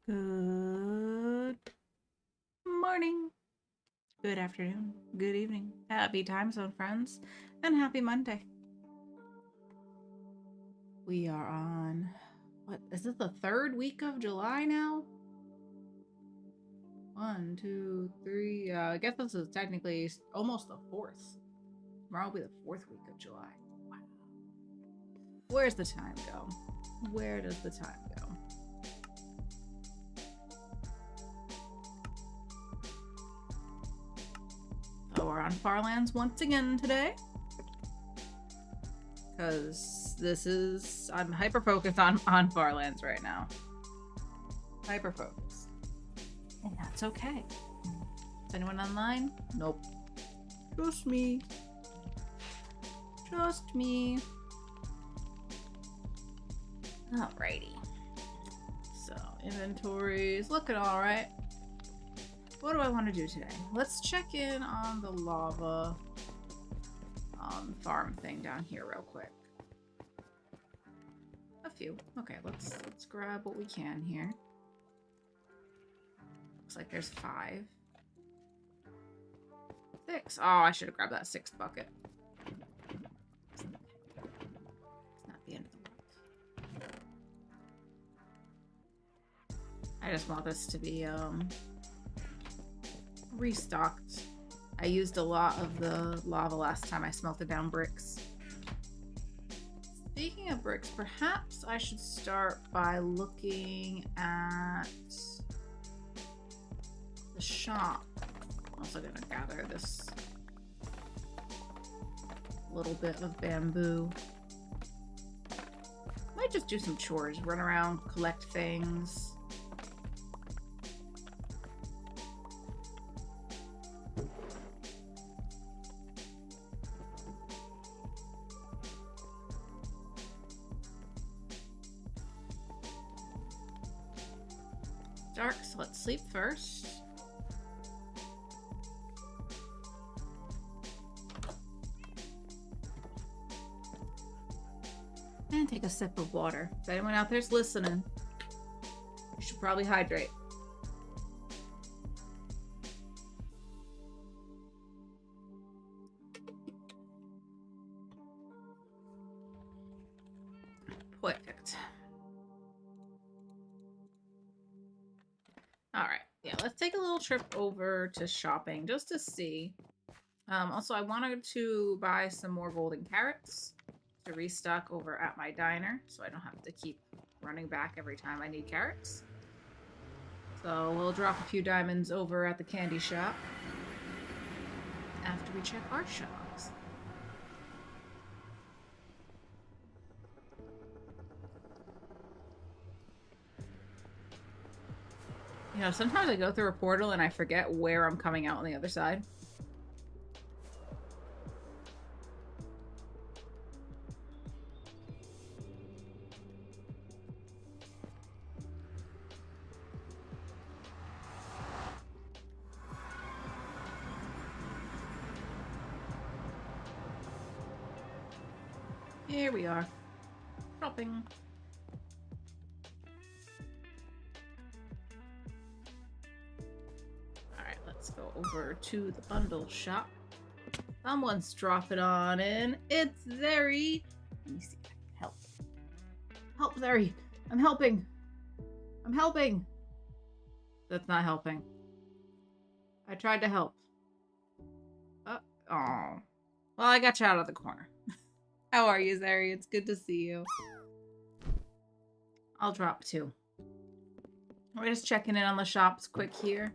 Good morning, good afternoon, good evening, happy time zone, friends, and happy Monday. We are on, what, is this the third week of July now? 1, 2, 3, I guess this is technically almost the fourth. Tomorrow will be the fourth week of July. Wow. Where's the time go? Where does the time go? Oh, we're on Farlands once again today. Because I'm hyper focused on Farlands right now. Hyper focused. And that's okay. Is anyone online? Nope. Just me. Just me. Alrighty. So, inventory's looking alright. What do I want to do today? Let's check in on the lava farm thing down here real quick. A few. Okay, let's grab what we can here. Looks like there's 5. 6. Oh, I should have grabbed that 6th bucket. It's not the end of the world. I just want this to be restocked. I used a lot of the lava last time I smelted down bricks. Speaking of bricks, perhaps I should start by looking at the shop. I'm also gonna gather this little bit of bamboo. Might just do some chores, run around, collect things. Dark, so let's sleep first. And take a sip of water. If anyone out there's listening, you should probably hydrate. Perfect. Alright, yeah, let's take a little trip over to shopping just to see. Also, I wanted to buy some more golden carrots to restock over at my diner, so I don't have to keep running back every time I need carrots. So we'll drop a few diamonds over at the candy shop after we check our shops. You know, sometimes I go through a portal and I forget where I'm coming out on the other side. Here we are. Shopping. Alright, let's go over to the bundle shop. Someone's dropping on in. It's Zeri. Let me see if I can help. Help, Zeri. I'm helping. I'm helping. That's not helping. I tried to help. Oh. Well, I got you out of the corner. How are you, Zeri? It's good to see you. I'll drop 2. We're just checking in on the shops quick here.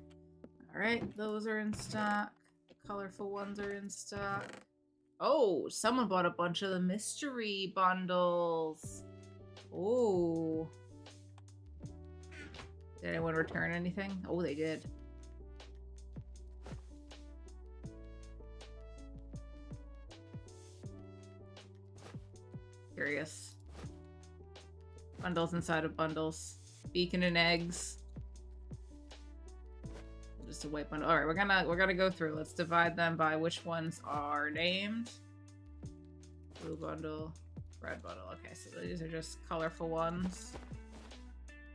Alright, those are in stock. The colorful ones are in stock. Oh, someone bought a bunch of the mystery bundles. Oh. Did anyone return anything? Oh, they did. Curious. Bundles inside of bundles. Beacon and eggs. Just a white bundle. All right, we're gonna go through. Let's divide them by which ones are named. Blue bundle, red bundle. Okay, so these are just colorful ones.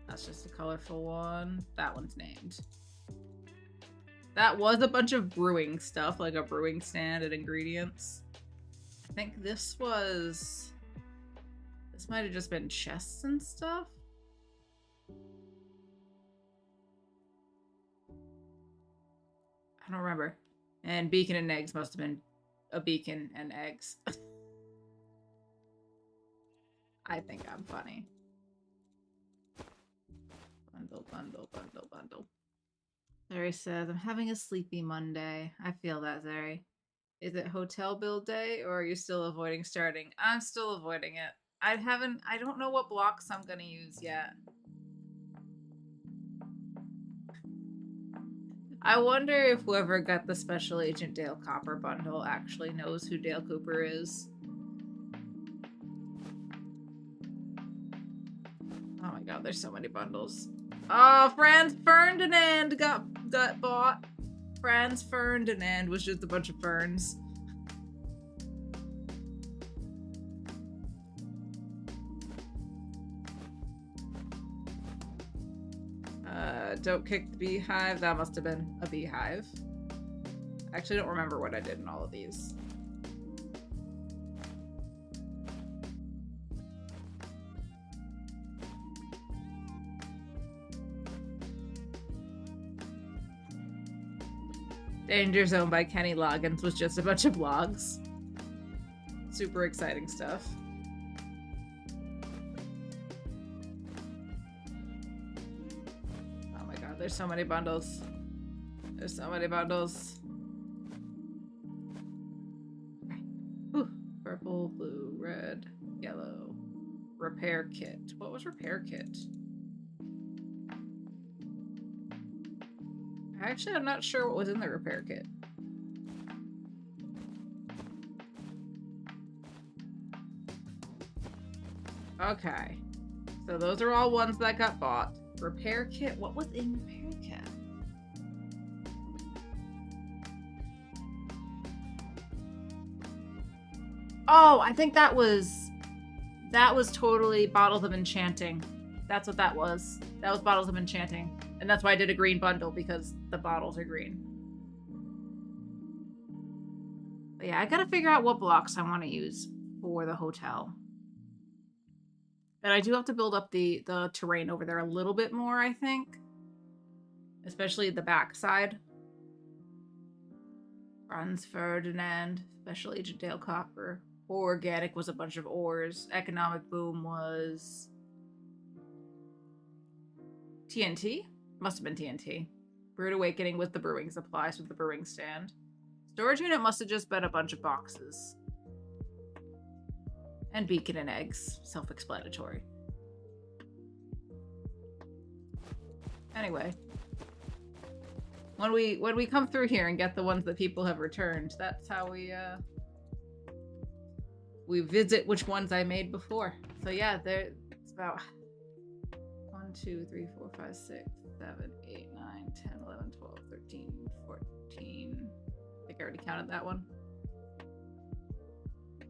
That's just a colorful one. That one's named. That was a bunch of brewing stuff, like a brewing stand and ingredients. I think this was... This might have just been chests and stuff. I don't remember. And beacon and eggs must have been a beacon and eggs. I think I'm funny. Bundle, bundle, bundle, bundle. Zeri says, I'm having a sleepy Monday. I feel that, Zeri. Is it hotel build day, or are you still avoiding starting? I'm still avoiding it. I don't know what blocks I'm gonna use yet. I wonder if whoever got the Special Agent Dale Cooper bundle actually knows who Dale Cooper is. Oh my god, there's so many bundles. Oh, Franz Ferdinand got bought. Franz Ferdinand was just a bunch of ferns. Don't kick the beehive. That must have been a beehive. I actually don't remember what I did in all of these. Danger Zone by Kenny Loggins was just a bunch of blogs. Super exciting stuff. Oh my god, there's so many bundles. There's so many bundles. Okay. Ooh. Purple, blue, red, yellow. Repair kit. What was repair kit? Actually, I'm not sure what was in the repair kit. Okay. So those are all ones that got bought. Repair kit? What was in repair kit? Oh, I think that was totally Bottles of Enchanting. That's what that was. That was Bottles of Enchanting. And that's why I did a green bundle, because the bottles are green. But yeah, I gotta figure out what blocks I want to use for the hotel. And I do have to build up the terrain over there a little bit more, I think. Especially the backside. Franz Ferdinand, Special Agent Dale Cooper. Organic was a bunch of ores. Economic Boom was... TNT? Must have been TNT. Brewed Awakening with the brewing supplies with the brewing stand. Storage unit must have just been a bunch of boxes. And beacon and eggs. Self-explanatory. Anyway. When we come through here and get the ones that people have returned, that's how we visit which ones I made before. So yeah, it's about 1, 2, 3, 4, 5, 6, 7, 8, 9, 10, 11, 12, 13, 14. I think I already counted that one.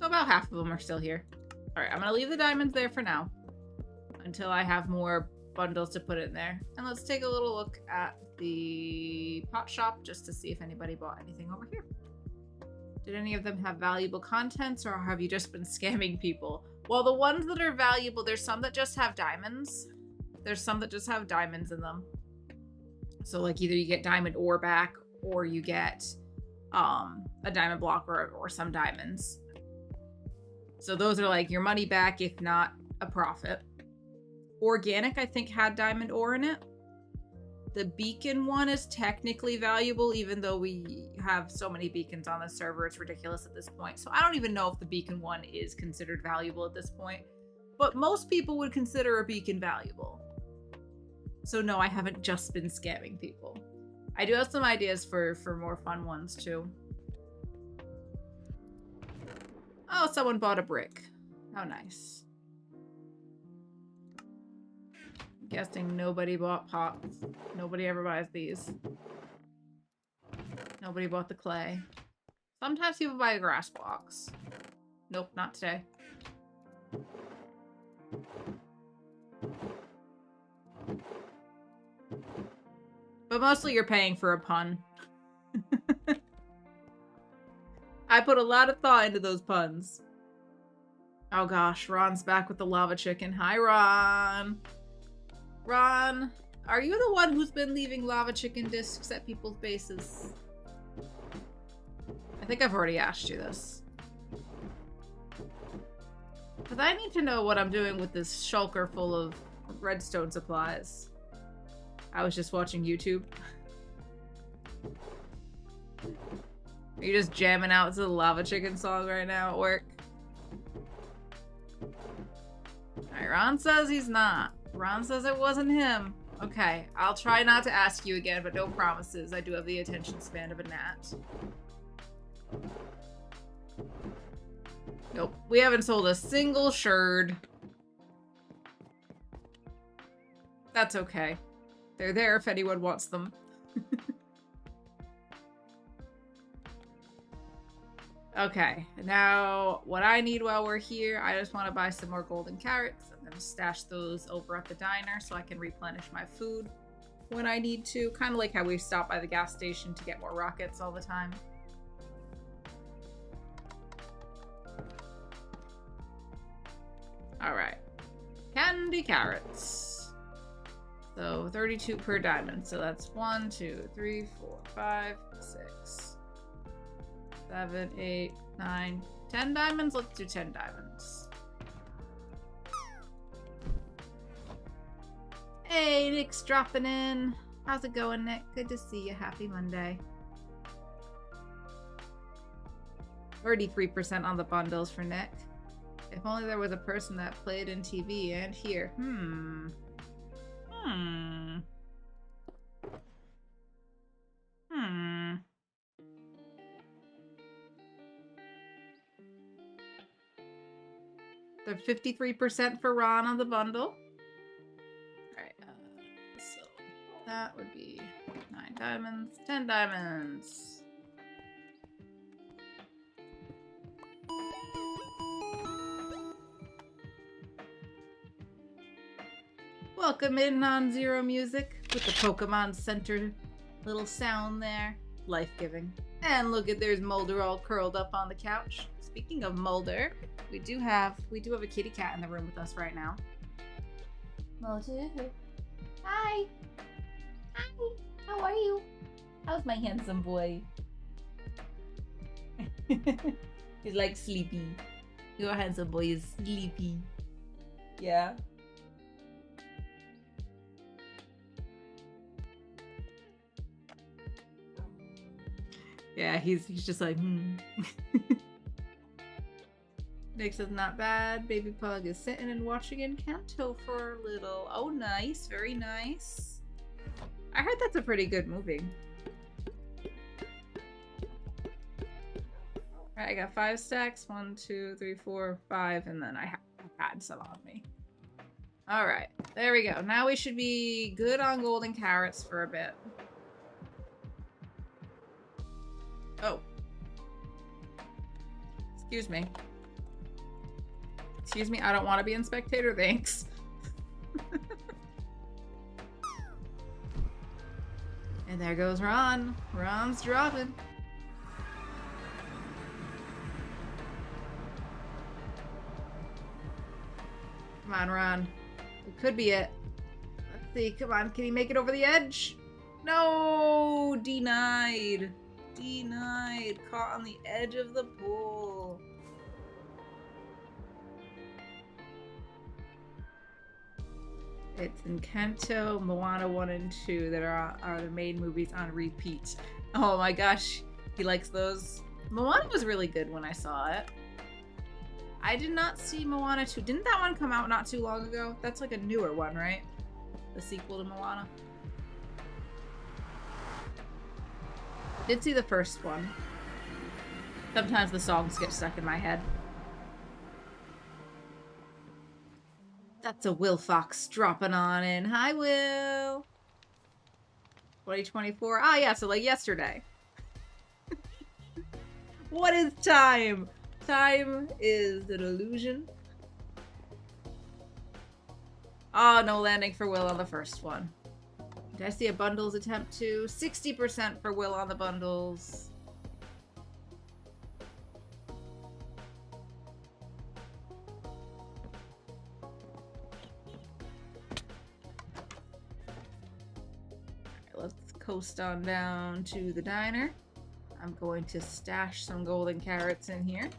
So about half of them are still here. Alright, I'm gonna leave the diamonds there for now. Until I have more bundles to put in there. And let's take a little look at the pot shop just to see if anybody bought anything over here. Did any of them have valuable contents, or have you just been scamming people? Well, the ones that are valuable, there's some that just have diamonds. There's some that just have diamonds in them. So like either you get diamond ore back, or you get a diamond block or some diamonds. So those are like your money back, if not a profit. Organic, I think, had diamond ore in it. The beacon one is technically valuable, even though we have so many beacons on the server. It's ridiculous at this point. So I don't even know if the beacon one is considered valuable at this point. But most people would consider a beacon valuable. So no, I haven't just been scamming people. I do have some ideas for more fun ones too. Oh, someone bought a brick. How nice. I'm guessing nobody bought pots. Nobody ever buys these. Nobody bought the clay. Sometimes people buy grass blocks. Nope, not today. But mostly you're paying for a pun. I put a lot of thought into those puns. Oh gosh, Ron's back with the lava chicken. Hi, Ron. Ron, are you the one who's been leaving lava chicken discs at people's bases? I think I've already asked you this. Because I need to know what I'm doing with this shulker full of redstone supplies. I was just watching YouTube. Are you just jamming out to the lava chicken song right now at work? Alright, Ron says he's not. Ron says it wasn't him. Okay, I'll try not to ask you again, but no promises. I do have the attention span of a gnat. Nope, we haven't sold a single sherd. That's okay. They're there if anyone wants them. Okay, now what I need while we're here, I just want to buy some more golden carrots. I'm gonna stash those over at the diner so I can replenish my food when I need to. Kind of like how we stop by the gas station to get more rockets all the time. Alright. Candy carrots. So 32 per diamond. So that's 1, 2, 3, 4, 5, 6, 7, 8, 9, 10 diamonds? Let's do 10 diamonds. Hey, Nick's dropping in. How's it going, Nick? Good to see you. Happy Monday. 33% on the bundles for Nick. If only there was a person that played in TV and here. They're 53% for Ron on the bundle. Alright, so that would be 9 diamonds, 10 diamonds. Welcome in Non-Zero Music with the Pokemon Center little sound there. Life-giving. And look at, there's Mulder all curled up on the couch. Speaking of Mulder, we do have a kitty cat in the room with us right now. Mulder. Hi. Hi. How are you? How's my handsome boy? He's like sleepy. Your handsome boy is sleepy. Yeah. Yeah, he's just like, Nick says, not bad. Baby Pug is sitting and watching Encanto for a little. Oh, nice. Very nice. I heard that's a pretty good movie. Alright, I got 5 stacks. 1, 2, 3, 4, 5, and then I had some on me. Alright, there we go. Now we should be good on golden carrots for a bit. Oh. Excuse me. Excuse me, I don't want to be in spectator, thanks. And there goes Ron. Ron's dropping. Come on, Ron. It could be it. Let's see. Come on, can he make it over the edge? No! Denied. Denied. Caught on the edge of the pool. It's Encanto, Moana 1 and 2 that are the main movies on repeat. Oh my gosh, he likes those. Moana was really good when I saw it. I did not see Moana 2. Didn't that one come out not too long ago? That's like a newer one, right? The sequel to Moana. Did see the first one. Sometimes the songs get stuck in my head. That's a Will Fox dropping on in. Hi, Will. 2024. Ah, yeah, so like yesterday. What is time? Time is an illusion. Oh, no landing for Will on the first one. Did I see a bundles attempt too? 60% for Will on the bundles. Let's coast on down to the diner. I'm going to stash some golden carrots in here.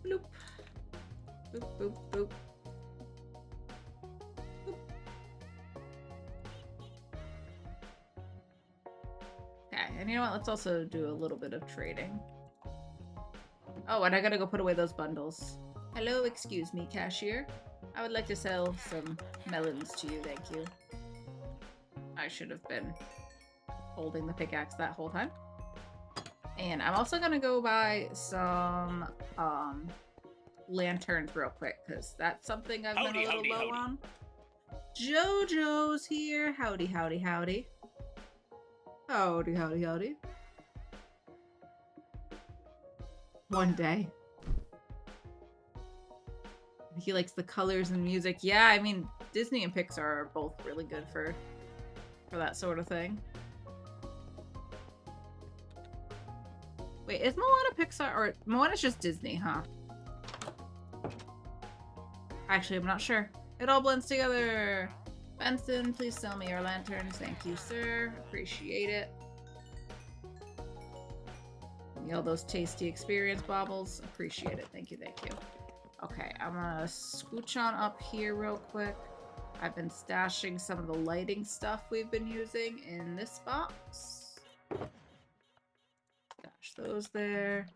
Bloop. Boop, boop, boop. Boop. Okay, and you know what? Let's also do a little bit of trading. Oh, and I gotta go put away those bundles. Hello, excuse me, cashier. I would like to sell some melons to you, thank you. I should have been holding the pickaxe that whole time. And I'm also gonna go buy some lanterns real quick, because that's something I've been a little low on. Jojo's here. Howdy, howdy, howdy. Howdy, howdy, howdy. One day. He likes the colors and music. Yeah, I mean, Disney and Pixar are both really good for that sort of thing. Wait, is Moana Pixar or Moana's just Disney, huh? Actually, I'm not sure. It all blends together. Benson, please sell me your lanterns. Thank you, sir. Appreciate it. All those tasty experience baubles. Appreciate it. Thank you, thank you. Okay, I'm gonna scooch on up here real quick. I've been stashing some of the lighting stuff we've been using in this box. Stash those there.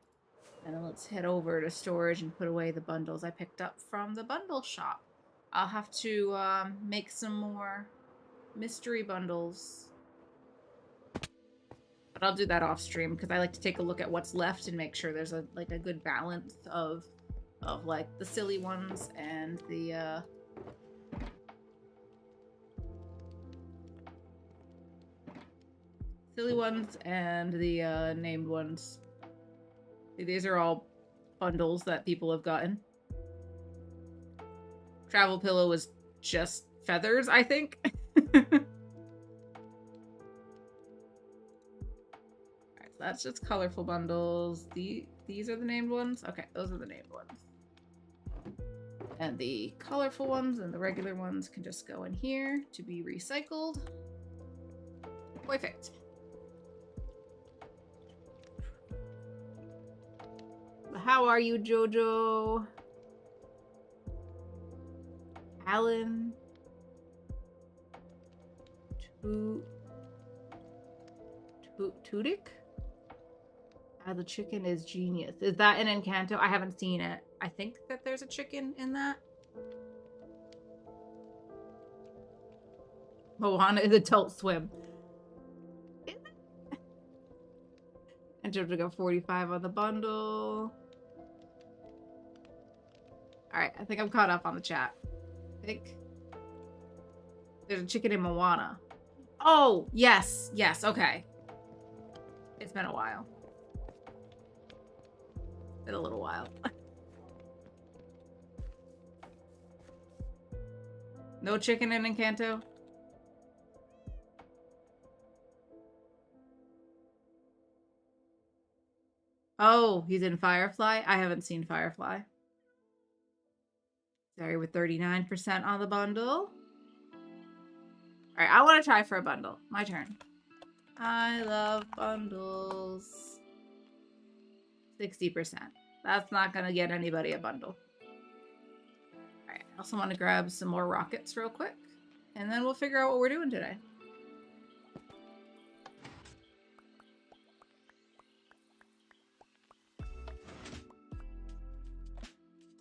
And then let's head over to storage and put away the bundles I picked up from the bundle shop. I'll have to make some more mystery bundles. But I'll do that off stream because I like to take a look at what's left and make sure there's a good balance of like the silly ones and the named ones. These are all bundles that people have gotten. Travel Pillow was just feathers, I think. Alright, so that's just colorful bundles. These are the named ones? Okay, those are the named ones. And the colorful ones and the regular ones can just go in here to be recycled. Perfect. How are you, Jojo? Alan? Tudik? The chicken is genius. Is that in Encanto? I haven't seen it. I think that there's a chicken in that. Moana is Adult Swim. Is it? And Jojo got 45 on the bundle. Alright, I think I'm caught up on the chat. I think there's a chicken in Moana. Oh, yes. Yes, okay. It's been a while. Been a little while. No chicken in Encanto? Oh, he's in Firefly? I haven't seen Firefly. Sorry, with 39% on the bundle. Alright, I want to try for a bundle. My turn. I love bundles. 60%. That's not going to get anybody a bundle. Alright, I also want to grab some more rockets real quick. And then we'll figure out what we're doing today.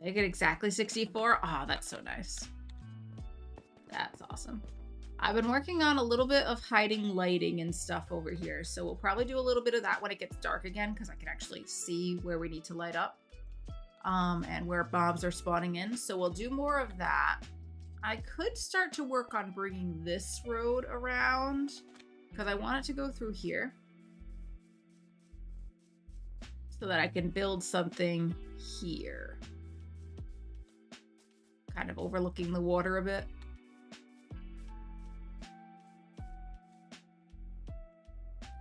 Did I get exactly 64? Oh, that's so nice. That's awesome. I've been working on a little bit of hiding lighting and stuff over here. So we'll probably do a little bit of that when it gets dark again, because I can actually see where we need to light up. And where mobs are spawning in. So we'll do more of that. I could start to work on bringing this road around, because I want it to go through here. So that I can build something here. kind of overlooking the water a bit.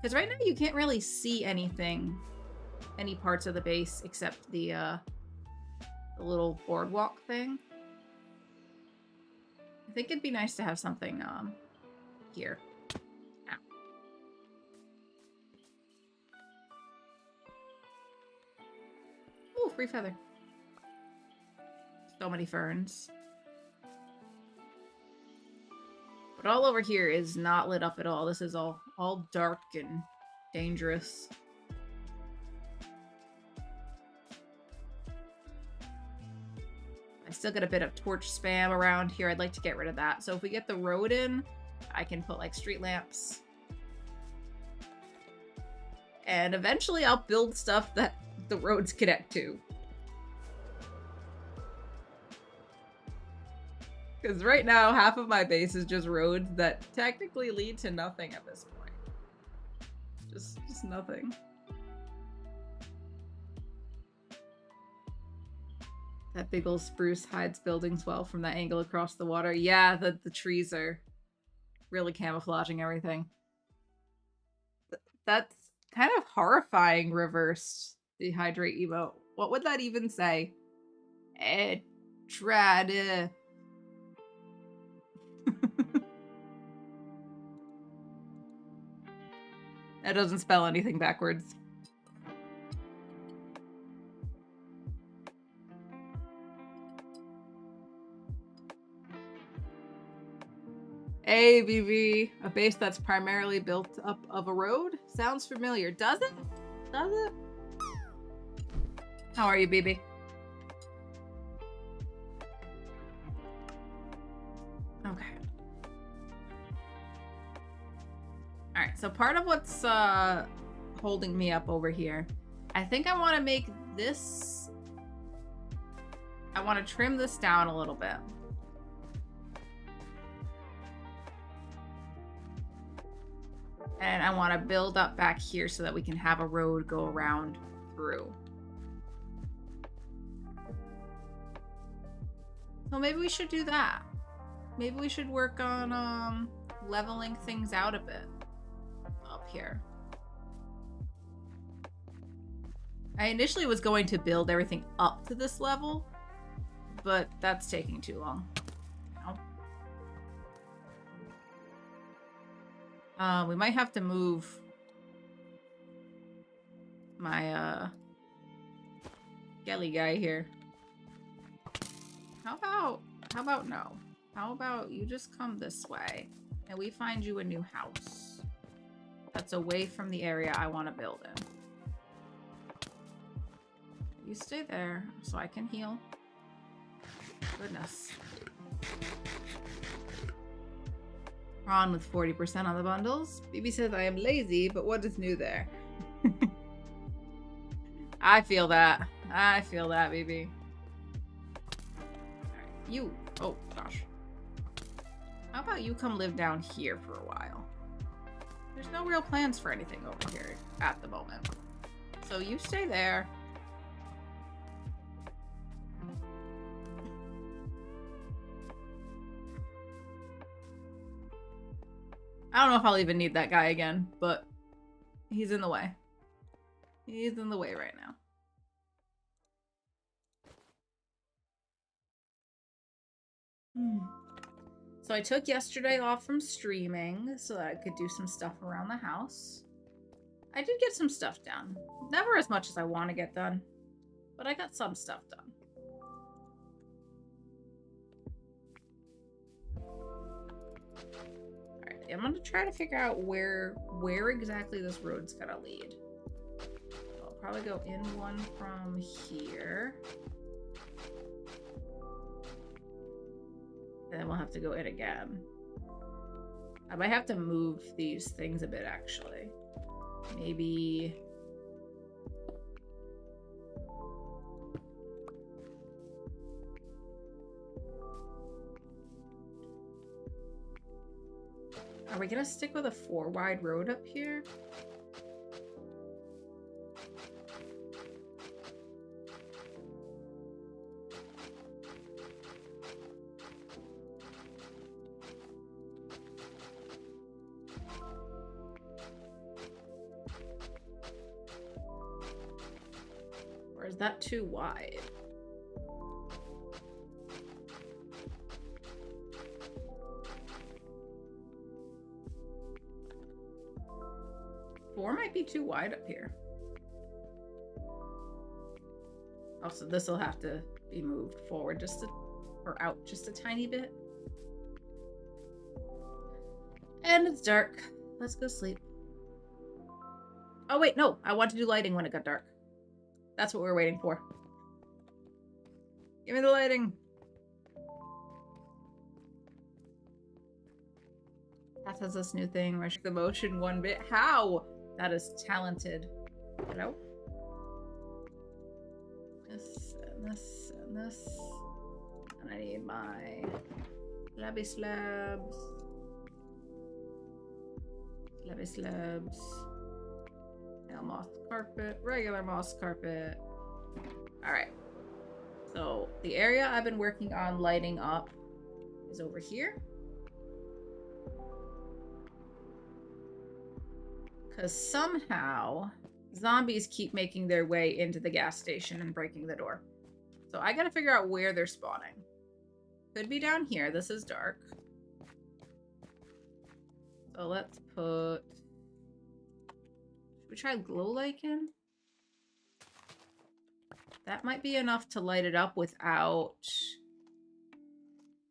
Because right now you can't really see anything, any parts of the base except the little boardwalk thing. I think it'd be nice to have something here. Ow. Ooh, free feather. So many ferns. But all over here is not lit up at all. This is all dark and dangerous. I still got a bit of torch spam around here. I'd like to get rid of that. So if we get the road in, I can put like street lamps. And eventually I'll build stuff that the roads connect to. Because right now, half of my base is just roads that technically lead to nothing at this point. Just nothing. That big old spruce hides buildings well from that angle across the water. Yeah, the trees are really camouflaging everything. That's kind of horrifying reversed dehydrate emote. What would that even say? Try to... That doesn't spell anything backwards. Hey, BB. A base that's primarily built up of a road? Sounds familiar. Does it? Does it? How are you, BB? Okay. Alright, so part of what's holding me up over here, I think I want to make this... I want to trim this down a little bit. And I want to build up back here so that we can have a road go around through. So maybe we should do that. Maybe we should work on leveling things out a bit up here. I initially was going to build everything up to this level, but that's taking too long. We might have to move my Gelly guy here. How about no? How about you just come this way and we find you a new house that's away from the area I want to build in. You stay there so I can heal. Goodness. Ron with 40% on the bundles. BB says, I am lazy, but what is new there? I feel that. I feel that, BB. Alright, you. Oh, gosh. How about you come live down here for a while? There's no real plans for anything over here at the moment. So you stay there. I don't know if I'll even need that guy again, but he's in the way. He's in the way right now. So I took yesterday off from streaming so that I could do some stuff around the house. I did get some stuff done. Never as much as I want to get done, but I got some stuff done. I'm gonna try to figure out where exactly this road's gonna lead. I'll probably go in one from here. And then we'll have to go in again. I might have to move these things a bit, actually. Maybe... Are we gonna stick with a 4-wide road up here? Or is that too wide? Four might be too wide up here. Also, this will have to be moved forward or out just a tiny bit. And it's dark. Let's go sleep. Oh wait, no. I want to do lighting when it got dark. That's what we're waiting for. Give me the lighting. That has this new thing where the motion 1 bit. How? That is talented. Hello? This and this and this. And I need my slabby slabs. Slabby slabs. Nail moss carpet. Regular moss carpet. Alright. So the area I've been working on lighting up is over here. Because somehow zombies keep making their way into the gas station and breaking the door. So I gotta figure out where they're spawning. Could be down here. This is dark. So let's put... Should we try glow lichen? That might be enough to light it up without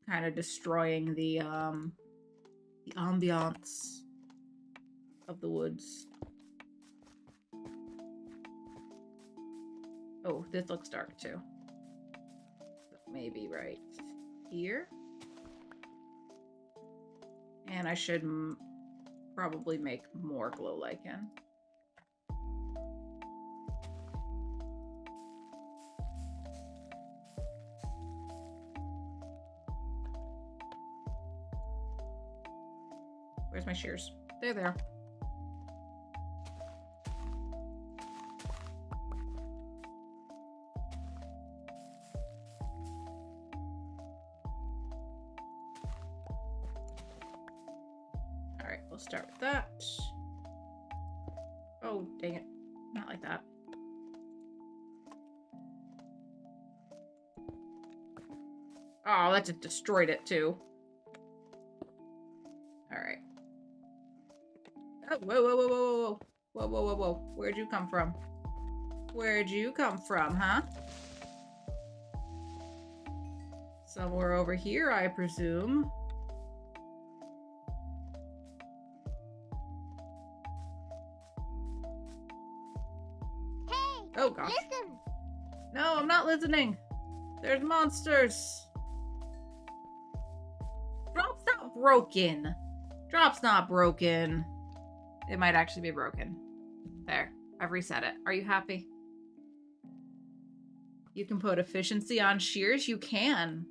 kind of destroying the ambiance of the woods. Oh, this looks dark too. Maybe right here. And I should probably make more glow lichen. Where's my shears? They're there. Alright, we'll start with that. Oh, dang it. Not like that. Oh, that just destroyed it too. Alright. Oh, whoa, whoa, whoa, whoa, whoa, whoa, whoa, whoa, whoa. Where'd you come from? Where'd you come from, huh? Somewhere over here, I presume. Hey! Oh, gosh. Listen! No, I'm not listening. There's monsters. Drop's not broken. Drop's not broken. It might actually be broken. There. I've reset it. Are you happy? You can put efficiency on shears? You can.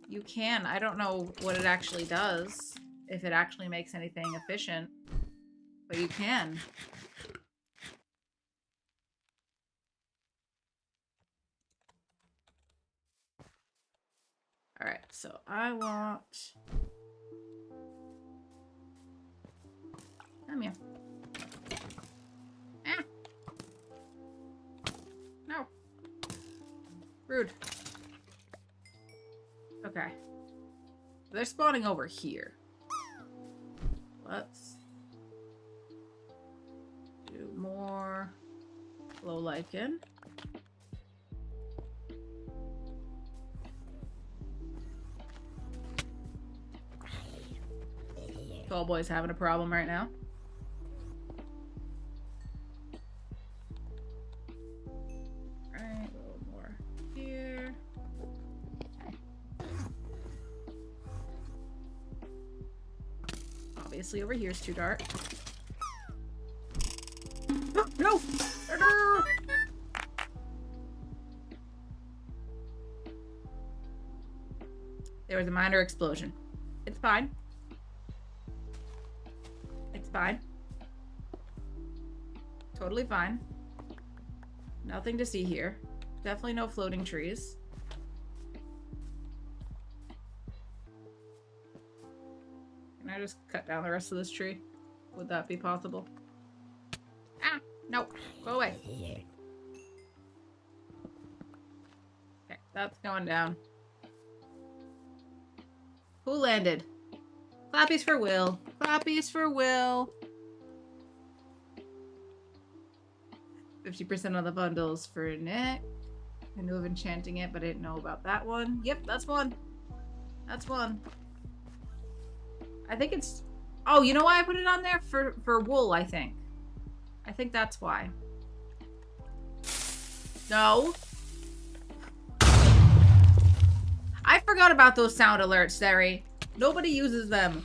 You can. I don't know what it actually does. If it actually makes anything efficient. But you can. Alright, so I want... Come here. Ah! No. Rude. Okay. They're spawning over here. Let's do more glow lichen. Tall boy's having a problem right now. Alright, a little more here. Obviously over here is too dark. Oh, no! There was a minor explosion. It's fine. It's fine. Totally fine. Nothing to see here. Definitely no floating trees. Can I just cut down the rest of this tree? Would that be possible? Ah, no, go away. Okay, that's going down. Who landed? Clappies for Will. Clappies for Will. 50% of the bundles for Nick. I knew of enchanting it, but I didn't know about that one. Yep, that's one. That's one. I think it's... Oh, you know why I put it on there? For wool, I think. I think that's why. No. I forgot about those sound alerts, Sari. Nobody uses them.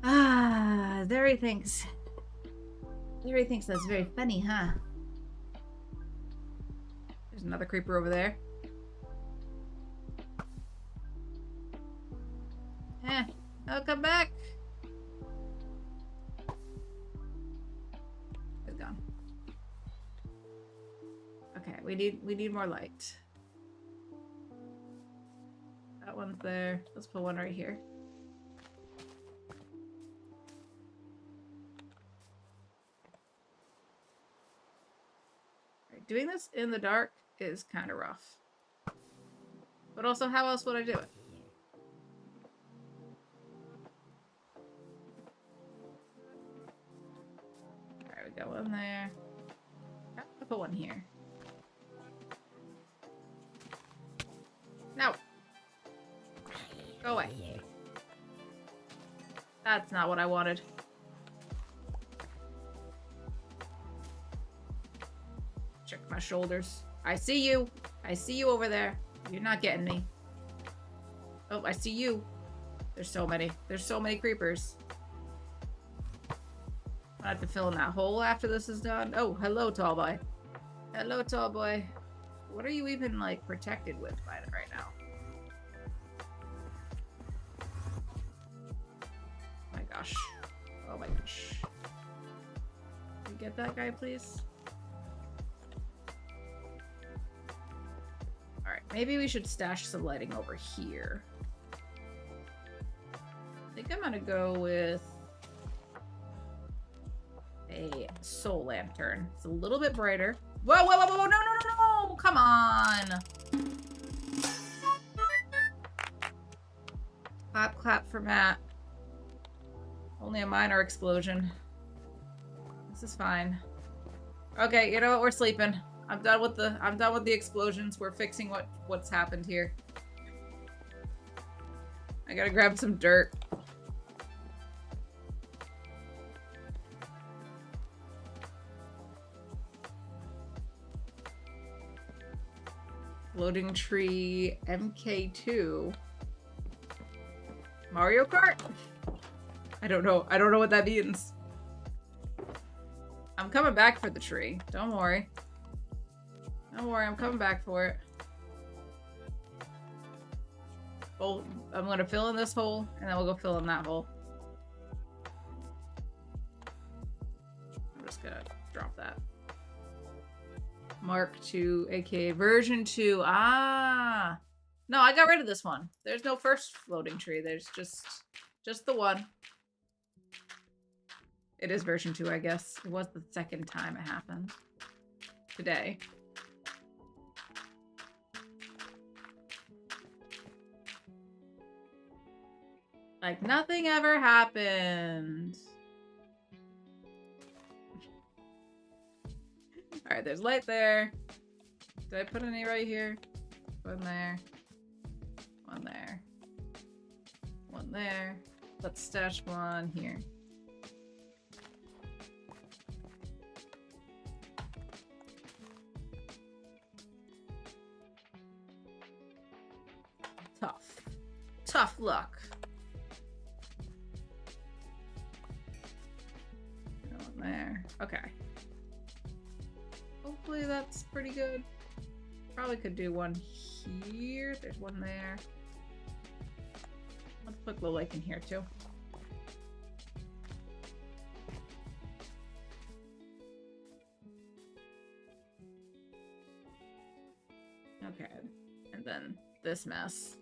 Ah, Zeri thinks that's very funny, huh? There's another creeper over there. I'll come back. It's gone. Okay, we need more light. That one's there. Let's put one right here. Doing this in the dark is kind of rough. But also, how else would I do it? Alright, we got one there. I'll put one here. No! Go away. That's not what I wanted. Check my shoulders. I see you. I see you over there. You're not getting me. Oh, I see you. There's so many. There's so many creepers. I have to fill in that hole after this is done. Oh, hello, tall boy. Hello, tall boy. What are you even, like, protected with by it right now? Oh my gosh. Oh my gosh. Can you get that guy, please? Alright, maybe we should stash some lighting over here. I think I'm gonna go with a soul lantern. It's a little bit brighter. Whoa, whoa, whoa, whoa, no, no, no, no! Come on! Clap, clap for Matt. Only a minor explosion. This is fine. Okay, you know what? We're sleeping. I'm done with the explosions. We're fixing what's happened here. I gotta grab some dirt. Floating tree MK2. Mario Kart? I don't know. I don't know what that means. I'm coming back for the tree. Don't worry. Don't worry, I'm coming back for it. Well, I'm gonna fill in this hole, and then we'll go fill in that hole. I'm just gonna drop that. Mark II, aka version 2. Ah! No, I got rid of this one. There's no first floating tree. There's just the one. It is version 2, I guess. It was the second time it happened. Today. Like nothing ever happened. Alright, there's light there. Did I put any right here? One there. One there. One there. Let's stash one here. Tough. Tough luck. One there. Okay. Hopefully that's pretty good. Probably could do one here. There's one there. Let's put the lake in here too. Okay. And then this mess.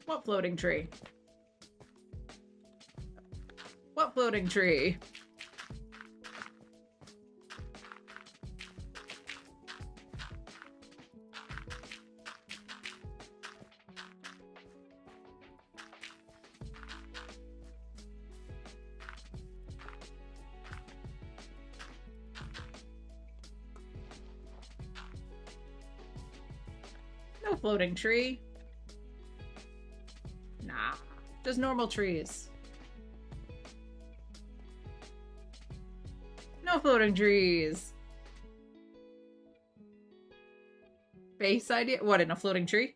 What floating tree? What floating tree? No floating tree. Nah, just normal trees. No floating trees. Base idea? What, in a floating tree?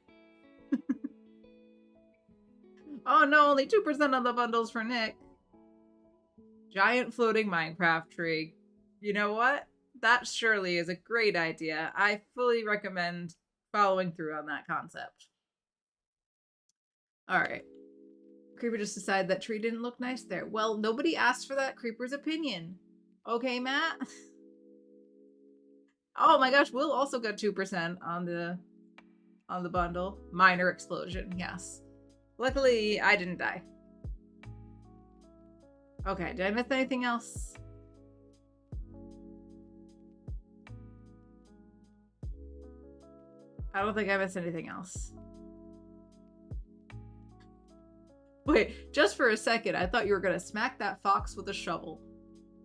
Oh no, only 2% of the bundles for Nick. Giant floating Minecraft tree. You know what? That surely is a great idea. I fully recommend following through on that concept. Alright. Creeper just decided that tree didn't look nice there. Well, nobody asked for that creeper's opinion. Okay, Matt? Oh my gosh, Will also got 2% on the bundle. Minor explosion, yes. Luckily, I didn't die. Okay, did I miss anything else? I don't think I missed anything else. Wait, just for a second, I thought you were gonna smack that fox with a shovel.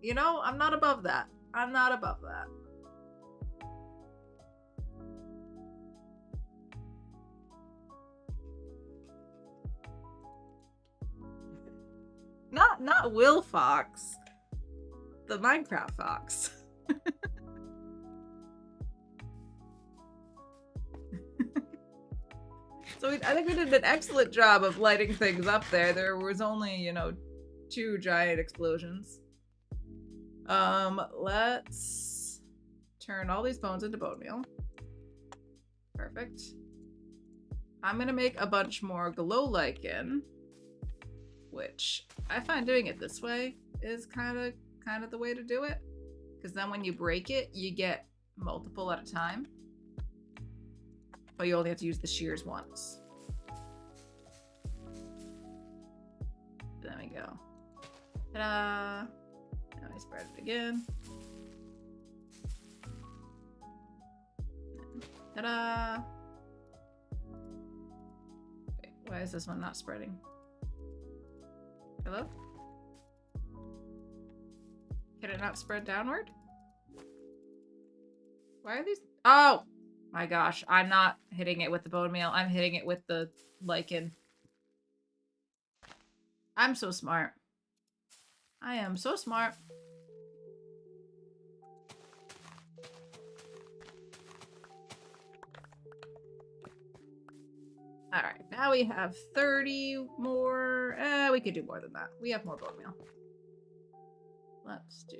You know, I'm not above that. I'm not above that. Not Will Fox. The Minecraft Fox. So I think we did an excellent job of lighting things up there. There was only, you know, 2 giant explosions. Let's turn all these bones into bone meal. Perfect. I'm gonna make a bunch more glow lichen, which I find doing it this way is kind of the way to do it, because then when you break it, you get multiple at a time, but you only have to use the shears once. There we go. Ta-da! Now I spread it again. Ta-da! Wait, why is this one not spreading? Hello? Can it not spread downward? Why are these? Oh my gosh, I'm not hitting it with the bone meal. I'm hitting it with the lichen. I'm so smart. I am so smart. Alright, now we have 30 more. We could do more than that. We have more bone meal. Let's do...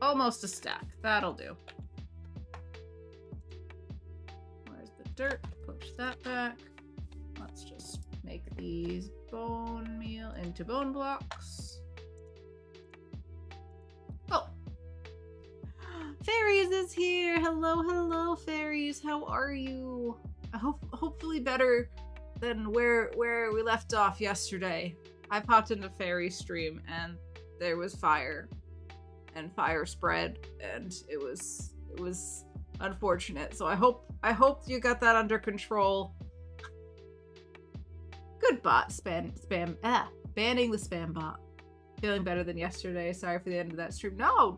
Almost a stack. That'll do. Where's the dirt? Push that back. Let's just make these bone meal into bone blocks. Oh! Fairies is here! Hello, hello, fairies. How are you? Hopefully better than where we left off yesterday. I popped into Fairy stream and there was fire. And fire spread, and it was unfortunate. So I hope you got that under control. Good bot banning the spam bot. feeling better than yesterday. Sorry for the end of that stream. No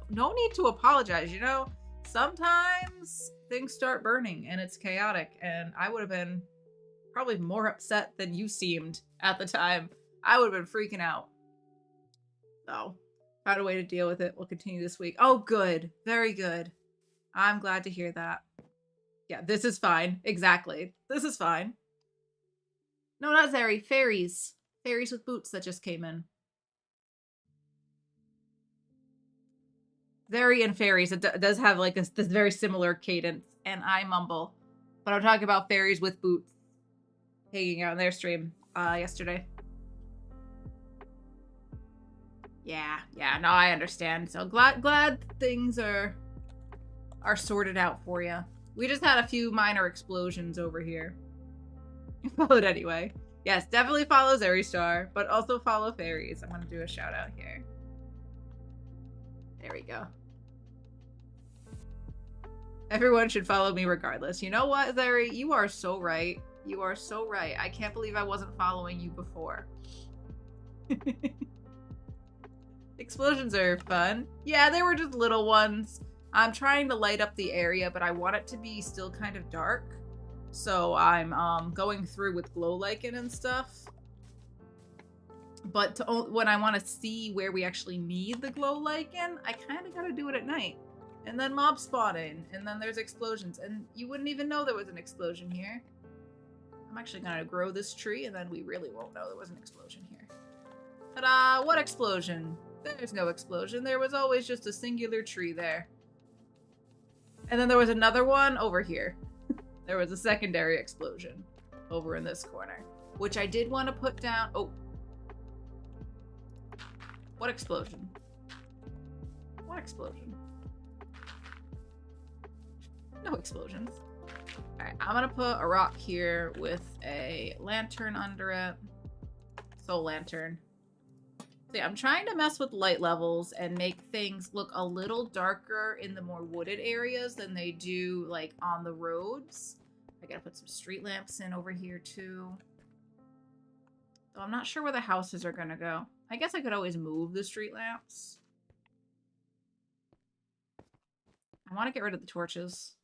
need to apologize. You know, sometimes things start burning and it's chaotic, and I would have been probably more upset than you seemed at the time. I would have been freaking out. So, found a way to deal with it. We'll continue this week. Oh, good. Very good. I'm glad to hear that. Yeah, this is fine. Exactly. This is fine. No, not Zeri. Fairies. Fairies with boots that just came in. Zeri and fairies. It does have like this very similar cadence. And I mumble. But I'm talking about fairies with boots. Hanging out in their stream yesterday. Yeah, no, I understand. So glad things are sorted out for you. We just had a few minor explosions over here. Followed anyway. Yes, definitely follow Zeri Star, but also follow fairies. I'm gonna do a shout out here. There we go. Everyone should follow me regardless. You know what, Zeri? You are so right. You are so right. I can't believe I wasn't following you before. Explosions are fun. Yeah, they were just little ones. I'm trying to light up the area, but I want it to be still kind of dark. So I'm going through with glow lichen and stuff. But when I want to see where we actually need the glow lichen, I kind of got to do it at night. And then mobs spawn in, and then there's explosions. And you wouldn't even know there was an explosion here. I'm actually going to grow this tree, and then we really won't know there was an explosion here. Ta-da! What explosion? There's no explosion. There was always just a singular tree there. And then there was another one over here. There was a secondary explosion over in this corner, which I did want to put down. Oh. What explosion? What explosion? No explosions. Alright, I'm gonna put a rock here with a lantern under it. Soul lantern. So yeah, I'm trying to mess with light levels and make things look a little darker in the more wooded areas than they do like on the roads. I gotta put some street lamps in over here too. So I'm not sure where the houses are gonna go. I guess I could always move the street lamps. I want to get rid of the torches.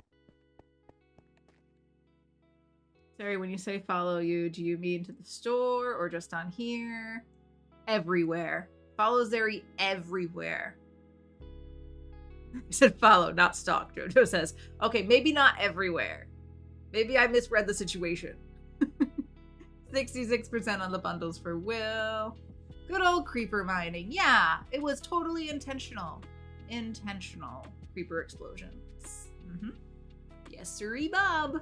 Sorry, when you say follow you, do you mean to the store or just on here? Everywhere. Follow Zeri everywhere. I said follow, not stalk, Jojo says. Okay, maybe not everywhere. Maybe I misread the situation. 66% on the bundles for Will. Good old creeper mining. Yeah, it was totally intentional. Intentional creeper explosions. Yes, sirree, Bob.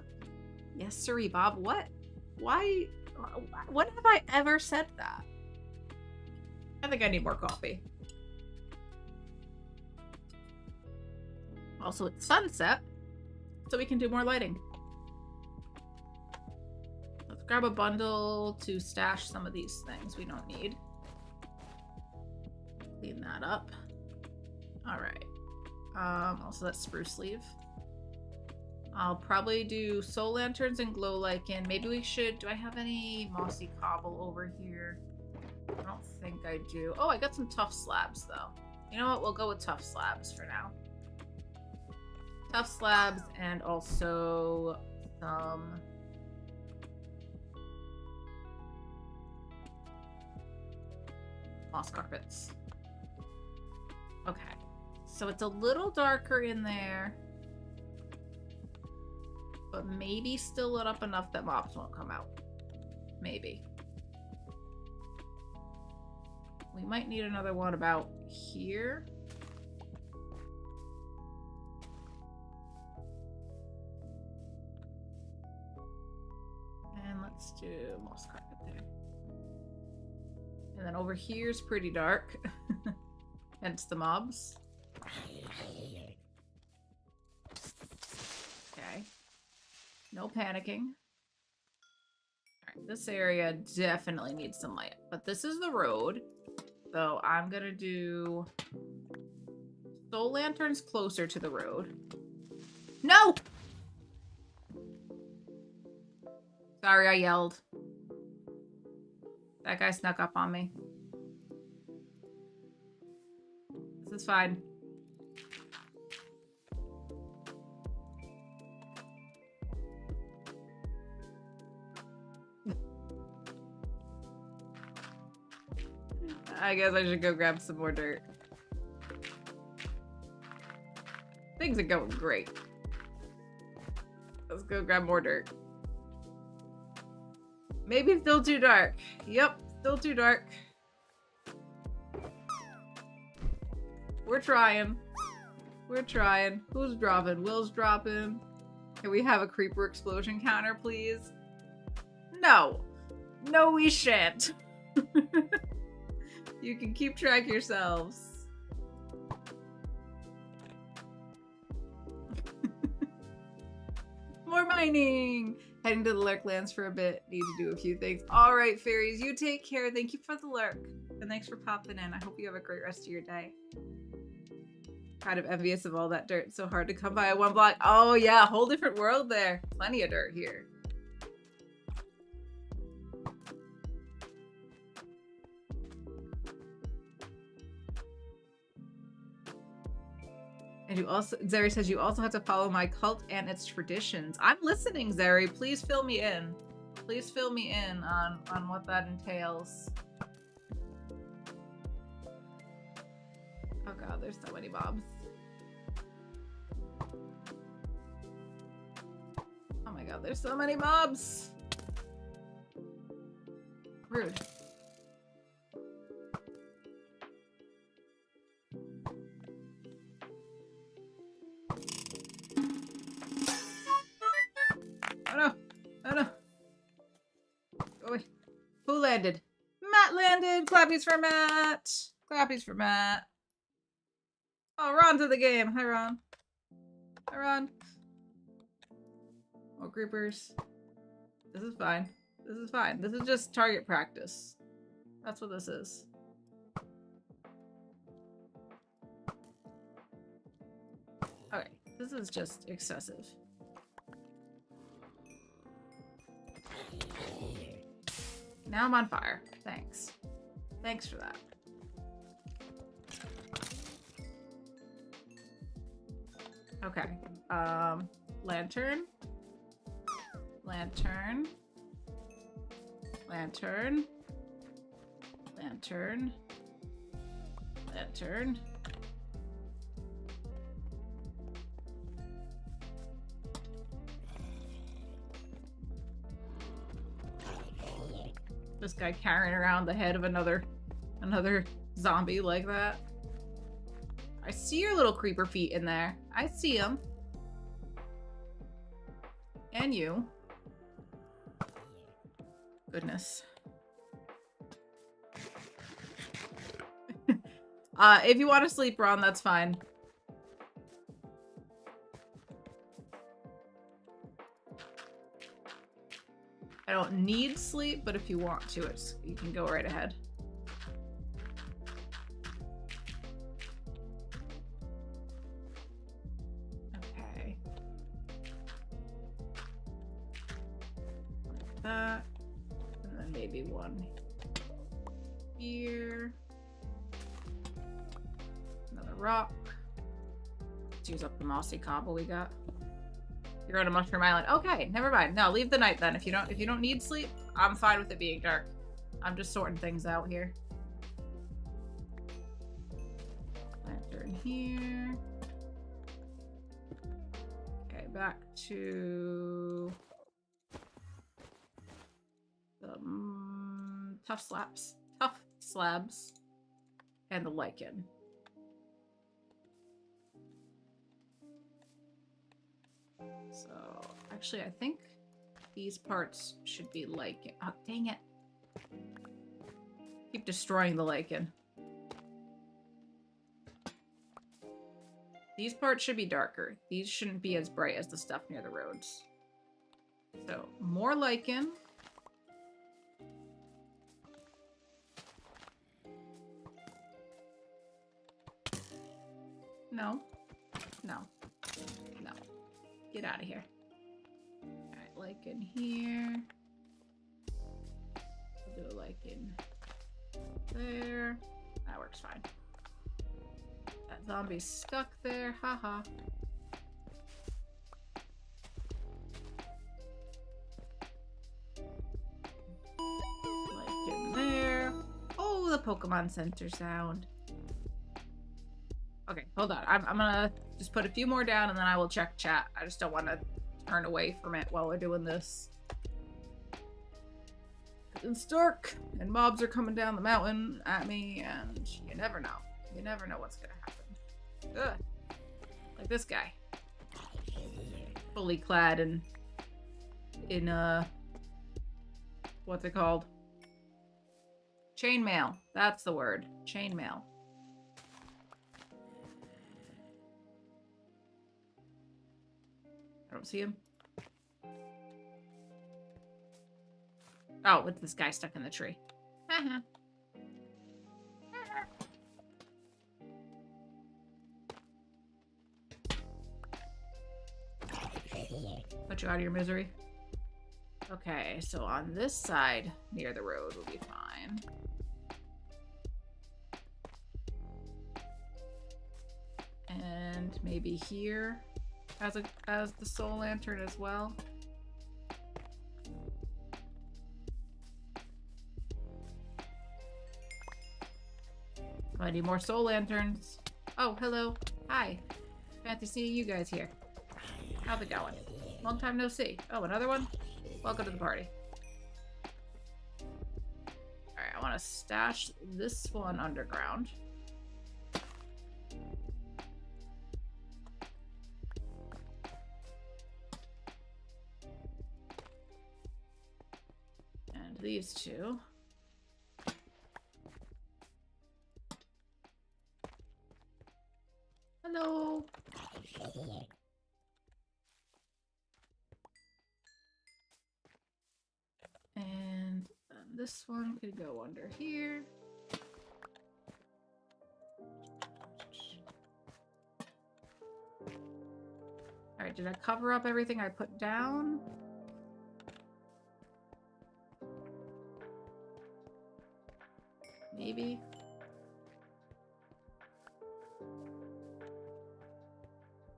Yes, sirree, Bob. What? Why? When have I ever said that? I think I need more coffee. Also, it's sunset, so we can do more lighting. Let's grab a bundle to stash some of these things we don't need. Clean that up. All right. Also, that's spruce leaf. I'll probably do soul lanterns and glow lichen. Maybe we should. Do I have any mossy cobble over here? I don't think I do. Oh, I got some tough slabs though. You know what? We'll go with tough slabs for now. Tough slabs and also some moss carpets. Okay. So it's a little darker in there, but maybe still lit up enough that mobs won't come out. Maybe. We might need another one about here. And let's do moss carpet there. And then over here's pretty dark. Hence the mobs. Okay. No panicking. Alright, this area definitely needs some light. But this is the road. So I'm gonna do soul lanterns closer to the road. No! Sorry, I yelled. That guy snuck up on me. is fine. I guess I should go grab some more dirt. Things are going great. Let's go grab more dirt. Maybe it's still too dark. Yep, still too dark. We're trying. We're trying. Who's dropping? Will's dropping. Can we have a creeper explosion counter, please? No. No, we shan't. You can keep track yourselves. More mining! Heading to the lurk lands for a bit. Need to do a few things. Alright, fairies, you take care. Thank you for the lurk. And thanks for popping in. I hope you have a great rest of your day. Kind of envious of all that dirt. It's so hard to come by at one block. Oh yeah, whole different world there. Plenty of dirt here. And you also, Zeri says, you also have to follow my cult and its traditions. I'm listening, Zeri. Please fill me in. Please fill me in on what that entails. Oh god, there's so many mobs. Oh my god, there's so many mobs. Rude. Oh no! Oh no! Go away. Who landed? Matt landed! Clappies for Matt! Clappies for Matt. Oh, Ron to the game. Hi, Ron. Hi, Ron. More creepers. This is fine. This is fine. This is just target practice. That's what this is. Okay, this is just excessive. Now I'm on fire. Thanks. Thanks for that. Okay. Lantern. Lantern. Lantern. Lantern. Lantern. This guy carrying around the head of another zombie like that. I see your little creeper feet in there. I see them. And you. Goodness. If you want to sleep, Ron, that's fine. I don't need sleep, but if you want to, you can go right ahead. Okay. Like that. And then maybe one here. Another rock. Let's use up the mossy cobble we got. You're on a mushroom island. Okay, never mind. No, leave the night then. If you don't need sleep, I'm fine with it being dark. I'm just sorting things out here. Lantern here. Okay, back to the tough slabs, and the lichen. So, actually, I think these parts should be lichen. Oh, dang it. Keep destroying the lichen. These parts should be darker. These shouldn't be as bright as the stuff near the roads. So, more lichen. No. No. No. Get out of here. Alright, lichen here. We'll do a lichen there. That works fine. That zombie's stuck there. Haha. Like in there. Oh, the Pokemon Center sound. Okay, hold on. I'm gonna just put a few more down and then I will check chat. I just don't want to turn away from it while we're doing this. It's dark and mobs are coming down the mountain at me and you never know. You never know what's gonna happen. Ugh. Like this guy. Fully clad in what's it called? Chainmail. That's the word. Chainmail. I don't see him. Oh, it's this guy stuck in the tree. Put you out of your misery. Okay, so on this side, near the road, will be fine. And maybe here as the soul lantern as well. I need more soul lanterns. Oh, hello. Hi. Fancy seeing you guys here. How's it going? Long time no see. Oh, another one? Welcome to the party. Alright, I want to stash this one underground. And these two. Hello. And this one could go under here. Alright, did I cover up everything I put down? Maybe.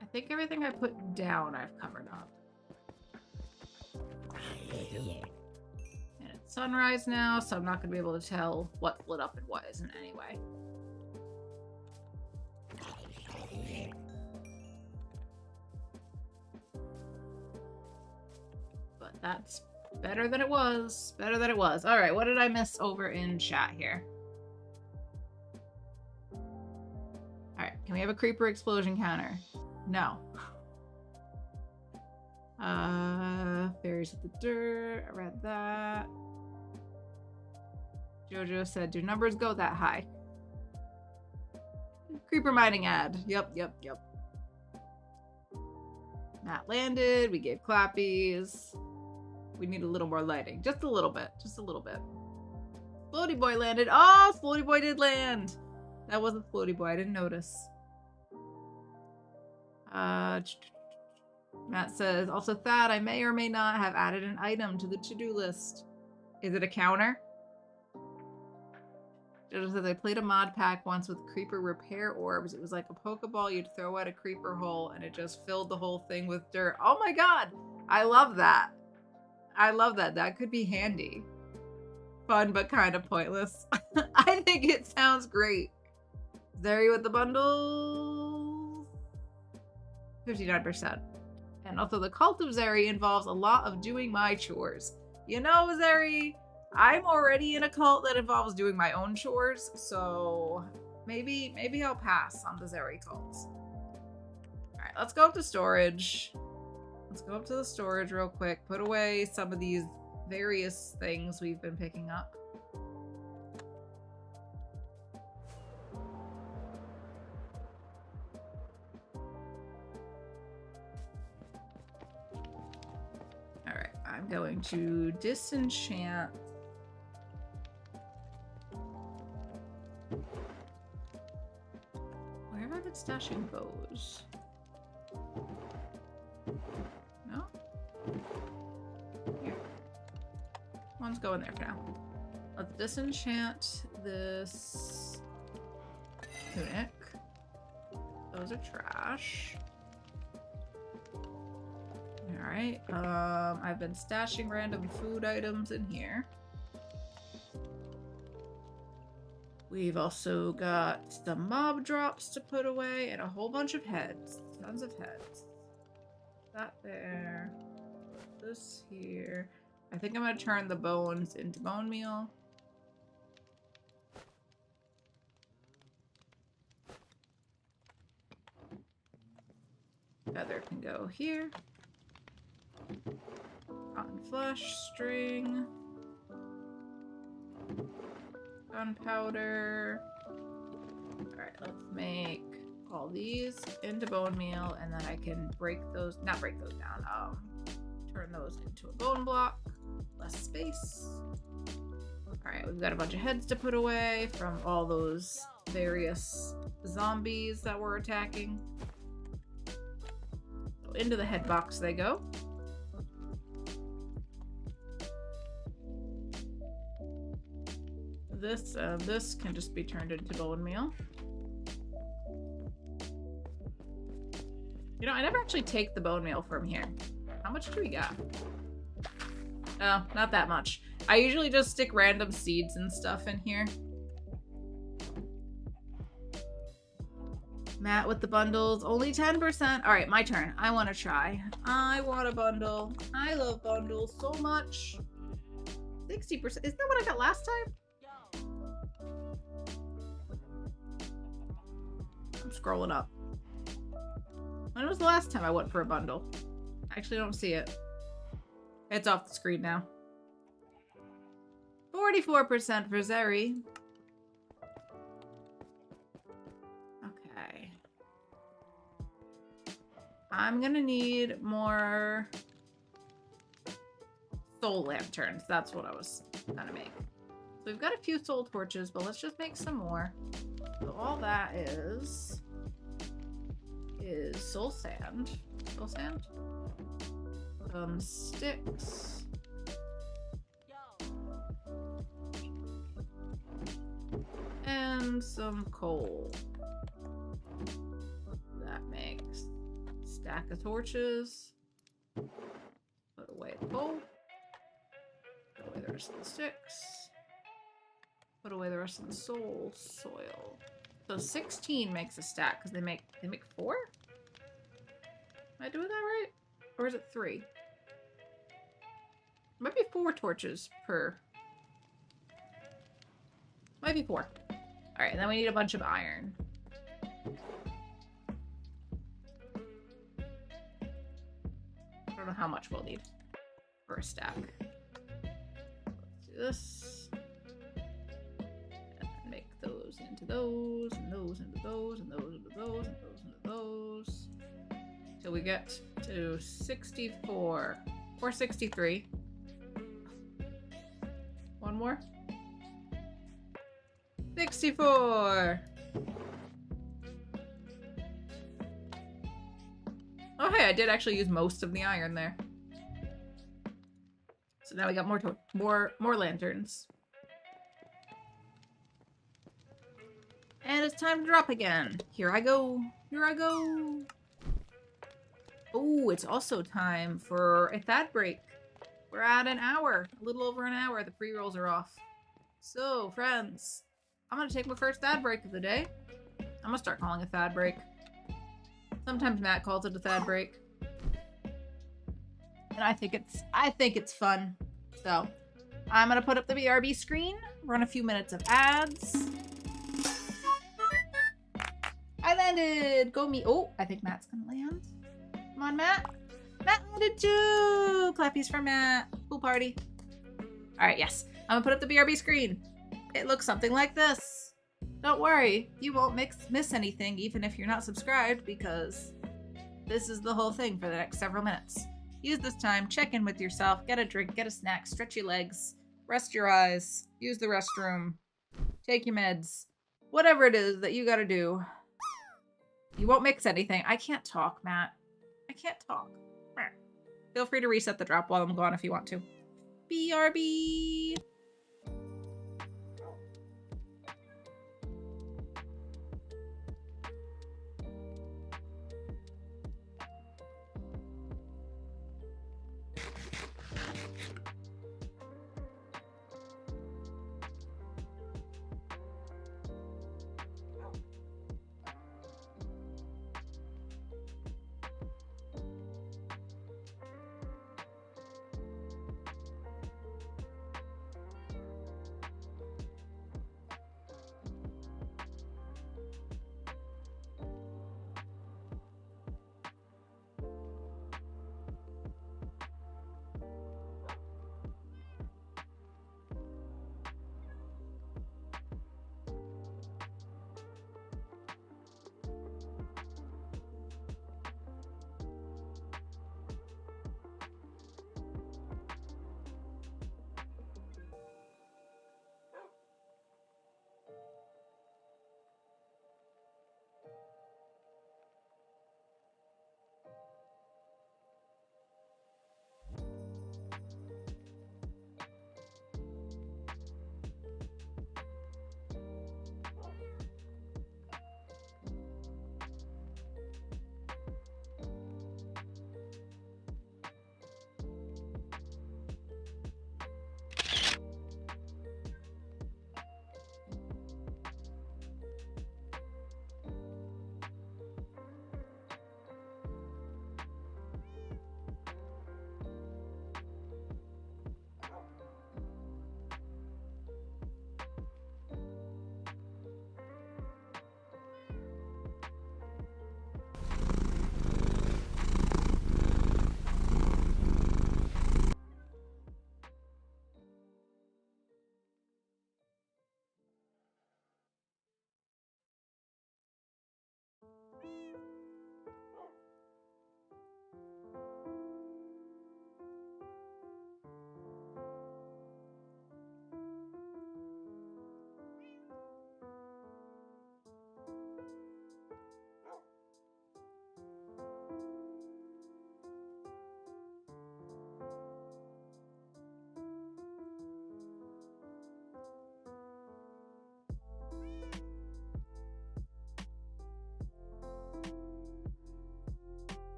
I think everything I put down I've covered up. And it's sunrise now, so I'm not going to be able to tell what's lit up and what isn't anyway. But that's better than it was. Better than it was. Alright, what did I miss over in chat here? Alright, can we have a creeper explosion counter? No. Fairies with the dirt. I read that. Jojo said, do numbers go that high? Creeper mining ad. Yep. Matt landed. We gave clappies. We need a little more lighting. Just a little bit. Just a little bit. Floaty Boy landed. Oh, Floaty Boy did land. That wasn't Floaty Boy. I didn't notice. Matt says, also Thad, I may or may not have added an item to the to-do list. Is it a counter? Jojo says, I played a mod pack once with creeper repair orbs. It was like a Pokeball you'd throw at a creeper hole and it just filled the whole thing with dirt. Oh my god! I love that. I love that. That could be handy. Fun, but kind of pointless. I think it sounds great. Zeri with the bundles. 59%. And also the cult of Zeri involves a lot of doing my chores. You know, Zeri, I'm already in a cult that involves doing my own chores, so maybe I'll pass on the Zeri cults. Alright, let's go up to storage. Let's go up to the storage real quick. Put away some of these various things we've been picking up. Alright, I'm going to disenchant. Where have I been stashing bows? No? Here. One's going there for now. Let's disenchant this tunic. Those are trash. Alright, I've been stashing random food items in here. We've also got some mob drops to put away and a whole bunch of heads. Tons of heads. That there. This here. I think I'm gonna turn the bones into bone meal. Feather can go here. Rotten flesh, string. Gunpowder. Alright, let's make all these into bone meal, and then I can break those, not break those down, turn those into a bone block. Less space. Alright, we've got a bunch of heads to put away from all those various zombies that we're attacking. So into the head box they go. This can just be turned into bone meal. You know, I never actually take the bone meal from here. How much do we got? Oh, not that much. I usually just stick random seeds and stuff in here. Matt with the bundles, only 10%. All right, my turn. I want to try. I want a bundle. I love bundles so much. 60%. Isn't that what I got last time? I'm scrolling up. When was the last time I went for a bundle? I actually don't see it. It's off the screen now. 44% for Zeri. Okay. I'm gonna need more soul lanterns. That's what I was gonna make. So we've got a few soul torches, but let's just make some more. So all that is soul sand. Soul sand? Some sticks. And some coal. That makes a stack of torches. Put away the coal. Put away the rest of the sticks. Put away the rest of the soul soil. So 16 makes a stack because they make 4? Am I doing that right? Or is it 3? It might be 4 torches per. Might be 4. Alright, and then we need a bunch of iron. I don't know how much we'll need for a stack. Let's do this. And make those into those, and those into those, and those into those, and those into those. Till we get to 64. Or 63. One more. 64! Oh hey, I did actually use most of the iron there. So now we got more lanterns. And it's time to drop again. Here I go. Here I go. Oh, it's also time for a Thad break. We're at an hour. A little over an hour. The pre-rolls are off. So, friends, I'm going to take my first Thad break of the day. I'm going to start calling it a Thad break. Sometimes Matt calls it a Thad break. And I think it's fun. So, I'm going to put up the BRB screen, run a few minutes of ads. I landed! Go me. Oh, I think Matt's going to land. Come on, Matt. Matt landed too! Clappies for Matt. Pool party. Alright, yes. I'm gonna put up the BRB screen. It looks something like this. Don't worry. You won't miss anything even if you're not subscribed because this is the whole thing for the next several minutes. Use this time, check in with yourself, get a drink, get a snack, stretch your legs, rest your eyes, use the restroom, take your meds. Whatever it is that you gotta do. You won't mix anything. I can't talk, Matt. I can't talk. Feel free to reset the drop while I'm gone if you want to. BRB!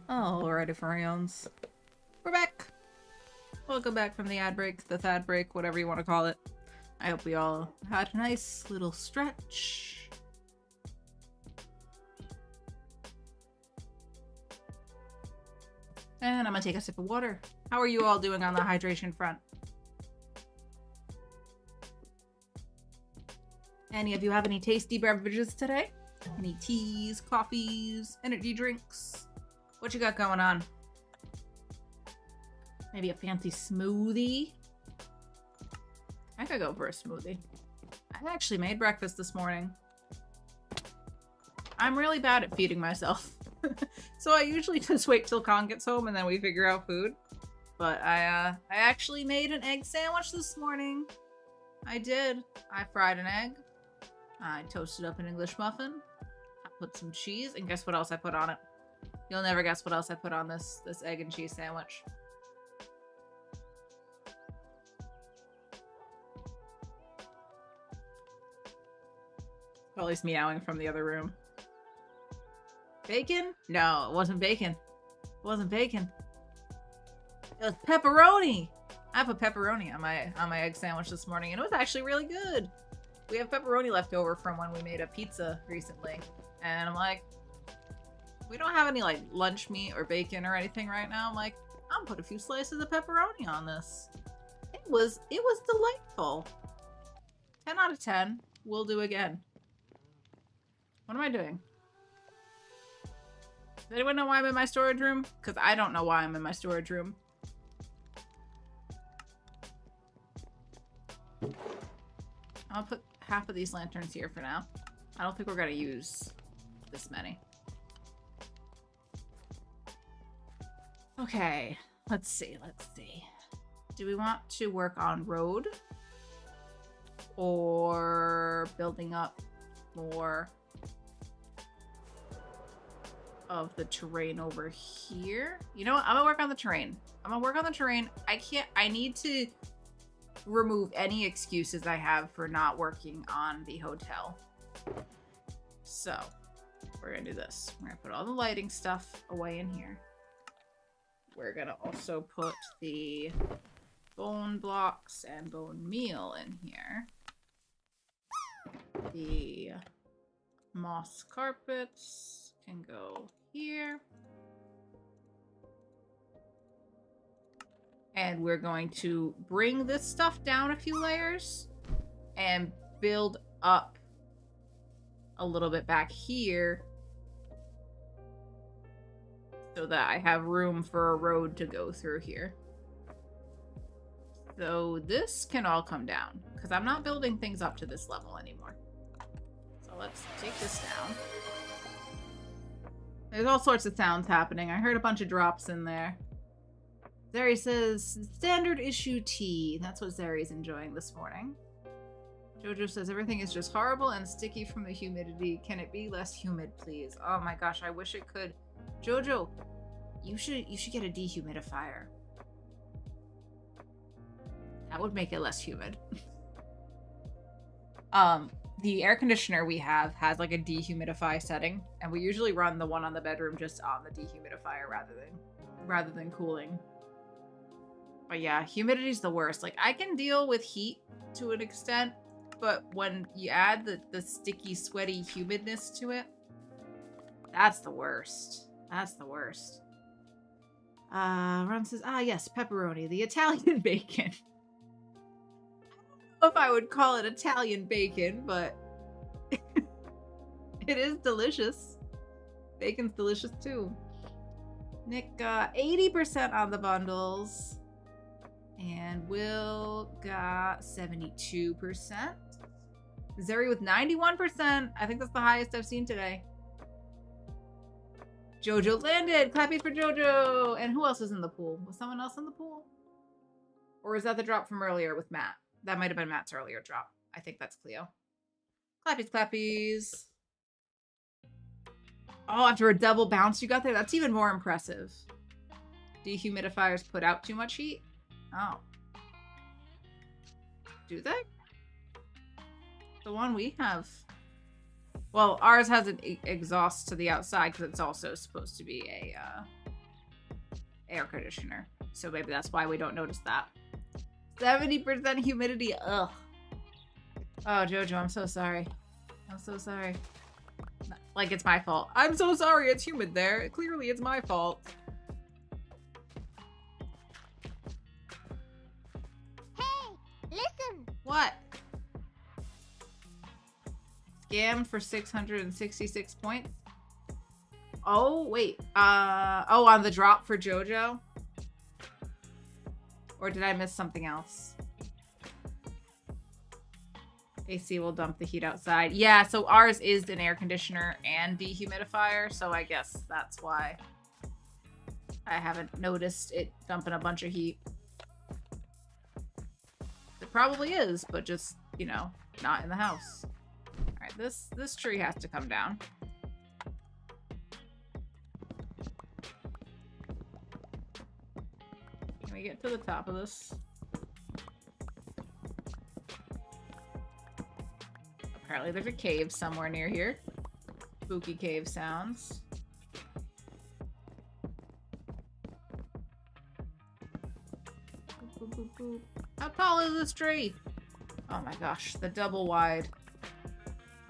Alrighty, friends. We're back. Welcome back from the ad break, the thad break, whatever you want to call it. I hope we all had a nice little stretch. And I'm gonna take a sip of water. How are you all doing on the hydration front? Any of you have any tasty beverages today? Any teas, coffees, energy drinks? What you got going on? Maybe a fancy smoothie? I could go for a smoothie. I actually made breakfast this morning. I'm really bad at feeding myself. So I usually just wait till Con gets home and then we figure out food. But I actually made an egg sandwich this morning. I did. I fried an egg. I toasted up an English muffin. I put some cheese, and guess what else I put on it? You'll never guess what else I put on this egg and cheese sandwich. Probably meowing from the other room. Bacon? No, it wasn't bacon. It wasn't bacon. It was pepperoni. I put pepperoni on my egg sandwich this morning, and it was actually really good. We have pepperoni left over from when we made a pizza recently, and I'm like, we don't have any like lunch meat or bacon or anything right now. I'm like, I'm gonna put a few slices of pepperoni on this. It was delightful. 10 out of 10. We'll do again. What am I doing? Does anyone know why I'm in my storage room? Because I don't know why I'm in my storage room. I'll put half of these lanterns here for now. I don't think we're gonna use this many. Okay, let's see. Do we want to work on road? Or building up more of the terrain over here? You know what? I'm gonna work on the terrain. I need to remove any excuses I have for not working on the hotel. So, we're gonna do this. We're gonna put all the lighting stuff away in here. We're gonna also put the bone blocks and bone meal in here. The moss carpets can go here. And we're going to bring this stuff down a few layers and build up a little bit back here so that I have room for a road to go through here. So this can all come down because I'm not building things up to this level anymore. So let's take this down. There's all sorts of sounds happening. I heard a bunch of drops in there. Zeri says, standard issue tea. That's what Zeri's enjoying this morning. Jojo says, everything is just horrible and sticky from the humidity. Can it be less humid, please? Oh my gosh, I wish it could. Jojo, you should get a dehumidifier. That would make it less humid. The air conditioner we have has like a dehumidify setting, and we usually run the one on the bedroom just on the dehumidifier rather than cooling. But yeah, humidity's the worst. Like, I can deal with heat to an extent, but when you add the sticky, sweaty humidness to it, that's the worst. That's the worst. Ron says, yes, pepperoni, the Italian bacon. I don't know if I would call it Italian bacon, but it is delicious. Bacon's delicious too. Nick got 80% on the bundles. And Will got 72%. Zeri with 91%. I think that's the highest I've seen today. Jojo landed. Clappies for Jojo. And who else is in the pool? Was someone else in the pool? Or is that the drop from earlier with Matt? That might have been Matt's earlier drop. I think that's Cleo. Clappies, clappies. Oh, after a double bounce you got there? That's even more impressive. Dehumidifiers put out too much heat? Oh. Do they? The one we have. Well, ours has an exhaust to the outside because it's also supposed to be air conditioner. So maybe that's why we don't notice that. 70% humidity. Ugh. Oh, Jojo, I'm so sorry. I'm so sorry. Like it's my fault. I'm so sorry it's humid there. Clearly it's my fault. Hey, listen. What? Scammed for 666 points? Oh, wait. Oh, on the drop for Jojo? Or did I miss something else? AC will dump the heat outside. Yeah, so ours is an air conditioner and dehumidifier, so I guess that's why I haven't noticed it dumping a bunch of heat. It probably is, but just, you know, not in the house. All right, this tree has to come down. Can we get to the top of this? Apparently there's a cave somewhere near here. Spooky cave sounds. Boop, boop, boop, boop. How tall is this tree? Oh my gosh, the double wide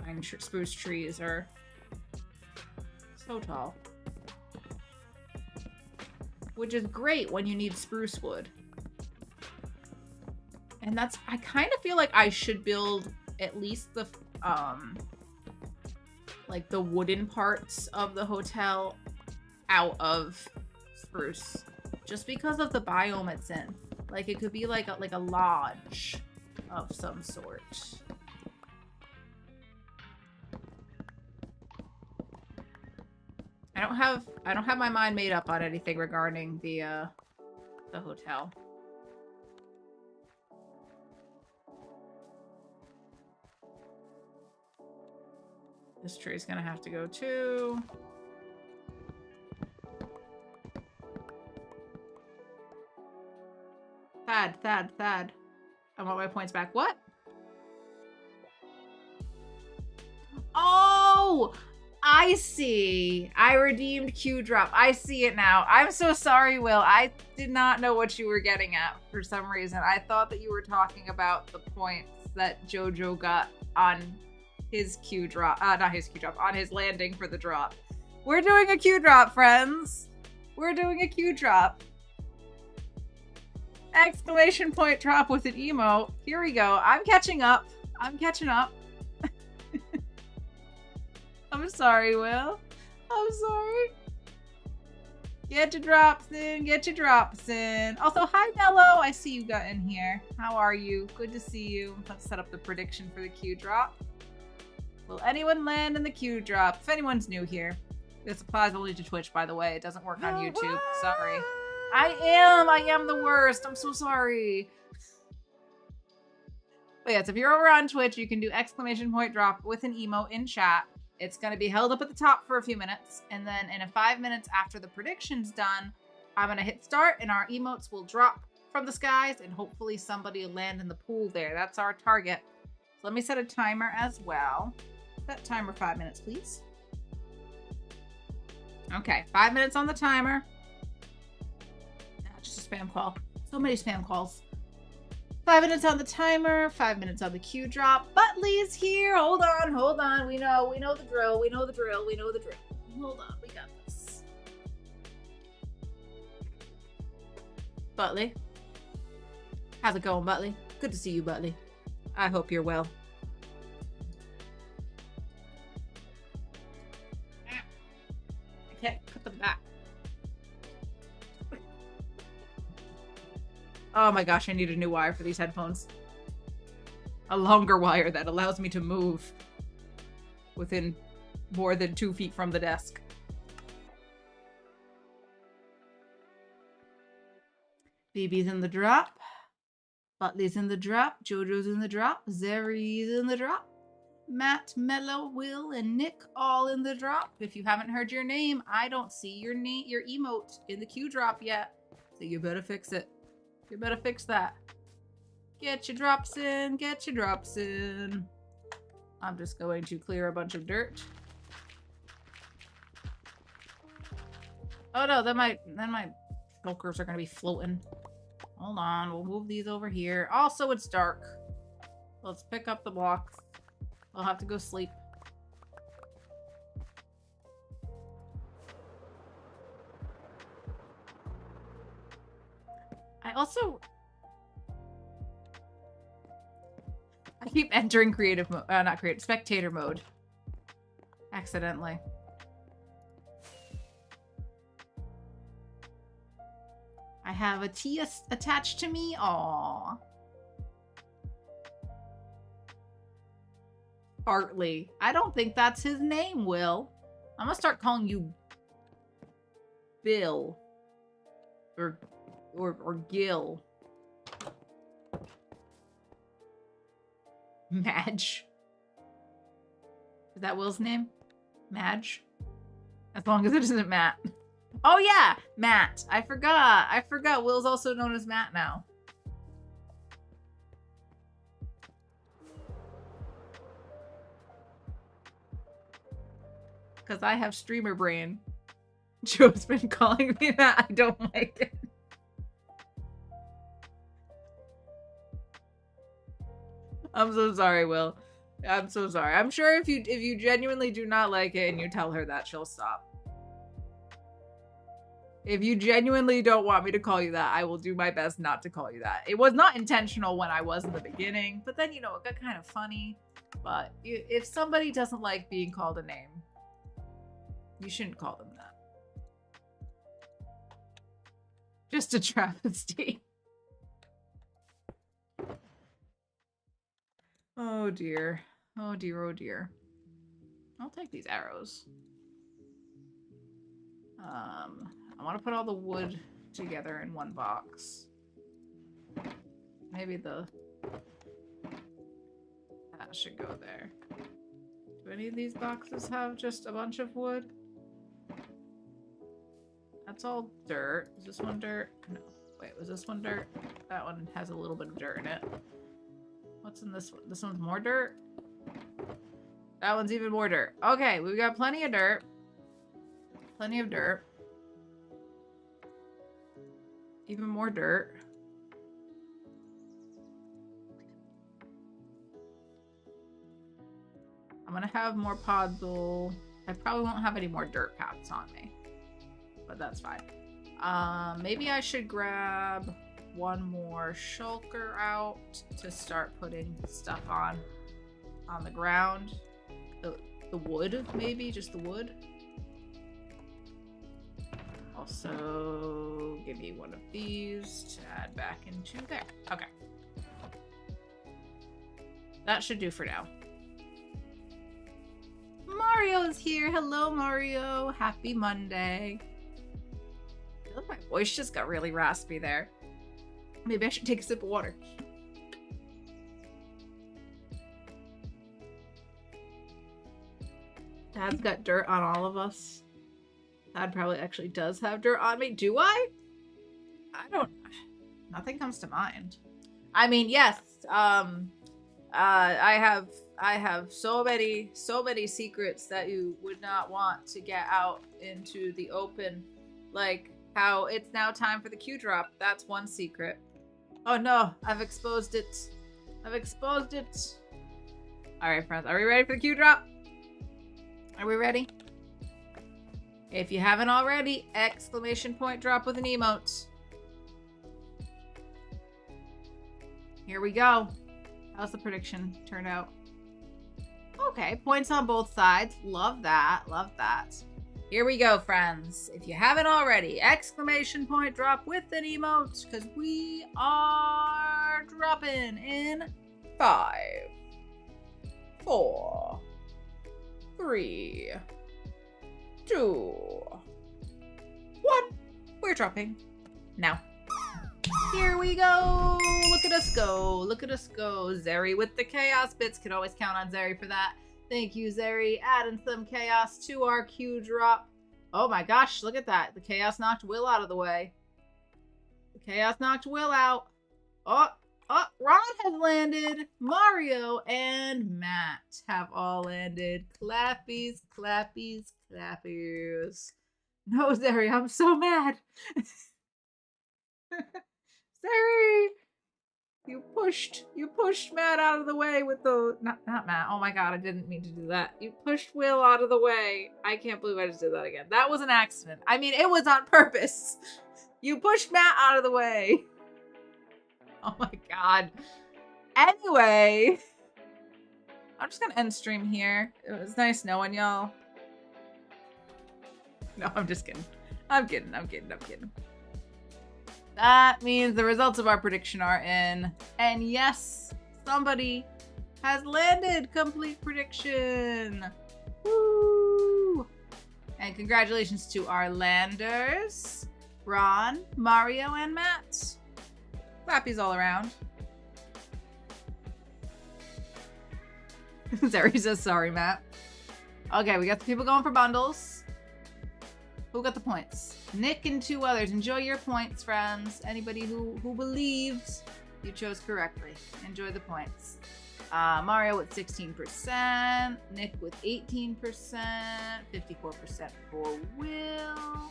pine spruce trees are so tall. Which is great when you need spruce wood. And that's, I kind of feel like I should build at least the like the wooden parts of the hotel out of spruce, just because of the biome it's in. Like it could be like a lodge of some sort. I don't have my mind made up on anything regarding the hotel. This tree's gonna have to go too. Thad. I want my points back. What? Oh! I see. I redeemed Q drop. I see it now. I'm so sorry, Will. I did not know what you were getting at for some reason. I thought that you were talking about the points that Jojo got on his Q drop. Not his Q drop. On his landing for the drop. We're doing a Q drop, friends. We're doing a Q drop. Exclamation point drop with an emote. Here we go. I'm catching up. I'm catching up. I'm sorry, Will. I'm sorry. Get your drops in. Get your drops in. Also, hi, Mello. I see you got in here. How are you? Good to see you. Let's set up the prediction for the Q drop. Will anyone land in the Q drop? If anyone's new here. This applies only to Twitch, by the way. It doesn't work on YouTube. Sorry. I am the worst. I'm so sorry. But yes, if you're over on Twitch, you can do exclamation point drop with an emote in chat. It's going to be held up at the top for a few minutes. And then in 5 minutes after the prediction's done, I'm going to hit start and our emotes will drop from the skies and hopefully somebody will land in the pool there. That's our target. So let me set a timer as well. Set timer 5 minutes, please. Okay, 5 minutes on the timer. Just a spam call. So many spam calls. 5 minutes on the timer, 5 minutes on the Q drop. Butley's here. Hold on. We know the drill. We know the drill. Hold on, we got this. Butley. How's it going, Butley? Good to see you, Butley. I hope you're well. I can't put them back. Oh my gosh, I need a new wire for these headphones. A longer wire that allows me to move within more than 2 feet from the desk. BB's in the drop. Butley's in the drop. Jojo's in the drop. Zeri's in the drop. Matt, Mello, Will, and Nick all in the drop. If you haven't heard your name, I don't see your name, your emote in the Q drop yet. So you better fix it. You better fix that. Get your drops in. Get your drops in. I'm just going to clear a bunch of dirt. Oh no, that might Shulkers are gonna be floating. Hold on, we'll move these over here. Also, it's dark. Let's pick up the blocks. I'll have to go sleep. I keep entering creative mode, not creative, spectator mode. Accidentally. I have a T attached to me. Aww. Bartley. I don't think that's his name, Will. I'm gonna start calling you Bill. Or Gil. Madge. Is that Will's name? Madge? As long as it isn't Matt. Oh yeah, Matt. I forgot. Will's also known as Matt now. Because I have streamer brain. Joe's been calling me that. I don't like it. I'm so sorry, Will. I'm so sorry. I'm sure if you genuinely do not like it and you tell her that, she'll stop. If you genuinely don't want me to call you that, I will do my best not to call you that. It was not intentional when I was in the beginning, but then, you know, it got kind of funny. But if somebody doesn't like being called a name, you shouldn't call them that. Just a travesty. Oh dear. Oh dear, oh dear. I'll take these arrows. I want to put all the wood together in one box. Maybe that should go there. Do any of these boxes have just a bunch of wood? That's all dirt. Is this one dirt? No. Wait, was this one dirt? That one has a little bit of dirt in it. What's in this one? This one's more dirt? That one's even more dirt. Okay, we've got plenty of dirt. Plenty of dirt. Even more dirt. I'm gonna have more podzol. I probably won't have any more dirt paths on me, but that's fine. Maybe I should grab one more shulker out to start putting stuff on the ground. The wood, maybe just the wood. Also, give me one of these to add back into there. Okay. That should do for now. Mario's here. Hello, Mario. Happy Monday. I feel like my voice just got really raspy there. Maybe I should take a sip of water. Dad's got dirt on all of us. Dad probably actually does have dirt on me. Do I? I don't. Nothing comes to mind. I mean, yes. I have so many secrets that you would not want to get out into the open. Like how it's now time for the Q drop. That's one secret. Oh no, I've exposed it. I've exposed it. All right, friends, are we ready for the Q drop? Are we ready? If you haven't already, exclamation point drop with an emote. Here we go. How's the prediction turned out? Okay, points on both sides. Love that. Love that. Here we go, friends. If you haven't already, exclamation point drop with an emote, because we are dropping in 5, 4, 3, 2, 1. We're dropping now. Here we go. Look at us go. Look at us go. Zeri with the chaos bits. Could always count on Zeri for that. Thank you, Zeri. Adding some chaos to our Q drop. Oh my gosh, look at that. The chaos knocked Will out of the way. The chaos knocked Will out. Oh, Ron has landed. Mario and Matt have all landed. Clappies, clappies, clappies. No, Zeri, I'm so mad. Zeri! You pushed Matt out of the way with the, not Matt. Oh my god, I didn't mean to do that. You pushed Will out of the way. I can't believe I just did that again. That was an accident. I mean, it was on purpose. You pushed Matt out of the way. Oh my god. Anyway, I'm just gonna end stream here. It was nice knowing y'all. No, I'm just kidding. I'm kidding. That means the results of our prediction are in. And yes, somebody has landed complete prediction. Woo! And congratulations to our landers, Ron, Mario, and Matt. Clappies all around. Zeri says sorry, Matt. Okay, we got the people going for bundles. Who got the points? Nick and 2 others. Enjoy your points, friends. Anybody who believes you chose correctly. Enjoy the points. Mario with 16%. Nick with 18%. 54% for Will.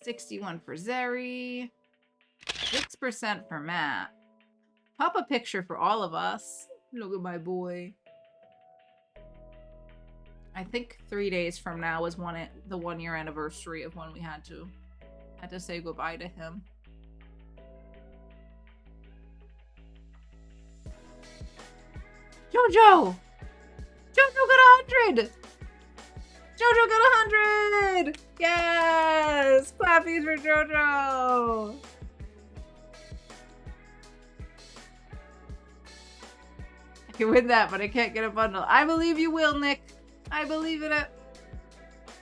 61 for Zeri. 6% for Matt. Pop a picture for all of us. Look at my boy. I think 3 days from now was the 1 year anniversary of when we had to say goodbye to him. Jojo! Jojo got 100! Jojo got 100! Yes! Clappies for Jojo! I can win that, but I can't get a bundle. I believe you will, Nick. I believe in it.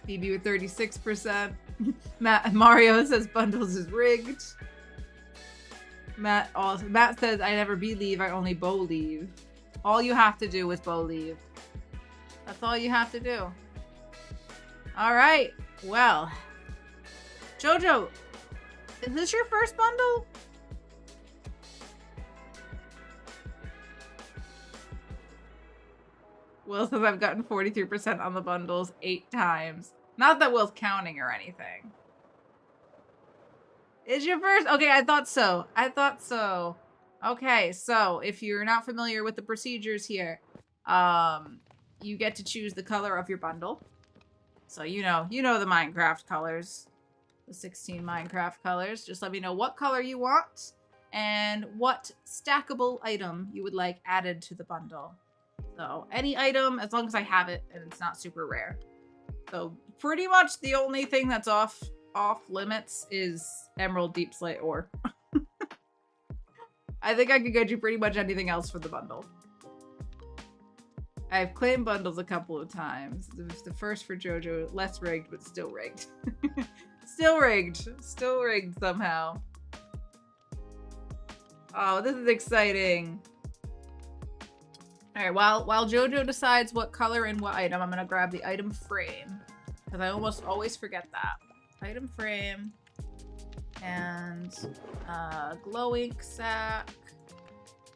Phoebe with 36%. Mario says bundles is rigged. Matt says I never believe, I only believe. All you have to do is believe. That's all you have to do. All right. Well, Jojo, is this your first bundle? Will says I've gotten 43% on the bundles 8 times. Not that Will's counting or anything. Is your first? Okay, I thought so. Okay, so if you're not familiar with the procedures here, you get to choose the color of your bundle. So you know the Minecraft colors, the 16 Minecraft colors. Just let me know what color you want and what stackable item you would like added to the bundle. So any item, as long as I have it and it's not super rare. So pretty much the only thing that's off limits is Emerald Deep Slate ore. I think I could get you pretty much anything else for the bundle. I've claimed bundles a couple of times. It was the first for Jojo, less rigged, but still rigged. Still rigged somehow. Oh, this is exciting. All right, while Jojo decides what color and what item, I'm gonna grab the item frame because I almost always forget that. Item frame and glow ink sack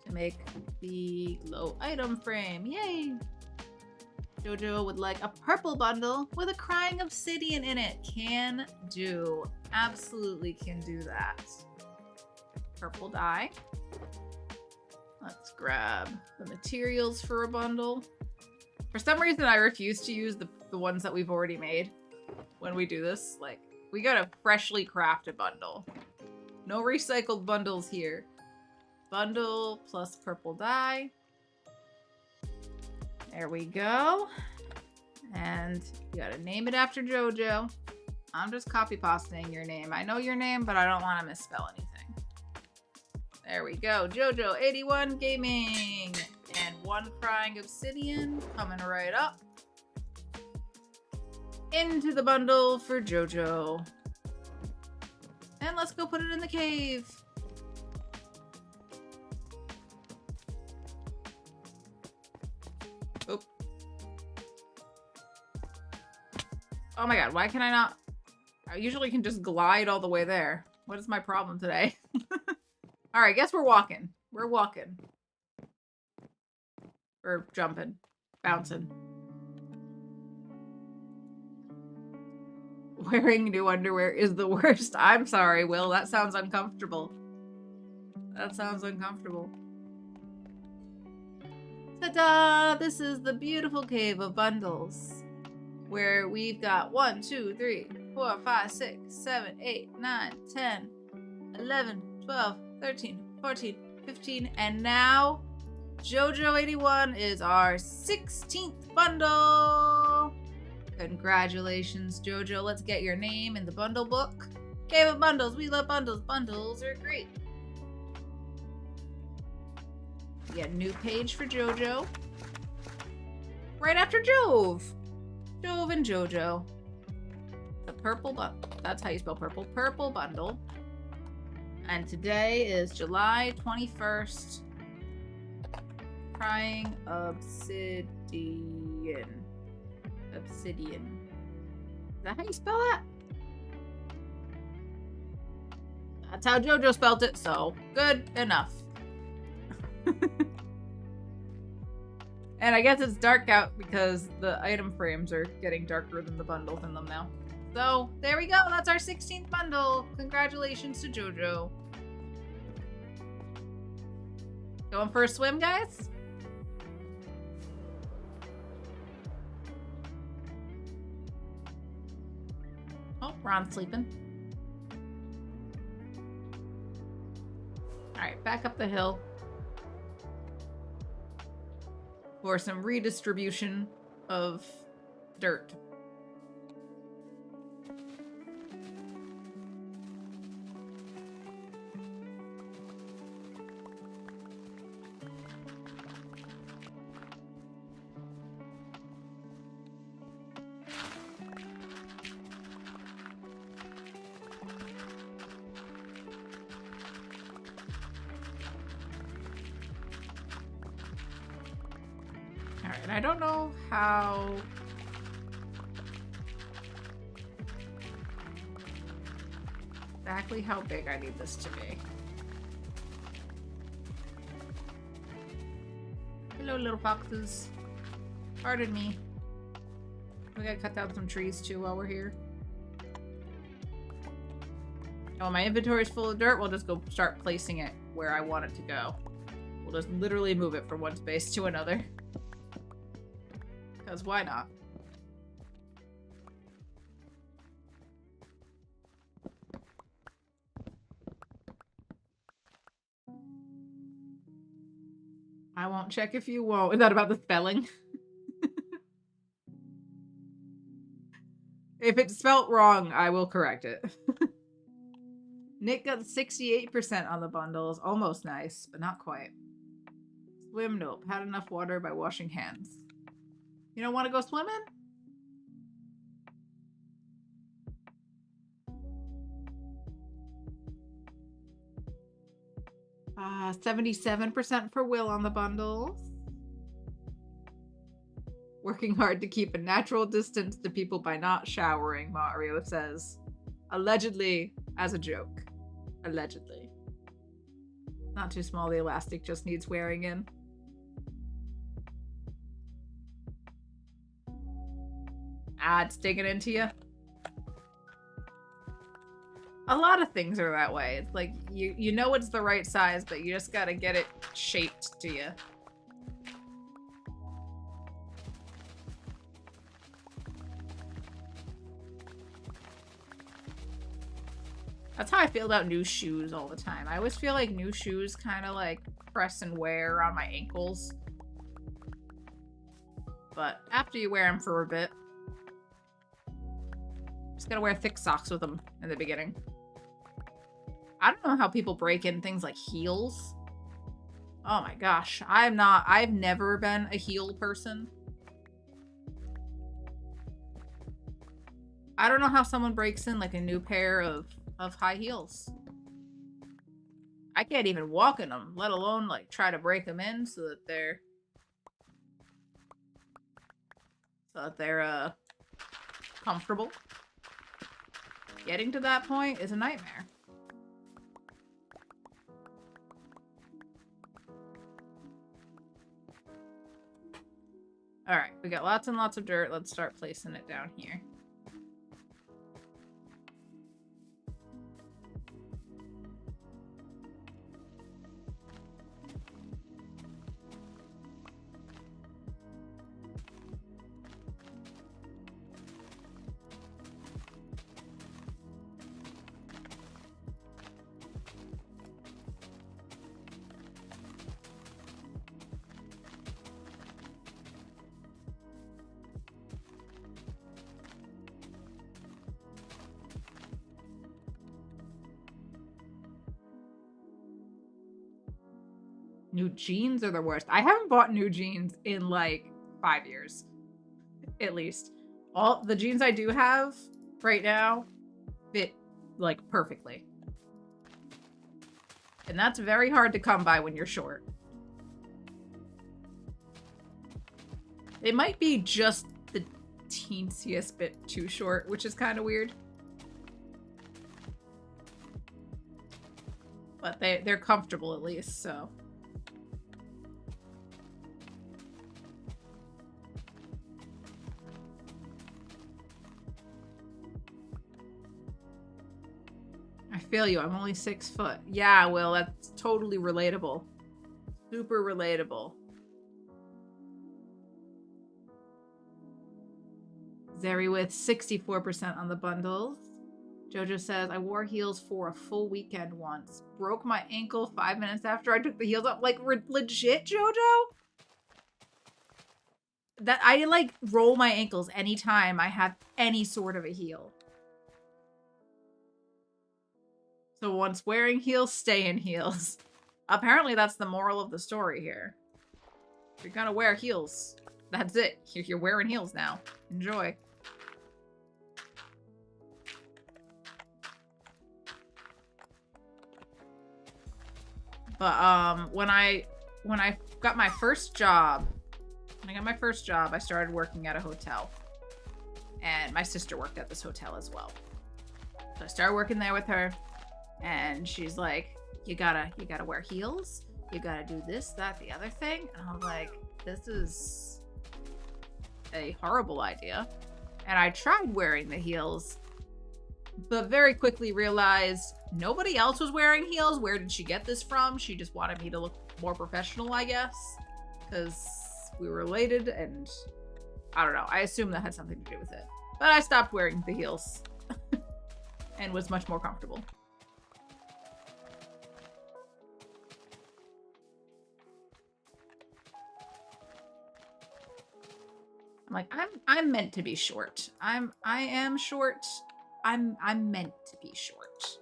to make the glow item frame. Yay! Jojo would like a purple bundle with a crying obsidian in it. Can do. Absolutely can do that. Purple dye. Let's grab the materials for a bundle. For some reason, I refuse to use the ones that we've already made when we do this. Like, we got a freshly crafted bundle. No recycled bundles here. Bundle plus purple dye. There we go. And you gotta name it after Jojo. I'm just copy pasting your name. I know your name, but I don't want to misspell anything. There we go. Jojo81 Gaming. And 1 crying obsidian coming right up. Into the bundle for Jojo. And let's go put it in the cave. Oop. Oh my god, why can I not? I usually can just glide all the way there. What is my problem today? Alright, guess we're walking. We're walking. Or jumping. Bouncing. Wearing new underwear is the worst. I'm sorry, Will. That sounds uncomfortable. That sounds uncomfortable. Ta-da! This is the beautiful cave of bundles, where we've got 1, 2, 3, 4, 5, 6, 7, 8, 9, 10, 11, 12, 13, 14, 15, and now JoJo 81 is our 16th bundle! Congratulations, JoJo. Let's get your name in the bundle book. Cave of Bundles. We love bundles. Bundles are great. We got a new page for JoJo. Right after Jove. Jove and JoJo. The purple bundle. That's how you spell purple. Purple bundle. And today is July 21st. Crying Obsidian. Obsidian. Is that how you spell that? That's how JoJo spelled it, so good enough. And I guess it's dark out because the item frames are getting darker than the bundles in them now. So, there we go. That's our 16th bundle. Congratulations to JoJo. Going for a swim, guys? Oh, Ron's sleeping. Alright, back up the hill. For some redistribution of dirt. Alright, I don't know how... exactly how big I need this to be. Hello, little foxes. Pardon me. We gotta cut down some trees too while we're here. Oh, my inventory's full of dirt. We'll just go start placing it where I want it to go. We'll just literally move it from one space to another. Because why not? I won't check if you won't. Is that about the spelling? If it's spelt wrong, I will correct it. Nick got 68% on the bundles. Almost nice, but not quite. Swim, nope. Had enough water by washing hands. You don't want to go swimming? 77% for Will on the bundles. Working hard to keep a natural distance to people by not showering, Mario says. Allegedly, as a joke. Allegedly. Not too small, the elastic just needs wearing in. Ah, it's digging into you. A lot of things are that way. It's like, you know it's the right size, but you just gotta get it shaped to you. That's how I feel about new shoes all the time. I always feel like new shoes kind of like press and wear on my ankles. But after you wear them for a bit, just gotta wear thick socks with them in the beginning. I don't know how people break in things like heels. Oh my gosh. I've never been a heel person. I don't know how someone breaks in like a new pair of high heels. I can't even walk in them, let alone like try to break them in so that they're comfortable. Getting to that point is a nightmare. Alright, we got lots and lots of dirt. Let's start placing it down here. New jeans are the worst. I haven't bought new jeans in like 5 years, at least. All the jeans I do have right now fit like perfectly. And that's very hard to come by when you're short. They might be just the teensiest bit too short, which is kind of weird. But they're comfortable at least, so. I feel you. I'm only 6 foot. Yeah, Will, that's totally relatable. Super relatable. Zeri with 64% on the bundles. Jojo says, I wore heels for a full weekend once. Broke my ankle 5 minutes after I took the heels off. Like, legit, Jojo? That I, like, roll my ankles anytime I have any sort of a heel. So once wearing heels, stay in heels. Apparently that's the moral of the story here. If you're gonna wear heels, that's it. You're wearing heels now. Enjoy. But when I got my first job, I started working at a hotel. And my sister worked at this hotel as well. So I started working there with her, and she's like, you gotta wear heels. You gotta do this, that, the other thing. And I was like, this is a horrible idea. And I tried wearing the heels, but very quickly realized nobody else was wearing heels. Where did she get this from? She just wanted me to look more professional, I guess, because we were related, and I don't know. I assume that had something to do with it. But I stopped wearing the heels and was much more comfortable. I'm like, I'm meant to be short. I am short. I'm meant to be short.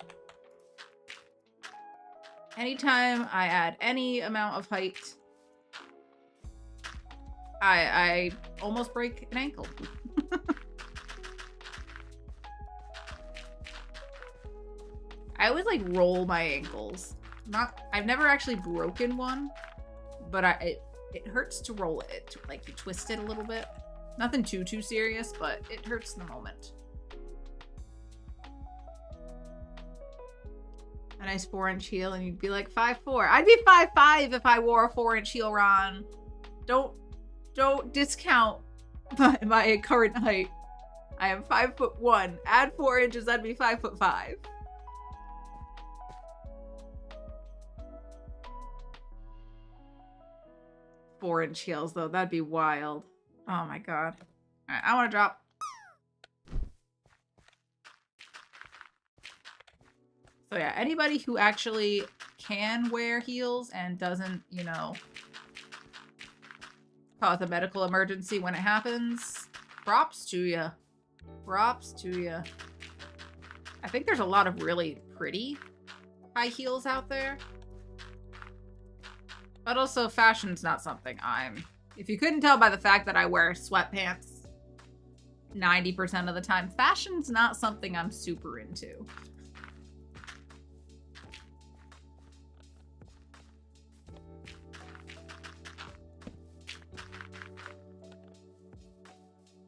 Anytime I add any amount of height, I almost break an ankle. I always like roll my ankles. I've never actually broken one, but it hurts to roll it. Like you twist it a little bit. Nothing too serious, but it hurts in the moment. A nice 4-inch heel, and you'd be like 5'4". I'd be 5'5" if I wore a 4-inch heel, Ron. Don't discount my current height. I am 5'1". Add 4 inches, that'd be 5'5". Four-inch heels, though, that'd be wild. Oh my god. All right, I want to drop. So yeah, anybody who actually can wear heels and doesn't, you know, cause a medical emergency when it happens, props to you. Props to you. I think there's a lot of really pretty high heels out there. But also, fashion's not something if you couldn't tell by the fact that I wear sweatpants 90% of the time, fashion's not something I'm super into.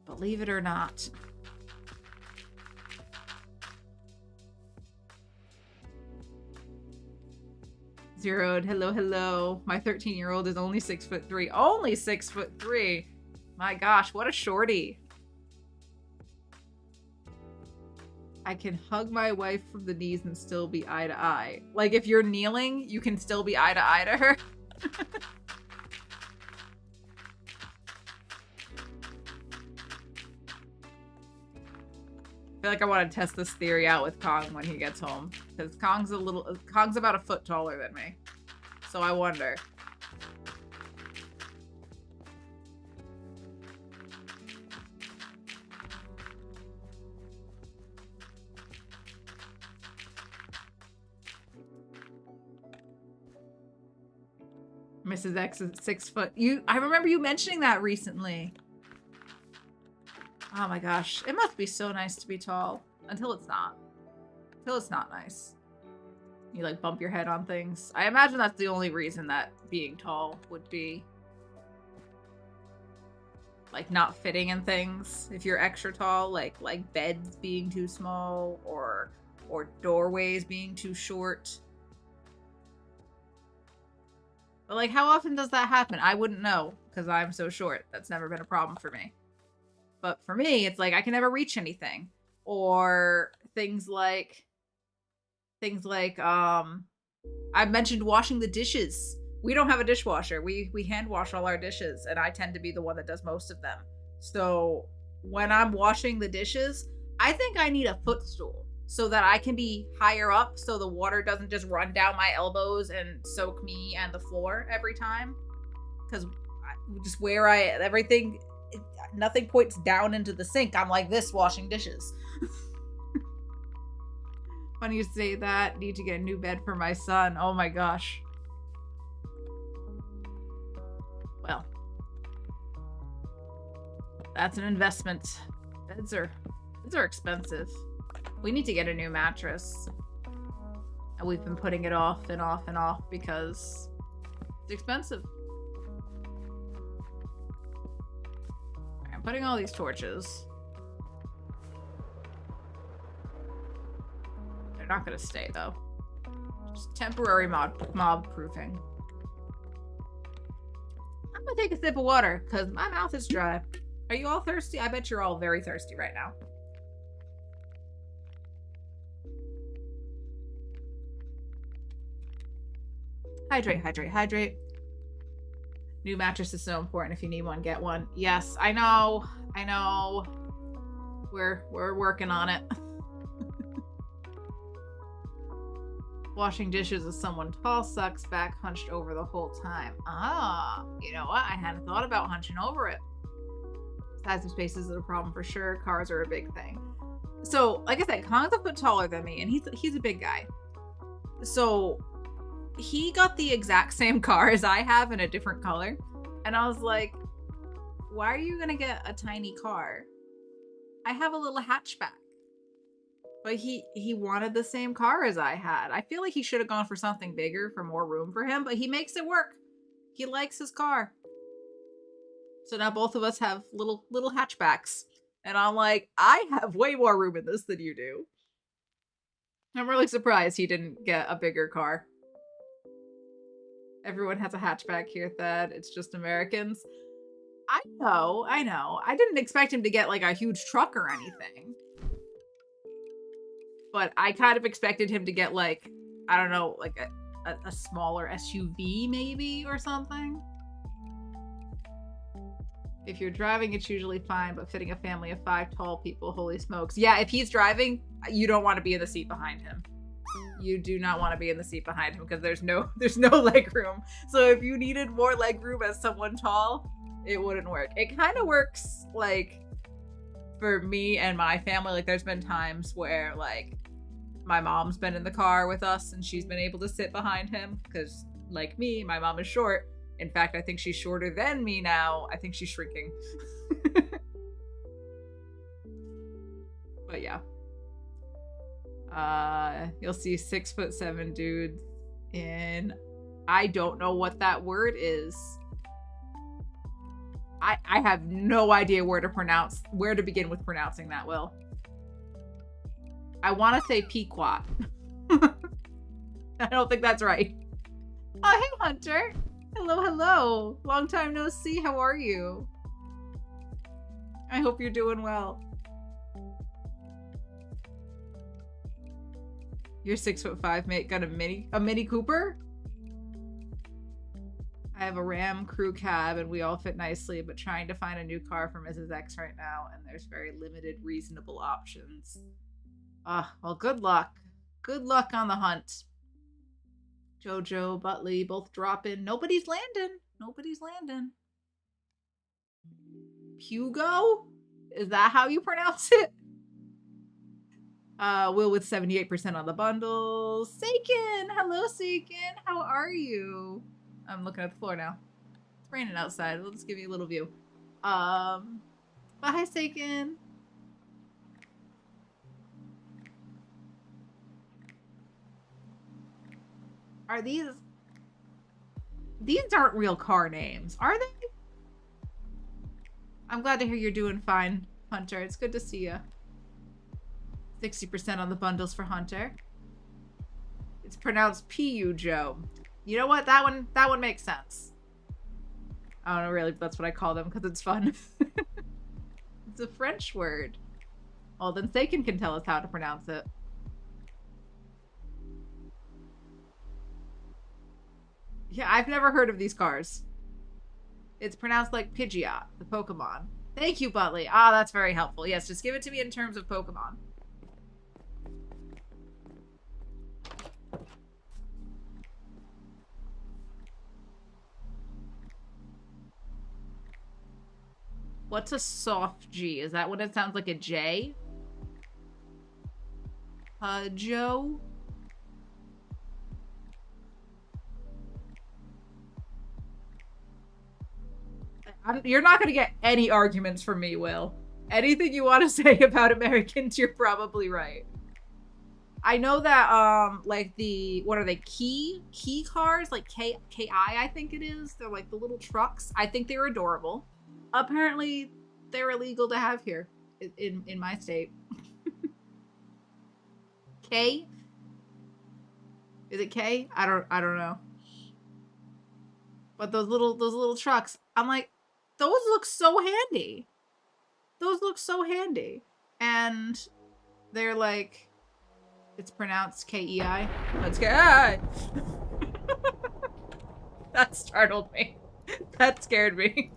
Believe it or not. Zeroed, hello, hello. My 13-year-old is only 6'3". Only 6'3". My gosh, what a shorty. I can hug my wife from the knees and still be eye to eye. Like, if you're kneeling, you can still be eye to her. I feel like I want to test this theory out with Kong when he gets home. Because Kong's about a foot taller than me. So I wonder. Mrs. X is 6 foot. I remember you mentioning that recently. Oh my gosh. It must be so nice to be tall. Until it's not. Until it's not nice. You like bump your head on things. I imagine that's the only reason that being tall would be like not fitting in things. If you're extra tall, like beds being too small or doorways being too short. But like, how often does that happen? I wouldn't know because I'm so short. That's never been a problem for me. But for me, it's like I can never reach anything. Or things like I mentioned washing the dishes. We don't have a dishwasher. We hand wash all our dishes, and I tend to be the one that does most of them. So when I'm washing the dishes, I think I need a footstool so that I can be higher up so the water doesn't just run down my elbows and soak me and the floor every time. Because just where everything, nothing points down into the sink. I'm like this washing dishes. Funny you say that. Need to get a new bed for my son. Oh my gosh. Well, that's an investment. Beds are expensive. We need to get a new mattress. And we've been putting it off and off and off because it's expensive. I'm putting all these torches. They're not gonna stay though. Just temporary mob proofing. I'm gonna take a sip of water because my mouth is dry. Are you all thirsty? I bet you're all very thirsty right now. Hydrate, hydrate, hydrate. New mattress is so important. If you need one, get one. Yes, I know. I know. We're working on it. Washing dishes with someone tall sucks, back hunched over the whole time. Ah, you know what? I hadn't thought about hunching over it. Size of spaces is a problem for sure. Cars are a big thing. So, like I said, Kong's a foot taller than me, and he's a big guy. So he got the exact same car as I have in a different color. And I was like, why are you gonna get a tiny car? I have a little hatchback. But he wanted the same car as I had. I feel like he should have gone for something bigger for more room for him, but he makes it work. He likes his car. So now both of us have little hatchbacks. And I'm like, I have way more room in this than you do. I'm really surprised he didn't get a bigger car. Everyone has a hatchback here, Thad. It's just Americans. I know. I didn't expect him to get like a huge truck or anything. But I kind of expected him to get like, I don't know, like a smaller SUV maybe or something. If you're driving, it's usually fine, but fitting a family of 5 tall people, holy smokes. Yeah, if he's driving, you don't want to be in the seat behind him. You do not want to be in the seat behind him because there's no leg room. So if you needed more leg room as someone tall, it wouldn't work. It kind of works like for me and my family. Like there's been times where like my mom's been in the car with us and she's been able to sit behind him because like me, my mom is short. In fact, I think she's shorter than me now. I think she's shrinking. But yeah. You'll see 6'7" dudes in, I don't know what that word is. I have no idea where to begin with pronouncing that, Will. I want to say Pequot. I don't think that's right. Oh, hey, Hunter. Hello, hello. Long time no see. How are you? I hope you're doing well. Your 6'5" mate got a Mini Cooper? I have a Ram crew cab and we all fit nicely, but trying to find a new car for Mrs. X right now, and there's very limited reasonable options. Well, good luck. Good luck on the hunt. Jojo, Butley, both dropping. Nobody's landing. Nobody's landing. Hugo? Is that how you pronounce it? Will with 78% on the bundles. Seiken! Hello, Seiken! How are you? I'm looking at the floor now. It's raining outside. We'll just give you a little view. Bye, Seiken. Are these... These aren't real car names, are they? I'm glad to hear you're doing fine, Hunter. It's good to see you. 60% on the bundles for Hunter. It's pronounced P.U. Joe. You know what? That one makes sense. I don't know, really, but that's what I call them because it's fun. It's a French word. Well, then Seiken can tell us how to pronounce it. Yeah, I've never heard of these cars. It's pronounced like Pidgeot, the Pokemon. Thank you, Butley. Ah, that's very helpful. Yes, just give it to me in terms of Pokemon. What's a soft G? Is that what it sounds like, a J? Joe? You're not going to get any arguments from me, Will. Anything you want to say about Americans, you're probably right. I know that, like the, what are they, key cars? Like KI, I think it is. They're like the little trucks. I think they're adorable. Apparently, they're illegal to have here in my state. K? Is it K? I don't know. But those little trucks, I'm like, those look so handy. Those look so handy. And they're like, it's pronounced K-E-I. Let's go. Ah! That startled me. That scared me.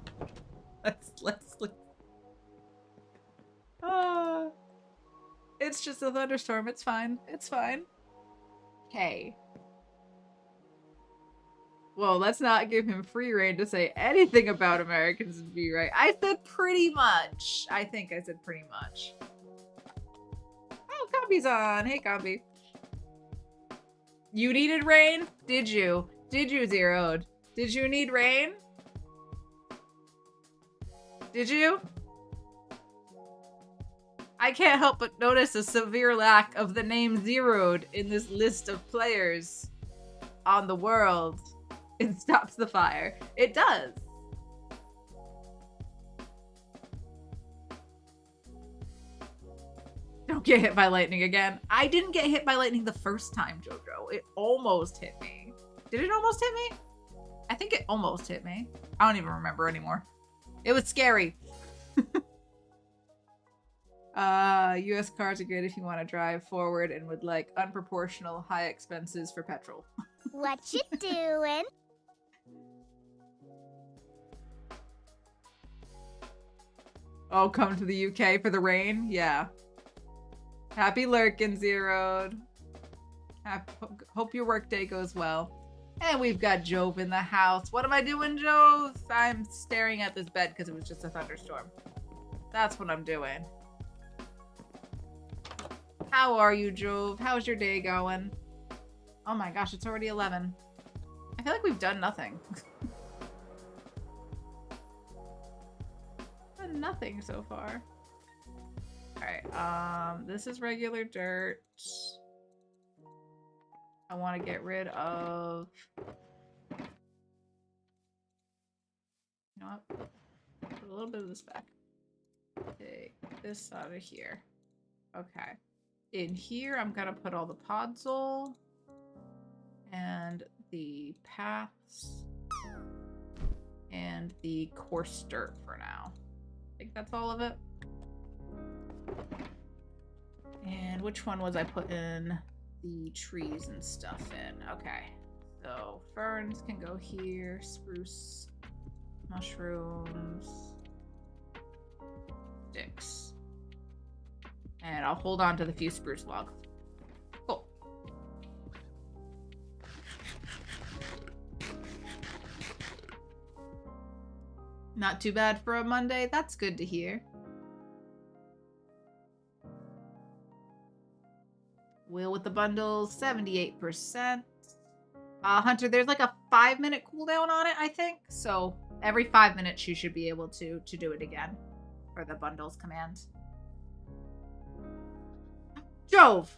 Let's look. It's just a thunderstorm. It's fine. It's fine. K. Well, let's not give him free rein to say anything about Americans and be right. I said pretty much. I think I said pretty much. Oh, Comby's on. Hey, Comby. You needed rain? Did you? Did you, Zeroed? Did you need rain? Did you? I can't help but notice a severe lack of the name Zeroed in this list of players on the world. It stops the fire. It does. Don't get hit by lightning again. I didn't get hit by lightning the first time, Jojo. It almost hit me. Did it almost hit me? I think it almost hit me. I don't even remember anymore. It was scary. US cars are good if you want to drive forward and would like unproportional high expenses for petrol. What you doing? Oh, come to the UK for the rain? Yeah. Happy lurkin', Zeroed. Hope your workday goes well. And we've got Jove in the house. What am I doing, Jove? I'm staring at this bed because it was just a thunderstorm. That's what I'm doing. How are you, Jove? How's your day going? Oh my gosh, it's already 11. I feel like we've done nothing. Done nothing so far. Alright, this is regular dirt. I want to get rid of... You know what? Put a little bit of this back. Take this out of here. Okay. In here, I'm gonna put all the podzol and the paths and the coarse dirt for now. I think that's all of it. And which one was I putting the trees and stuff in? Okay. So ferns can go here, spruce, mushrooms, sticks. And I'll hold on to the few spruce logs. Cool. Not too bad for a Monday. That's good to hear. Will with the bundles, 78%. Hunter, there's like a 5-minute cooldown on it, I think. So every 5 minutes you should be able to do it again for the bundles command. Jove!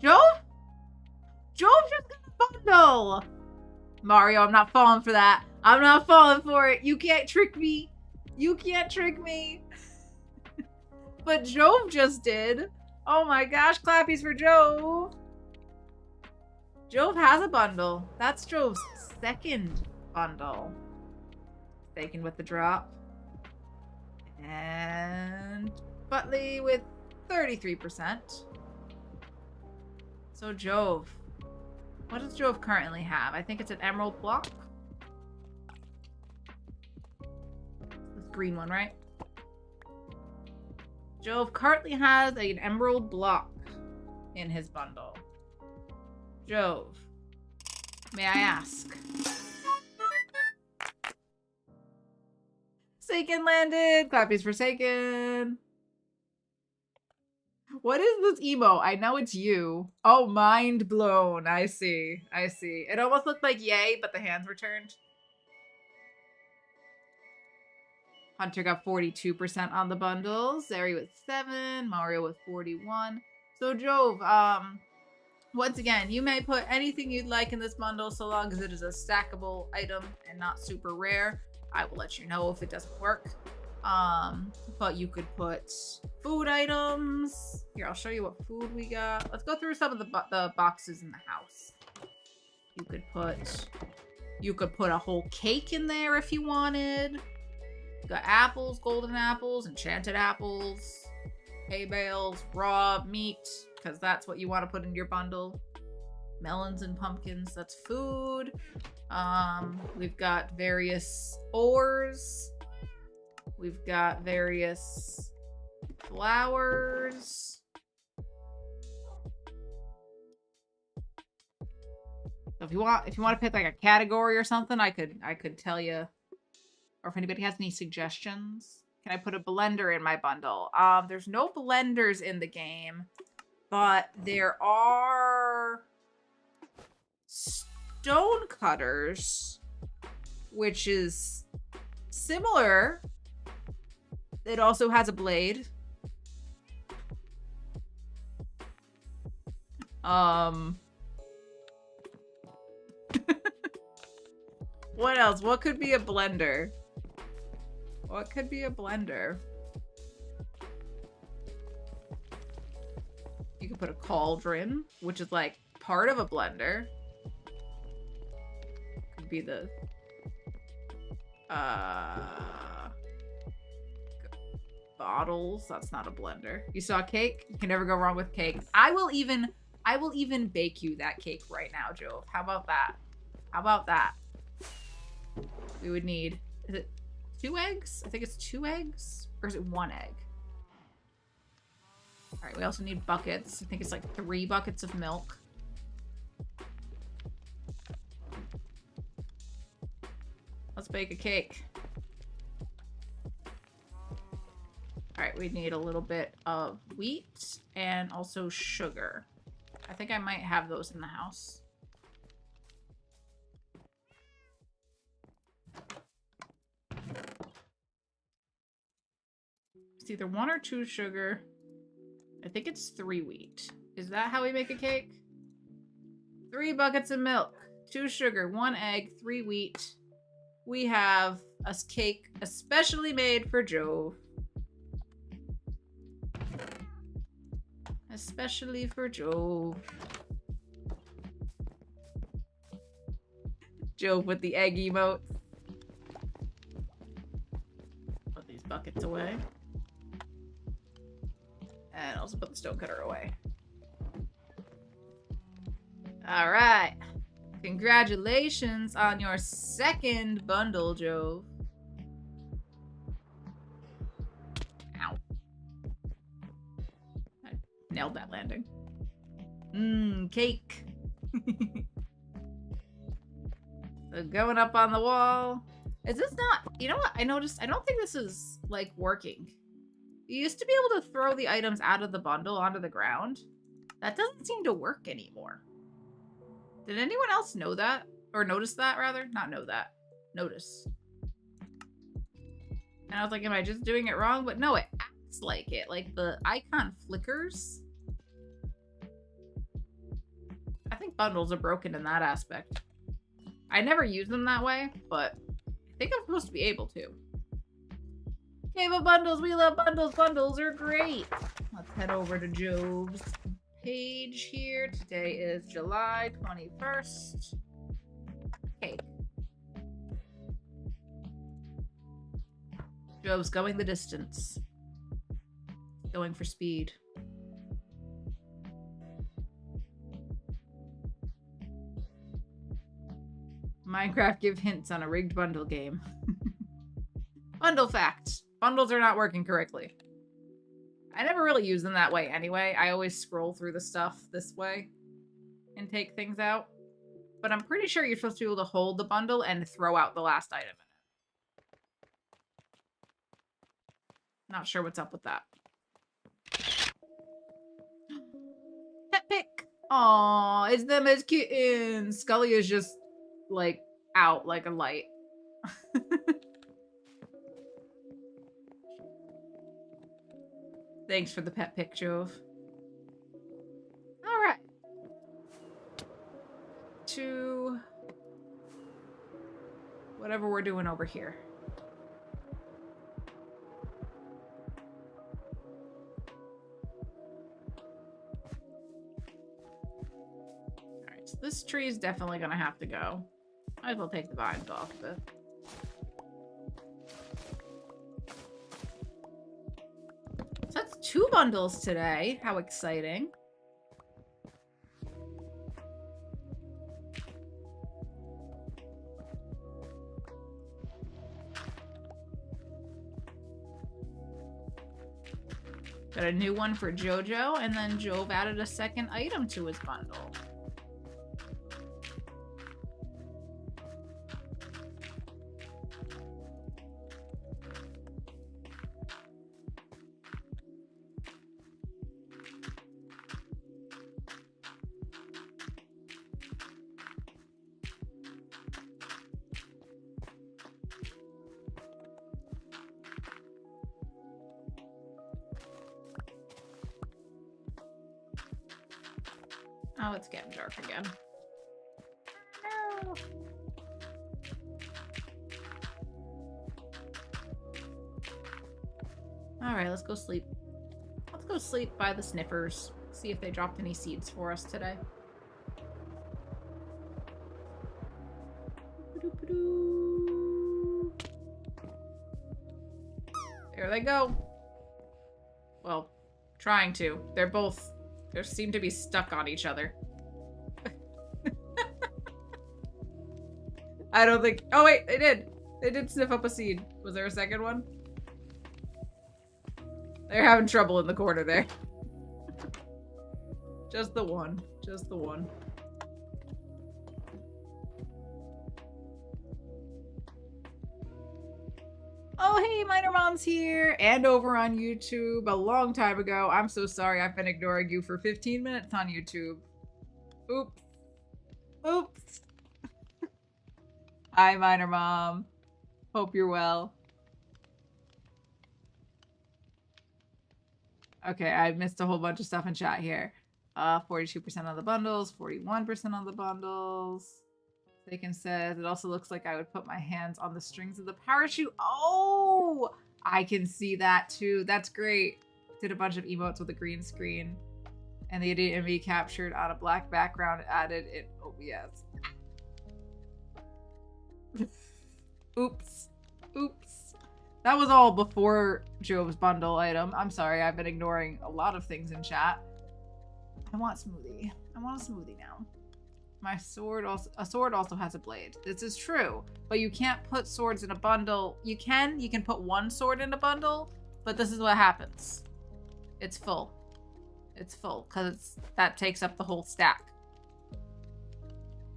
Jove? Jove just got a bundle! Mario, I'm not falling for that. I'm not falling for it. You can't trick me. You can't trick me. But Jove just did. Oh my gosh, clappies for Jove. Jove has a bundle. That's Jove's second bundle. Bacon with the drop. And Butley with 33%. So Jove. What does Jove currently have? I think it's an emerald block. This green one, right? Jove currently has an emerald block in his bundle. Jove, may I ask? Seiken landed. Clappies for Seiken. What is this emo? I know it's you. Oh, mind blown. I see. I see. It almost looked like yay, but the hands were turned. Hunter got 42% on the bundles. Zeri with 7. Mario with 41. So Jove, once again, you may put anything you'd like in this bundle so long as it is a stackable item and not super rare. I will let you know if it doesn't work. But you could put food items. Here, I'll show you what food we got. Let's go through some of the boxes in the house. You could put a whole cake in there if you wanted. You got apples, golden apples, enchanted apples, hay bales, raw meat, because that's what you want to put in your bundle. Melons and pumpkins, that's food. We've got various ores. We've got various flowers. So if you want to pick like a category or something, I could tell you. Or if anybody has any suggestions. Can I put a blender in my bundle? There's no blenders in the game, but there are stone cutters, which is similar. It also has a blade. What else? What could be a blender? What could be a blender? You could put a cauldron, which is like part of a blender. Could be the bottles. That's not a blender. You saw cake? You can never go wrong with cake. I will even bake you that cake right now, Jove. How about that? How about that? We would need, is it 2 eggs? I think it's 2 eggs. Or is it 1 egg? All right, we also need buckets. I think it's like 3 buckets of milk. Let's bake a cake. All right, we need a little bit of wheat and also sugar. I think I might have those in the house. It's either 1 or 2 sugar. I think it's 3 wheat. Is that how we make a cake? 3 buckets of milk, 2 sugar, 1 egg, 3 wheat. We have a cake especially made for Jove. Especially for Jove. Jove with the egg emote. Put these buckets away. And also put the stone cutter away. All right. Congratulations on your 2nd bundle, Jove. Ow. I nailed that landing. Cake. So going up on the wall. Is this not... You know what? I noticed... I don't think this is, like, working. You used to be able to throw the items out of the bundle onto the ground. That doesn't seem to work anymore. Did anyone else know that? Or notice that, rather? Not know that. Notice. And I was like, am I just doing it wrong? But no, it acts like it. Like, the icon flickers. I think bundles are broken in that aspect. I never use them that way, but I think I'm supposed to be able to. Okay, but bundles, we love bundles. Bundles are great. Let's head over to Jove's page here. Today is July 21st. Cake. Jove's going the distance. Going for speed. Minecraft give hints on a rigged bundle game. Bundle facts. Bundles are not working correctly. I never really use them that way anyway. I always scroll through the stuff this way and take things out. But I'm pretty sure you're supposed to be able to hold the bundle and throw out the last item in it. Not sure what's up with that. Pet pick! Aww, it's them as kittens. Scully is just, like, out like a light. Thanks for the pet pick, Jove. Alright. To whatever we're doing over here. Alright, so this tree is definitely gonna have to go. Might as well take the vines off of it. So that's 2 bundles today. How exciting. Got a new one for JoJo, and then Jove added a second item to his bundle. Oh, it's getting dark again. No. Alright, let's go sleep. Let's go sleep by the sniffers. See if they dropped any seeds for us today. There they go. Well, trying to. They seem to be stuck on each other. I don't think... Oh, wait, they did. They did sniff up a seed. Was there a second one? They're having trouble in the corner there. Just the one. Just the one. Oh, hey, Minor Mom's here and over on YouTube a long time ago. I'm so sorry I've been ignoring you for 15 minutes on YouTube. Oops. Oops. Hi, Minor Mom. Hope you're well. Okay, I missed a whole bunch of stuff in chat here. 42% on the bundles, 41% on the bundles. Bacon says, it also looks like I would put my hands on the strings of the parachute. Oh, I can see that too. That's great. Did a bunch of emotes with a green screen. And the idiot in me captured on a black background added in OBS. Oops. Oops. That was all before Jove's bundle item. I'm sorry, I've been ignoring a lot of things in chat. I want smoothie. I want a smoothie now. My sword also, a sword also has a blade. This is true, but you can't put swords in a bundle. You can put one sword in a bundle, but this is what happens. It's full. It's full because that takes up the whole stack.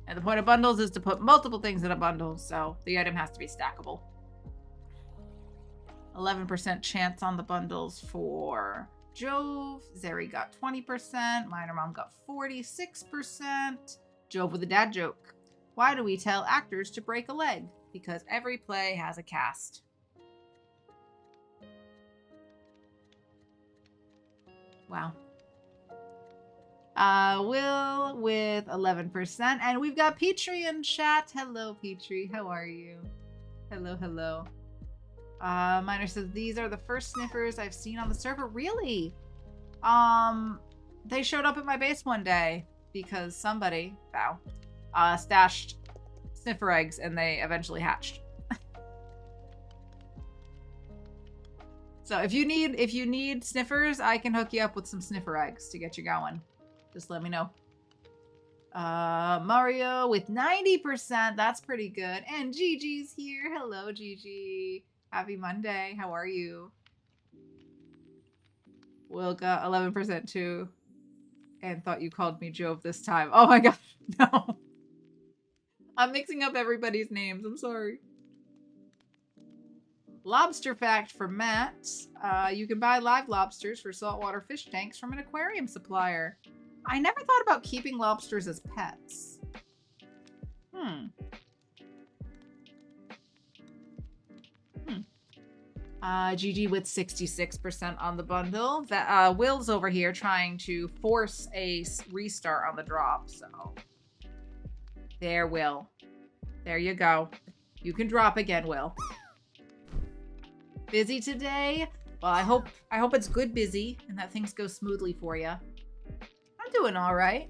And the point of bundles is to put multiple things in a bundle, so the item has to be stackable. 11% chance on the bundles for Jove. Zeri got 20%. Minor Mom got 46%. Jove with a dad joke. Why do we tell actors to break a leg? Because every play has a cast. Wow. Will with 11%. And we've got Petrie in chat. Hello, Petrie. How are you? Hello, hello. Miner says, these are the first sniffers I've seen on the server. Really? They showed up at my base one day because somebody, stashed sniffer eggs and they eventually hatched. So if you need sniffers, I can hook you up with some sniffer eggs to get you going. Just let me know. Mario with 90%. That's pretty good. And Gigi's here. Hello, Gigi. Happy Monday. How are you? Will got 11% too. And thought you called me Jove this time. Oh my gosh. No. I'm mixing up everybody's names. I'm sorry. Lobster fact for Matt. You can buy live lobsters for saltwater fish tanks from an aquarium supplier. I never thought about keeping lobsters as pets. GG with 66% on the bundle. Will's over here trying to force a restart on the drop, so. There, Will. There you go. You can drop again, Will. Busy today? Well, I hope it's good busy and that things go smoothly for you. I'm doing all right.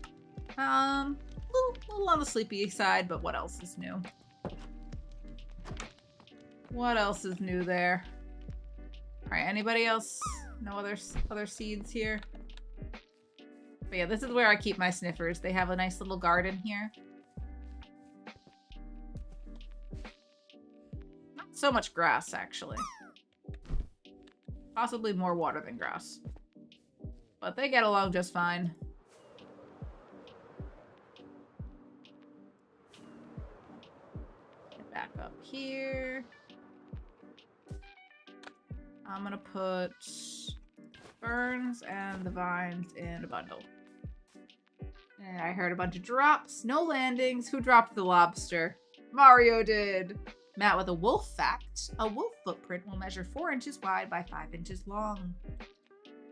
Little on the sleepy side, but what else is new? What else is new there? All right, anybody else? No other seeds here? But yeah, this is where I keep my sniffers. They have a nice little garden here. Not so much grass, actually. Possibly more water than grass. But they get along just fine. Get back up here. I'm gonna put ferns and the vines in a bundle. And I heard a bunch of drops. No landings. Who dropped the lobster? Mario did. Matt with a wolf fact. A wolf footprint will measure 4 inches wide by 5 inches long.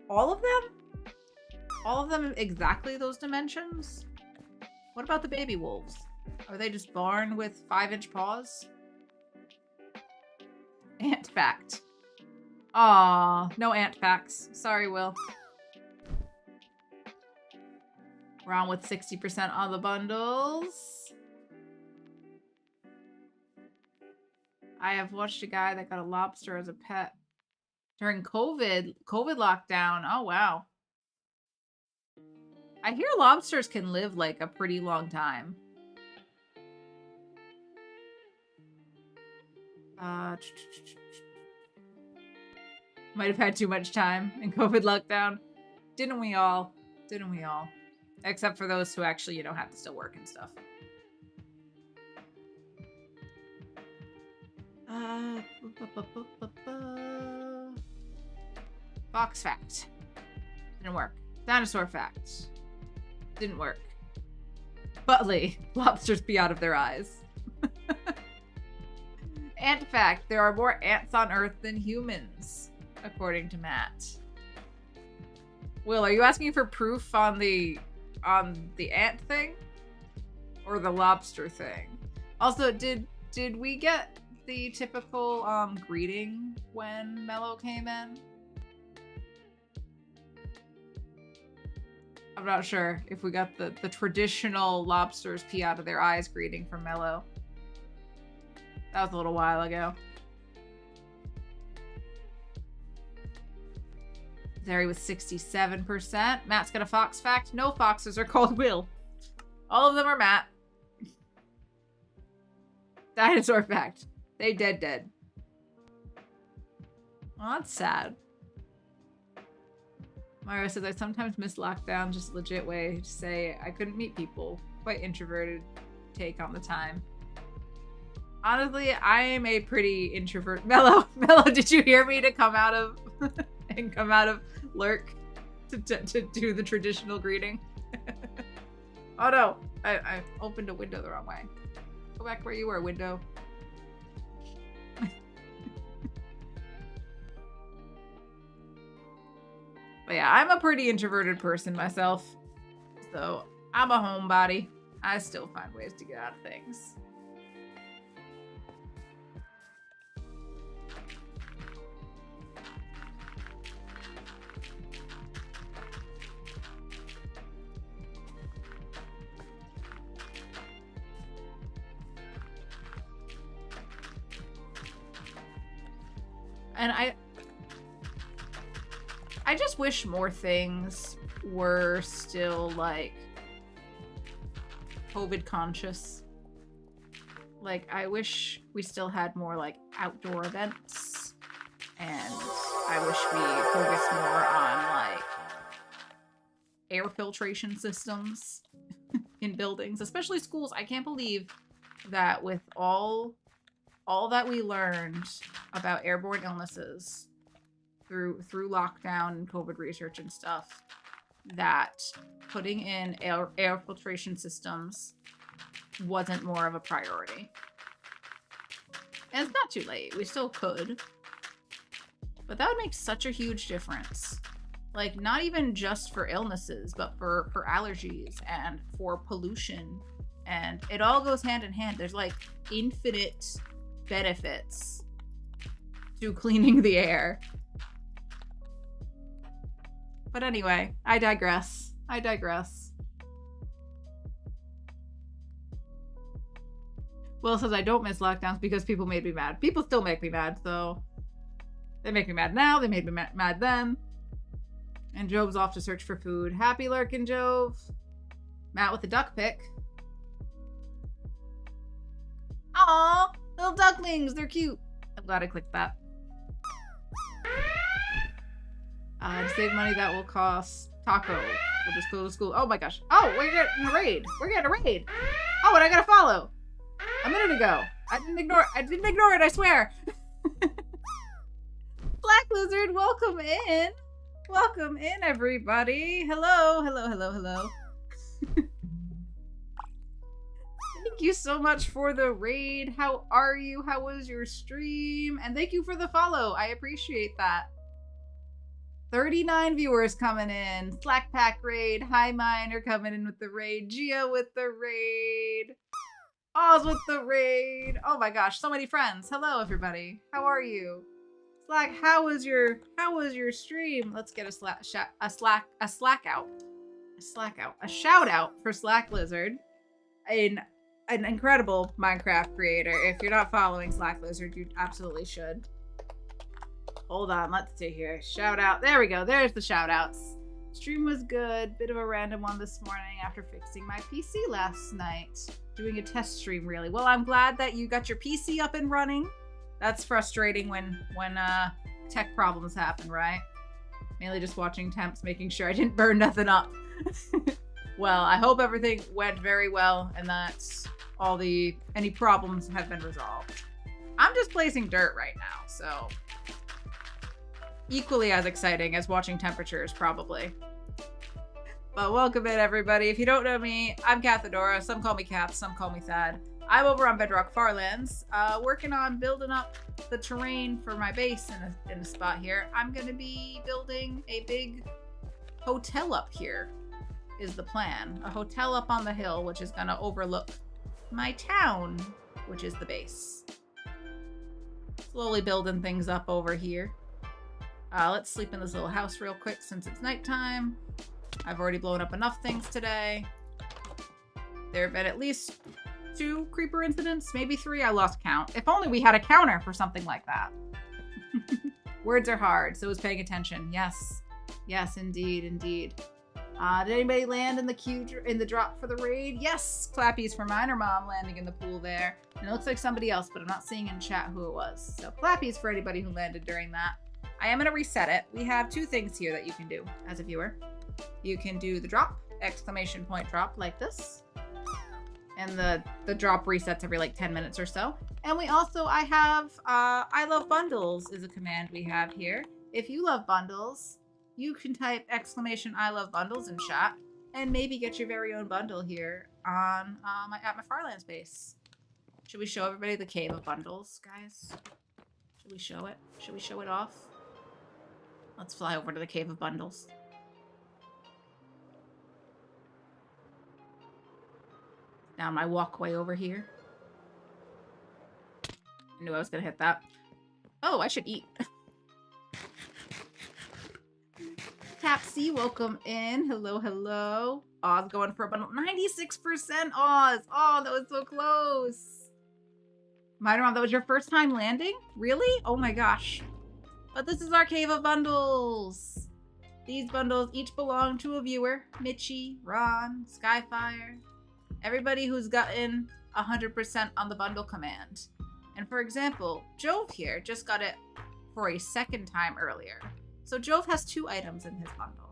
All of them? All of them exactly those dimensions? What about the baby wolves? Are they just born with 5-inch paws? Ant fact. Aw, no ant facts. Sorry, Will. We're on with 60% on the bundles. I have watched a guy that got a lobster as a pet during COVID lockdown. Oh, wow. I hear lobsters can live like a pretty long time. Might have had too much time in COVID lockdown. Didn't we all? Didn't we all? Except for those who actually, have to still work and stuff. Fox fact. Didn't work. Dinosaur fact. Didn't work. Butley. Lobsters pee out of their eyes. Ant fact. There are more ants on Earth than humans, according to Matt. Will, are you asking for proof on the ant thing? Or the lobster thing? Also, did we get the typical greeting when Mello came in? I'm not sure if we got the traditional lobsters pee out of their eyes greeting from Mello. That was a little while ago. Zeri with 67%. Matt's got a fox fact. No foxes are called Will. All of them are Matt. Dinosaur fact. They dead. Well, that's sad. Mario says, I sometimes miss lockdown, just a legit way to say I couldn't meet people. Quite introverted take on the time. Honestly, I am a pretty introvert. Mello, did you hear me to come out of lurk to do the traditional greeting? Oh no, I opened a window the wrong way. Go back where you were, window. But yeah, I'm a pretty introverted person myself. So I'm a homebody. I still find ways to get out of things. And I just wish more things were still, like, COVID conscious. Like, I wish we still had more, like, outdoor events. And I wish we focused more on, like, air filtration systems in buildings, especially schools. I can't believe that with all that we learned about airborne illnesses through lockdown and COVID research and stuff, that putting in air filtration systems wasn't more of a priority. And it's not too late. We still could. But that would make such a huge difference. Like, not even just for illnesses, but for allergies and for pollution. And it all goes hand in hand. There's, like, infinite benefits to cleaning the air. But anyway, I digress. Will says I don't miss lockdowns because people made me mad. People still make me mad, so they make me mad now. They made me mad then. And Jove's off to search for food. Happy lurking, Jove. Matt with the duck pic. Aw, little ducklings. They're cute. I'm glad I clicked that. To save money, that will cost taco. We'll just go to school. Oh my gosh. Oh, we're getting a raid. Oh, and I gotta follow. A minute ago. I didn't ignore it, I swear. Black Lizard, welcome in. Welcome in, everybody. Hello. Thank you so much for the raid. How are you? How was your stream? And thank you for the follow. I appreciate that. 39 viewers coming in. Slack Pack raid. Hi Miner coming in with the raid. Gia with the raid. Oz with the raid. Oh my gosh, so many friends. Hello everybody. How are you? Slack, how was your stream? Let's get a shout out for Slack Lizard. An incredible Minecraft creator. If you're not following Slack Lizard, you absolutely should. Hold on, let's see here. Shout out. There we go. There's the shout outs. Stream was good. Bit of a random one this morning after fixing my PC last night. Doing a test stream, really. Well, I'm glad that you got your PC up and running. That's frustrating when tech problems happen, right? Mainly just watching temps, making sure I didn't burn nothing up. Well, I hope everything went very well and that any problems have been resolved. I'm just placing dirt right now, so equally as exciting as watching temperatures, probably. But welcome in, everybody. If you don't know me, I'm Kathadora. Some call me Kath, some call me Thad. I'm over on Bedrock Farlands, working on building up the terrain for my base in a spot here. I'm going to be building a big hotel up here, is the plan. A hotel up on the hill, which is going to overlook my town, which is the base. Slowly building things up over here. Let's sleep in this little house real quick since it's nighttime. I've already blown up enough things today. There have been at least 2 creeper incidents, maybe 3. I lost count. If only we had a counter for something like that. Words are hard, so is paying attention. Yes. Yes, indeed. Did anybody land in the queue in the drop for the raid? Yes! Clappies for Miner Mom landing in the pool there. And it looks like somebody else, but I'm not seeing in chat who it was. So clappies for anybody who landed during that. I am going to reset it. We have 2 things here that you can do as a viewer. You can do the drop, exclamation point drop like this. And the drop resets every like 10 minutes or so. And we also, I have, I love bundles is a command we have here. If you love bundles, you can type exclamation I love bundles in chat and maybe get your very own bundle here on at my Farlands base. Should we show everybody the Cave of Bundles, guys? Should we show it? Should we show it off? Let's fly over to the Cave of Bundles. Down my walkway over here. I knew I was gonna hit that. Oh, I should eat. Tapsy, welcome in. Hello, hello. Oz going for a bundle. 96% Oz. Oh, that was so close. Minor, that was your first time landing? Really? Oh my gosh. But this is our Cave of Bundles. These bundles each belong to a viewer. Mitchie, Ron, Skyfire. Everybody who's gotten 100% on the bundle command. And for example, Jove here just got it for a second time earlier. So Jove has 2 items in his bundle.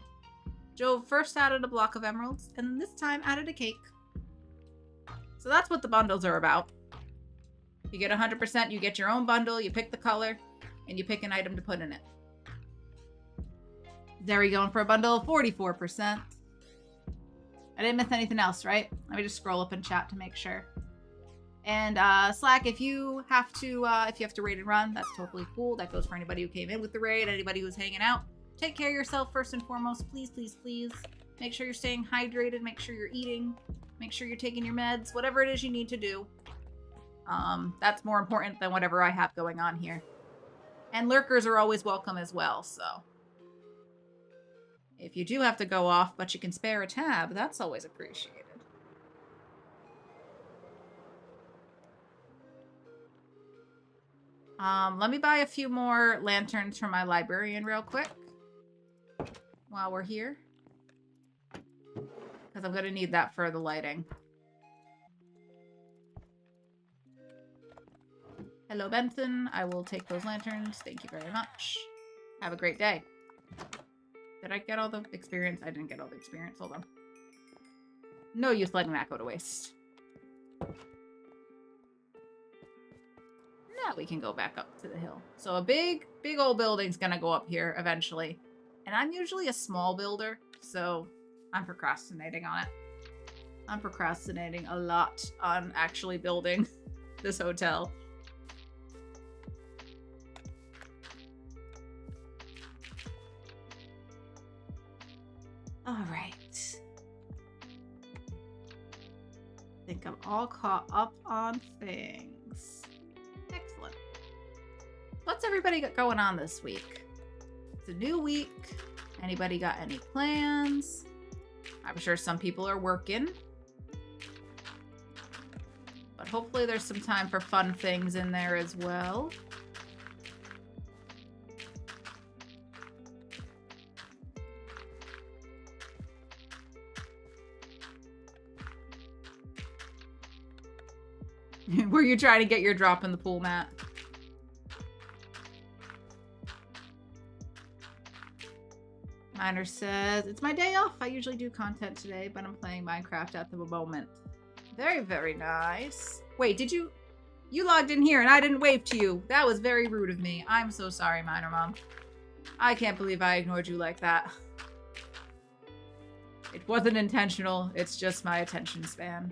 Jove first added a block of emeralds, and then this time added a cake. So that's what the bundles are about. You get 100%, you get your own bundle, you pick the color, and you pick an item to put in it. Zeri going for a bundle, 44%. I didn't miss anything else, right? Let me just scroll up in chat to make sure. And Slack, if you have to raid and run, that's totally cool. That goes for anybody who came in with the raid, anybody who's hanging out. Take care of yourself first and foremost. Please, please, please. Make sure you're staying hydrated. Make sure you're eating. Make sure you're taking your meds. Whatever it is you need to do. That's more important than whatever I have going on here. And lurkers are always welcome as well, so. If you do have to go off, but you can spare a tab, that's always appreciated. Let me buy a few more lanterns from my librarian real quick while we're here. Because I'm going to need that for the lighting. Hello, Benton. I will take those lanterns. Thank you very much. Have a great day. Did I get all the experience? I didn't get all the experience. Hold on. No use letting that go to waste. Now we can go back up to the hill. So a big old building's gonna go up here eventually. And I'm usually a small builder, so I'm procrastinating on it. I'm procrastinating a lot on actually building this hotel. All right. I think I'm all caught up on things. Excellent. What's everybody got going on this week? It's a new week. Anybody got any plans? I'm sure some people are working. But hopefully there's some time for fun things in there as well. Were you trying to get your drop in the pool, Matt? Miner says, it's my day off. I usually do content today, but I'm playing Minecraft at the moment. Very, very nice. Wait, did you logged in here and I didn't wave to you. That was very rude of me. I'm so sorry, Miner Mom. I can't believe I ignored you like that. It wasn't intentional. It's just my attention span.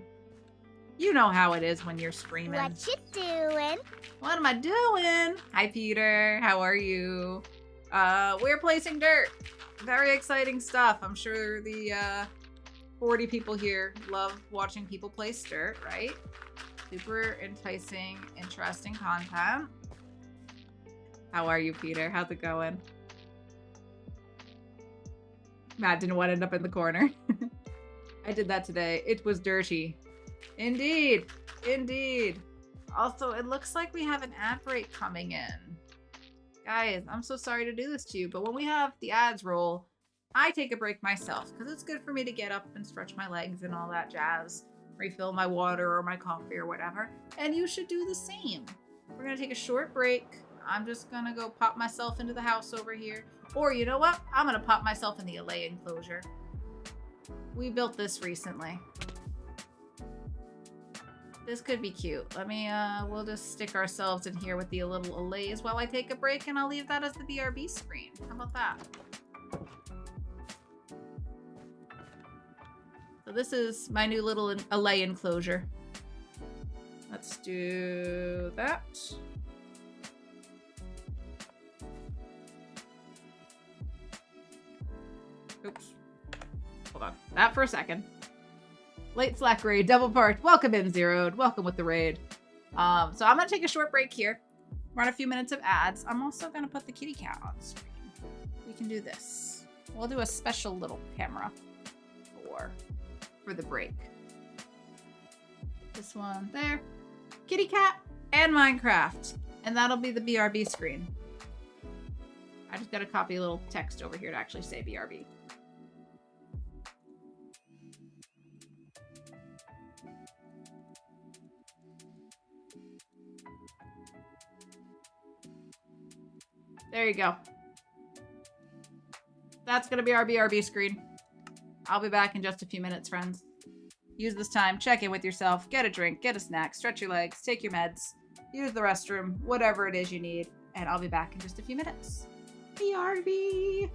You know how it is when you're streaming. What you doing? What am I doing? Hi, Peter. How are you? We're placing dirt. Very exciting stuff. I'm sure the 40 people here love watching people place dirt, right? Super enticing, interesting content. How are you, Peter? How's it going? Matt didn't want to end up in the corner. I did that today. It was dirty. Indeed. Indeed. Also, it looks like we have an ad break coming in. Guys, I'm so sorry to do this to you, but when we have the ads roll, I take a break myself because it's good for me to get up and stretch my legs and all that jazz, refill my water or my coffee or whatever, and you should do the same. We're going to take a short break. I'm just going to go pop myself into the house over here. Or you know what? I'm going to pop myself in the allay enclosure. We built this recently. This could be cute. Let me, we'll just stick ourselves in here with the little allays while I take a break, and I'll leave that as the BRB screen. How about that? So this is my new little allay enclosure. Let's do that. Oops. Hold on. That for a second. Late Slack raid, double parked. Welcome in, Zeroed. Welcome with the raid. So I'm going to take a short break here. Run a few minutes of ads. I'm also going to put the kitty cat on screen. We can do this. We'll do a special little camera for the break. This one there. Kitty cat and Minecraft. And that'll be the BRB screen. I just got to copy a little text over here to actually say BRB. There you go. That's going to be our BRB screen. I'll be back in just a few minutes, friends. Use this time, check in with yourself, get a drink, get a snack, stretch your legs, take your meds, use the restroom, whatever it is you need, and I'll be back in just a few minutes. BRB!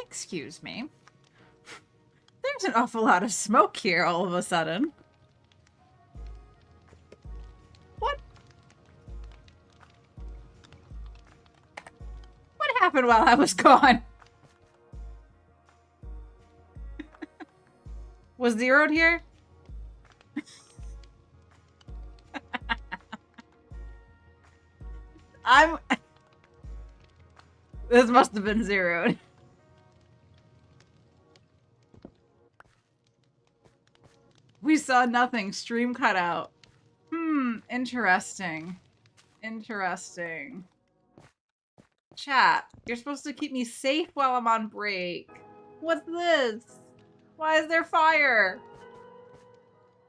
Excuse me. There's an awful lot of smoke here all of a sudden. What? What happened while I was gone? Was Zeroed here? This must have been Zeroed. We saw nothing. Stream cut out. Interesting. Interesting. Chat, you're supposed to keep me safe while I'm on break. What's this? Why is there fire?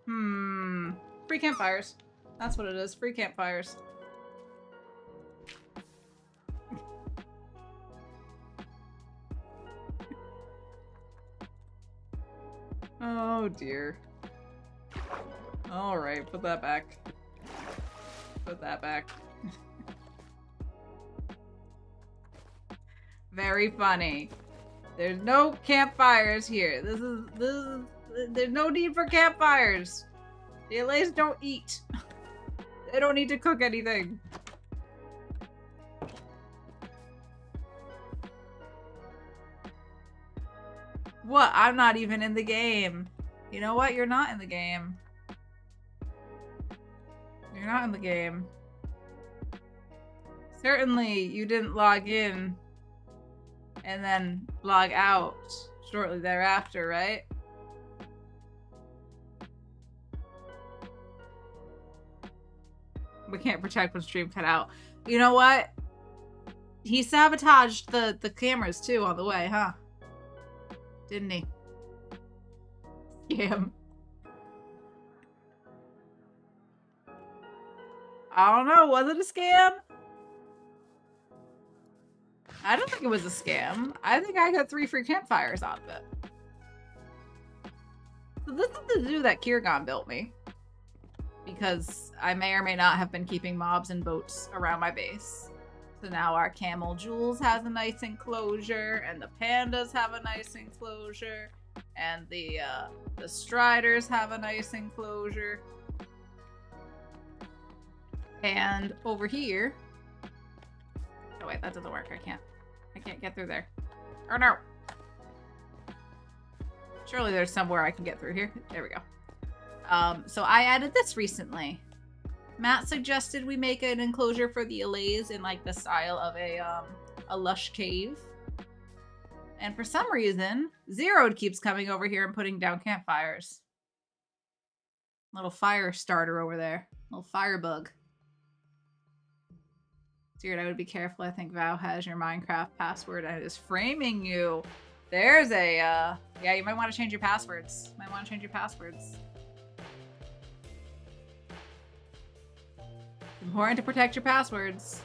Free campfires. That's what it is. Free campfires. Oh dear. Alright, put that back. Put that back. Very funny. There's no campfires here. There's no need for campfires. The Allays don't eat. They don't need to cook anything. What? I'm not even in the game. You know what? You're not in the game. You're not in the game. Certainly, you didn't log in and then log out shortly thereafter, right? We can't protect when stream cut out. You know what? He sabotaged the cameras too on the way, huh? Didn't he? Scam. I don't know. Was it a scam? I don't think it was a scam. I think I got 3 free campfires out of it. So this is the zoo that Kirgon built me. Because I may or may not have been keeping mobs and boats around my base. So now our camel Jules has a nice enclosure, and the pandas have a nice enclosure, and the striders have a nice enclosure. And over here, oh wait, that doesn't work. I can't get through there. Oh no! Surely there's somewhere I can get through here. There we go. So I added this recently. Matt suggested we make an enclosure for the Allays in like the style of a lush cave. And for some reason, Zeroed keeps coming over here and putting down campfires. Little fire starter over there. Little firebug. Zeroed, I would be careful. I think Val has your Minecraft password and is framing you. There's a, yeah, you might want to change your passwords. Might want to change your passwords. Important to protect your passwords.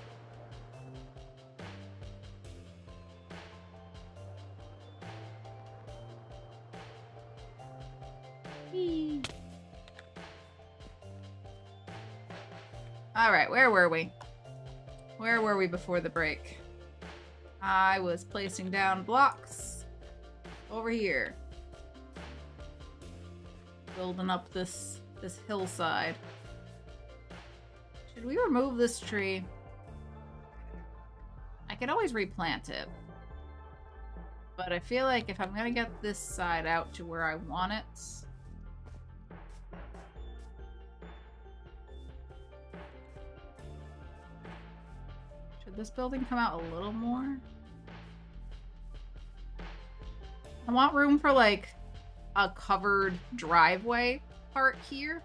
Alright, where were we? Where were we before the break? I was placing down blocks over here. Building up this hillside. Should we remove this tree? I could always replant it. But I feel like if I'm gonna get this side out to where I want it... Should this building come out a little more? I want room for like a covered driveway part here.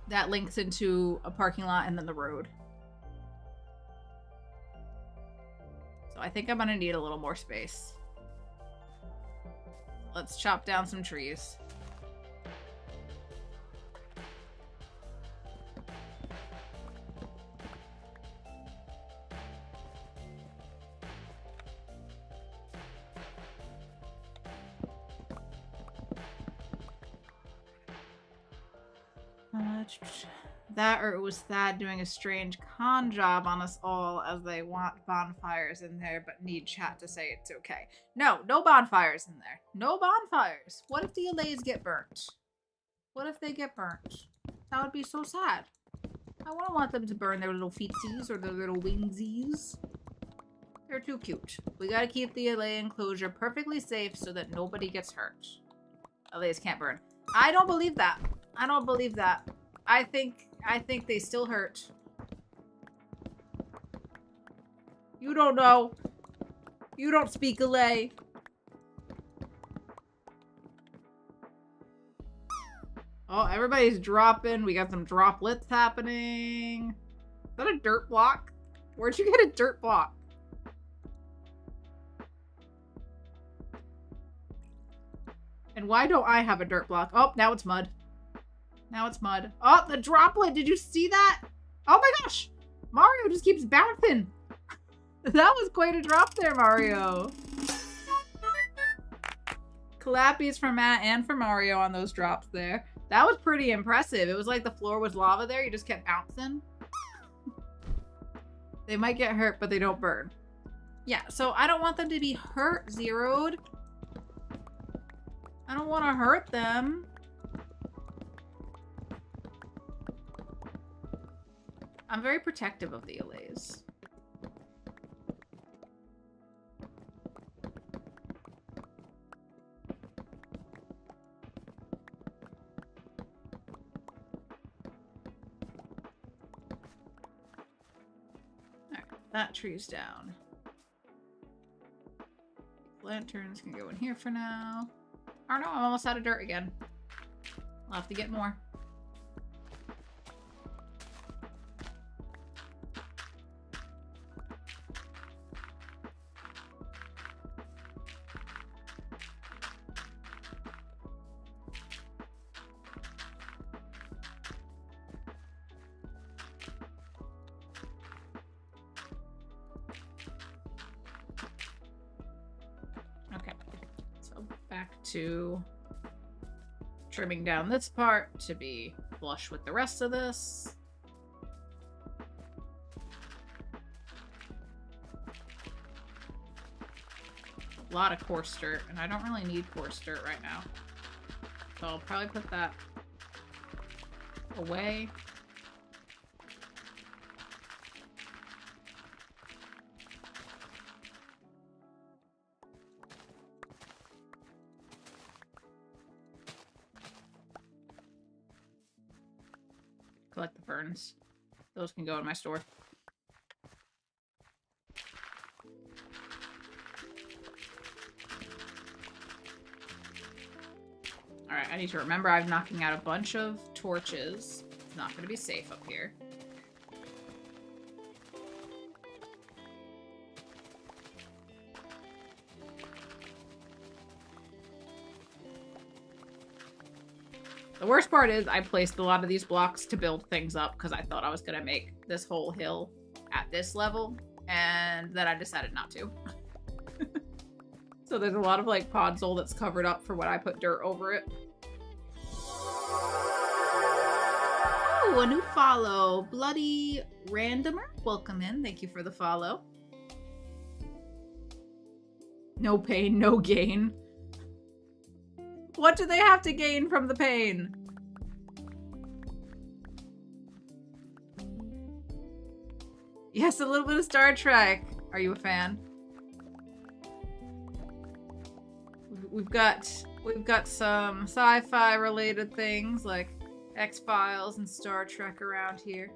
That links into a parking lot and then the road. So I think I'm gonna need a little more space. Let's chop down some trees. That or it was Thad doing a strange con job on us all as they want bonfires in there but need chat to say it's okay. No, no bonfires in there. No bonfires. What if the allays get burnt? What if they get burnt? That would be so sad. I wouldn't want them to burn their little feetsies or their little wingsies. They're too cute. We gotta keep the allay enclosure perfectly safe so that nobody gets hurt. Allays can't burn. I don't believe that. I don't believe that. I think they still hurt. You don't know. You don't speak allay. Oh, everybody's dropping. We got some droplets happening. Is that a dirt block? Where'd you get a dirt block? And why don't I have a dirt block? Oh, now it's mud. Now it's mud. Oh, the droplet! Did you see that? Oh my gosh! Mario just keeps bouncing. That was quite a drop there, Mario. Clappies for Matt and for Mario on those drops there. That was pretty impressive. It was like the floor was lava there. You just kept bouncing. They might get hurt, but they don't burn. Yeah, so I don't want them to be hurt, Zeroed. I don't want to hurt them. I'm very protective of the allays. Alright, that tree's down. Lanterns can go in here for now. Oh no, I'm almost out of dirt again. I'll have to get more. To trimming down this part to be flush with the rest of this. A lot of coarse dirt, and I don't really need coarse dirt right now. So I'll probably put that away. Collect the ferns. Those can go in my store. Alright, I need to remember I'm knocking out a bunch of torches. It's not going to be safe up here. The worst part is I placed a lot of these blocks to build things up because I thought I was going to make this whole hill at this level, and then I decided not to. So there's a lot of like podzol that's covered up for when I put dirt over it. Oh, a new follow. Bloody Randomer. Welcome in. Thank you for the follow. No pain, no gain. What do they have to gain from the pain? Yes, a little bit of Star Trek. Are you a fan? We've got some sci-fi related things like X-Files and Star Trek around here.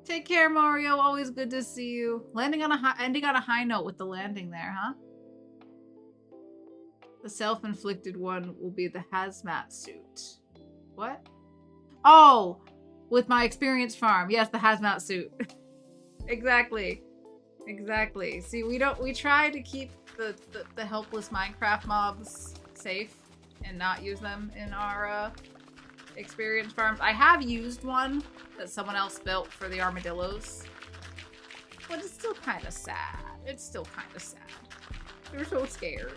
Take care, Mario. Always good to see you. Ending on a high note with the landing there, huh? The self-inflicted one will be the hazmat suit. What? Oh, with my experience farm. Yes, the hazmat suit. Exactly. Exactly. See, we try to keep the helpless Minecraft mobs safe and not use them in our experience farms. I have used one that someone else built for the armadillos, but it's still kind of sad. It's still kind of sad. They're so scared.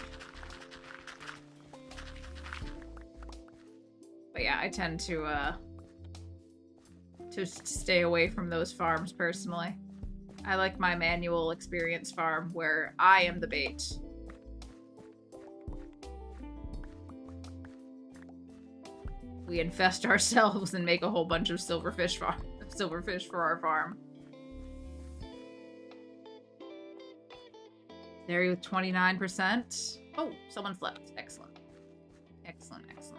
But yeah, I tend to stay away from those farms personally. I like my manual experience farm where I am the bait. We infest ourselves and make a whole bunch of silverfish for our farm. There with 29%. Oh, someone's left. Excellent. Excellent, excellent.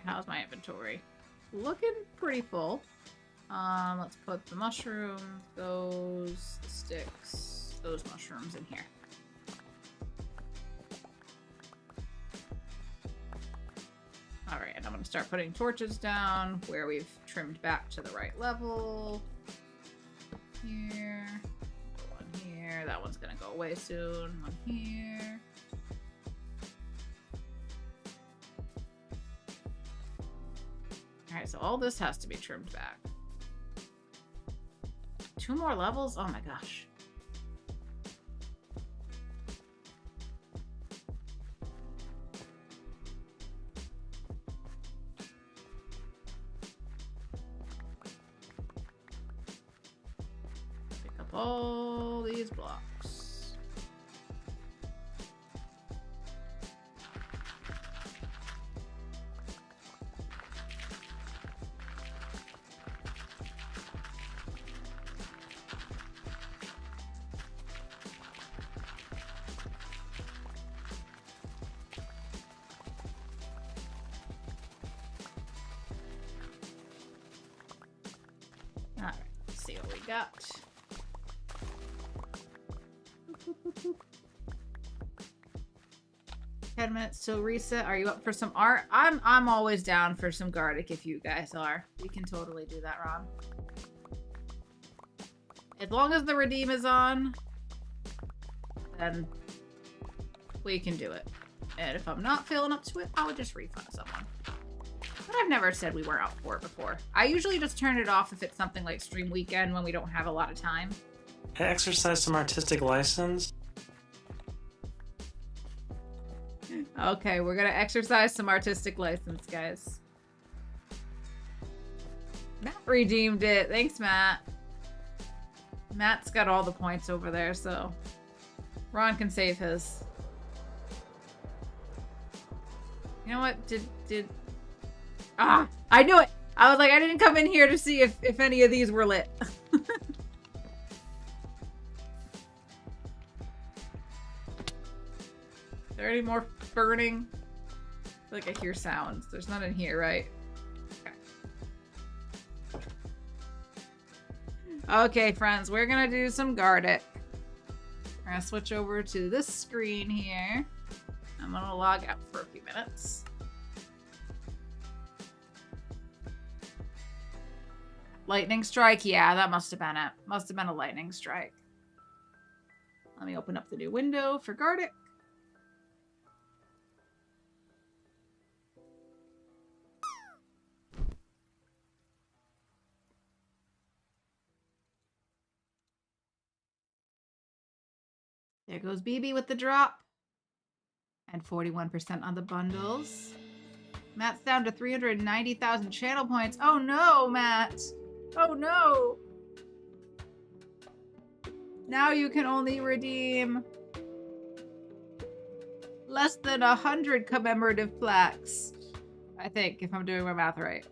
How's my inventory? Looking pretty full. Let's put the mushrooms, those sticks, those mushrooms in here. Alright, and I'm gonna start putting torches down where we've trimmed back to the right level. Here. One here. That one's gonna go away soon. One here. Alright, so all this has to be trimmed back. 2 more levels? Oh my gosh. Pick up all these blocks. Alright, let's see what we got. 10 minutes till reset. Are you up for some art? I'm always down for some Gartic if you guys are. We can totally do that, Ron. As long as the redeem is on, then we can do it. And if I'm not feeling up to it, I would just refund someone. But I've never said we weren't out for it before. I usually just turn it off if it's something like stream weekend when we don't have a lot of time. I exercise some artistic license. Okay, we're gonna exercise some artistic license, guys. Matt redeemed it. Thanks, Matt. Matt's got all the points over there, so Ron can save his. You know what? Ah! I knew it! I was like, I didn't come in here to see if any of these were lit. Is there any more burning? I feel like I hear sounds. There's none in here, right? Okay, friends, we're gonna do some Gartic. We're gonna switch over to this screen here. I'm gonna log out for a few minutes. Lightning strike? Yeah, that must have been it. Must have been a lightning strike. Let me open up the new window for Gartic. There goes BB with the drop. And 41% on the bundles. Matt's down to 390,000 channel points. Oh no, Matt. Oh no. Now you can only redeem less than 100 commemorative plaques. I think, if I'm doing my math right.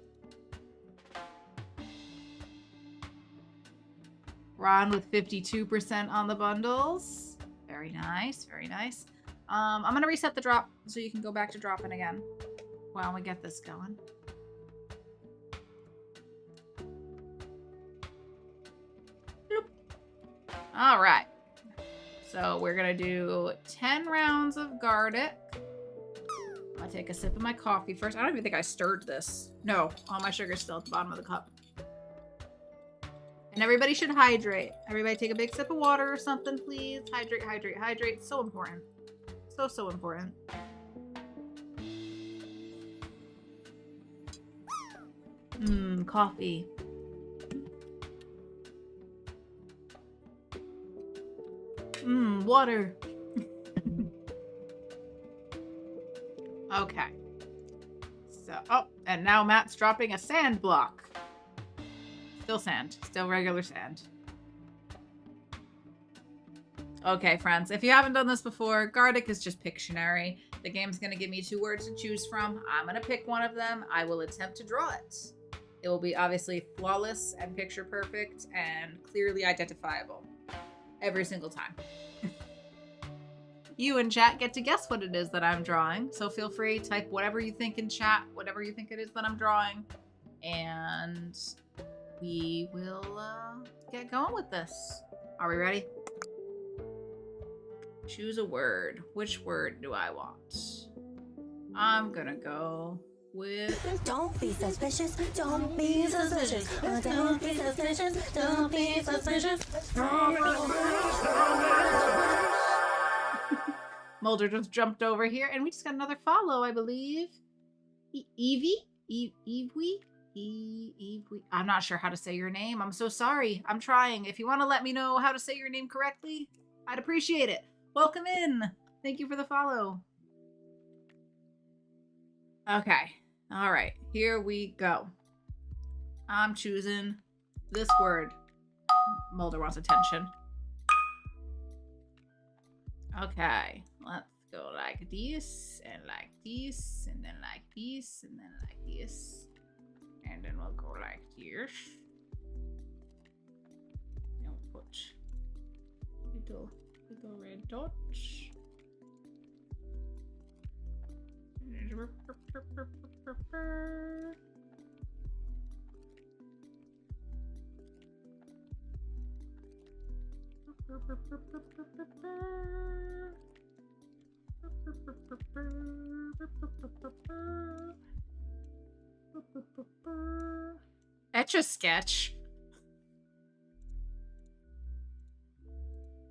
Ron with 52% on the bundles. Very nice, very nice. I'm gonna reset the drop so you can go back to dropping again while we get this going. Bloop. All right. So we're gonna do 10 rounds of Gartic. I'll take a sip of my coffee first. I don't even think I stirred this. No, all my sugar's still at the bottom of the cup. And everybody should hydrate. Everybody take a big sip of water or something, please. Hydrate, hydrate, hydrate. So important. So, so important. Coffee. Water. Okay. So, oh, and now Matt's dropping a sand block. Still sand. Still regular sand. Okay, friends. If you haven't done this before, Gardic is just Pictionary. The game's going to give me 2 words to choose from. I'm going to pick one of them. I will attempt to draw it. It will be obviously flawless and picture perfect and clearly identifiable. Every single time. You in chat get to guess what it is that I'm drawing. So feel free, type whatever you think in chat, whatever you think it is that I'm drawing. And we will get going with this. Are we ready? Choose a word. Which word do I want? I'm gonna go with... Don't be suspicious. Don't be suspicious. Don't be suspicious. Don't be suspicious. Mulder just jumped over here, and we just got another follow, I believe. Evie? Evie? I'm not sure how to say your name. I'm so sorry. I'm trying. If you want to let me know how to say your name correctly, I'd appreciate it. Welcome in. Thank you for the follow. Okay. All right. Here we go. I'm choosing this word. Mulder wants attention. Okay. Let's go like this, and like this, and then like this, and then like this. And then we'll go like this. And we'll put little red dots. Etch-a-sketch.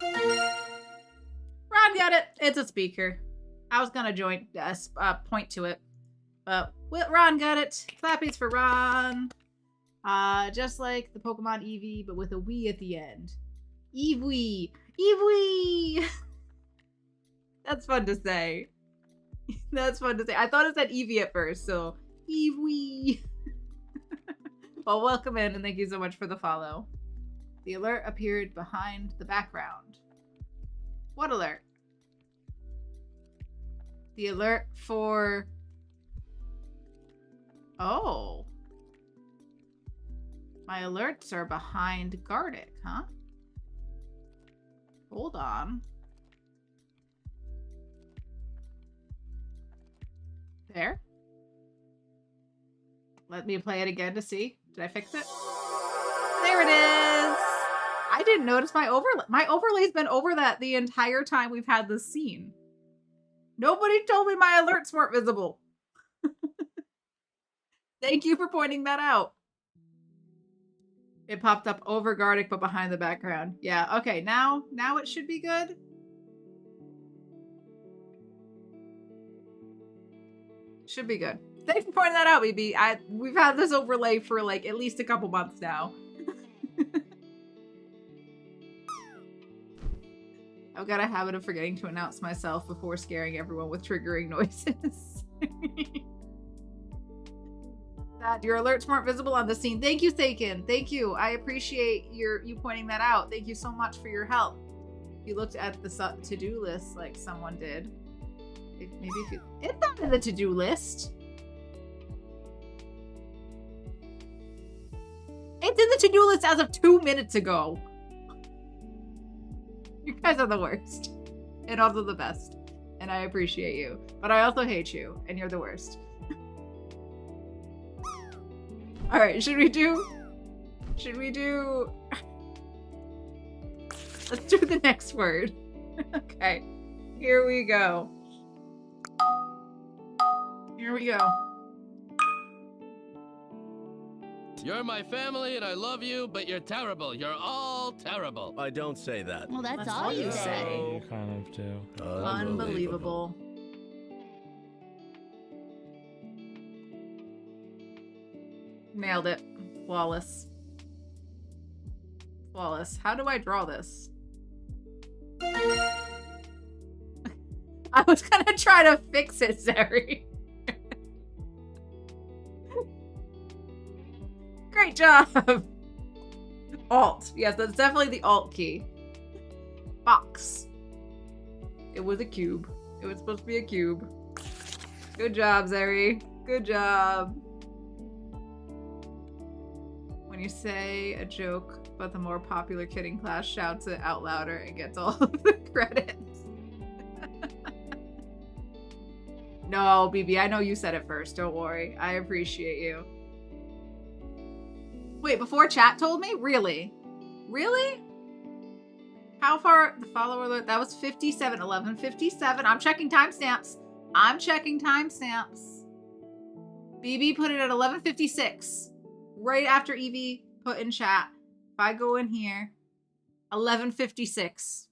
Ron got it. It's a speaker. I was gonna point to it, but Ron got it. Clappies for Ron. Just like the Pokemon Eevee, but with a Wii at the end. Eevee. Eevee. That's fun to say. That's fun to say. I thought it said Eevee at first, so Eevee. Well, welcome in, and thank you so much for the follow. The alert appeared behind the background. What alert? The alert for... Oh. My alerts are behind Gardic, huh? Hold on. There. Let me play it again to see. Did I fix it? There it is! I didn't notice my overlay. My overlay's been over that the entire time we've had this scene. Nobody told me my alerts weren't visible. Thank you for pointing that out. It popped up over Gardic, but behind the background. Yeah, okay, now it should be good. Should be good. Thanks for pointing that out, BB. We've had this overlay for like at least a couple months now. I've got a habit of forgetting to announce myself before scaring everyone with triggering noises. That your alerts weren't visible on the scene. Thank you, Thakin. Thank you. I appreciate you pointing that out. Thank you so much for your help. You looked at the to-do list like someone did. It's not in the to-do list. It's in the to-do list as of 2 minutes ago. You guys are the worst. And also the best. And I appreciate you. But I also hate you. And you're the worst. Alright, should we do... Let's do the next word. Okay. Here we go. Here we go. You're my family and I love you, but you're terrible. You're all terrible. I don't say that. Well, that's That's all all you you say. say. You kind of do. Unbelievable. Nailed it. Flawless. Flawless. How do I draw this? I was gonna try to fix it, Zeri. Great job. Alt. Yes, that's definitely the Alt key. Box. It was a cube. It was supposed to be a cube. Good job, Zeri. Good job. When you say a joke, but the more popular kid in class shouts it out louder and gets all of the credits. No, BB, I know you said it first. Don't worry. I appreciate you. Wait, before chat told me? Really? Really? How far? The follower alert? That was 57. 11:57. I'm checking timestamps. I'm checking timestamps. BB put it at 11:56. Right after Evie put in chat. If I go in here, 11:56.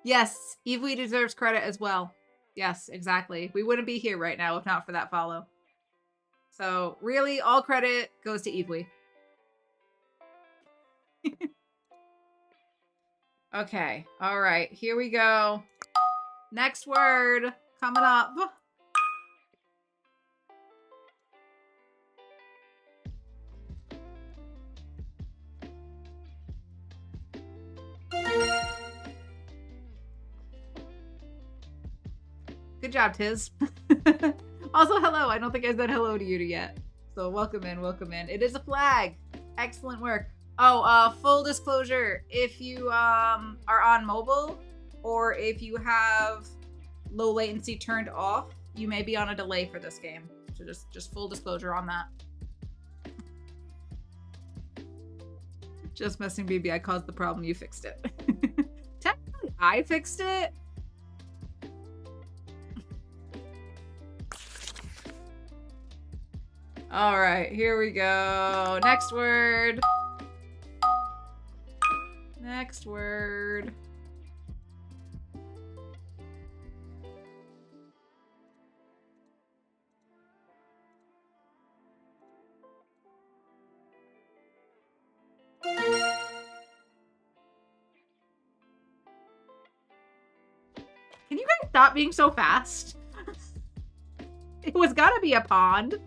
Yes, Evie deserves credit as well. Yes, exactly. We wouldn't be here right now if not for that follow. So, really, all credit goes to Evie. Okay, all right, here we go. Next word coming up. Good job, Tiz. Also, hello. I don't think I said hello to you yet. So welcome in, welcome in. It is a flag. Excellent work. Oh, full disclosure, if you are on mobile or if you have low latency turned off, you may be on a delay for this game. So just full disclosure on that. Just messing, baby. I caused the problem. You fixed it. Technically, I fixed it. All right, here we go. Next word. Next word. Can you guys stop being so fast? It was gotta be a pond.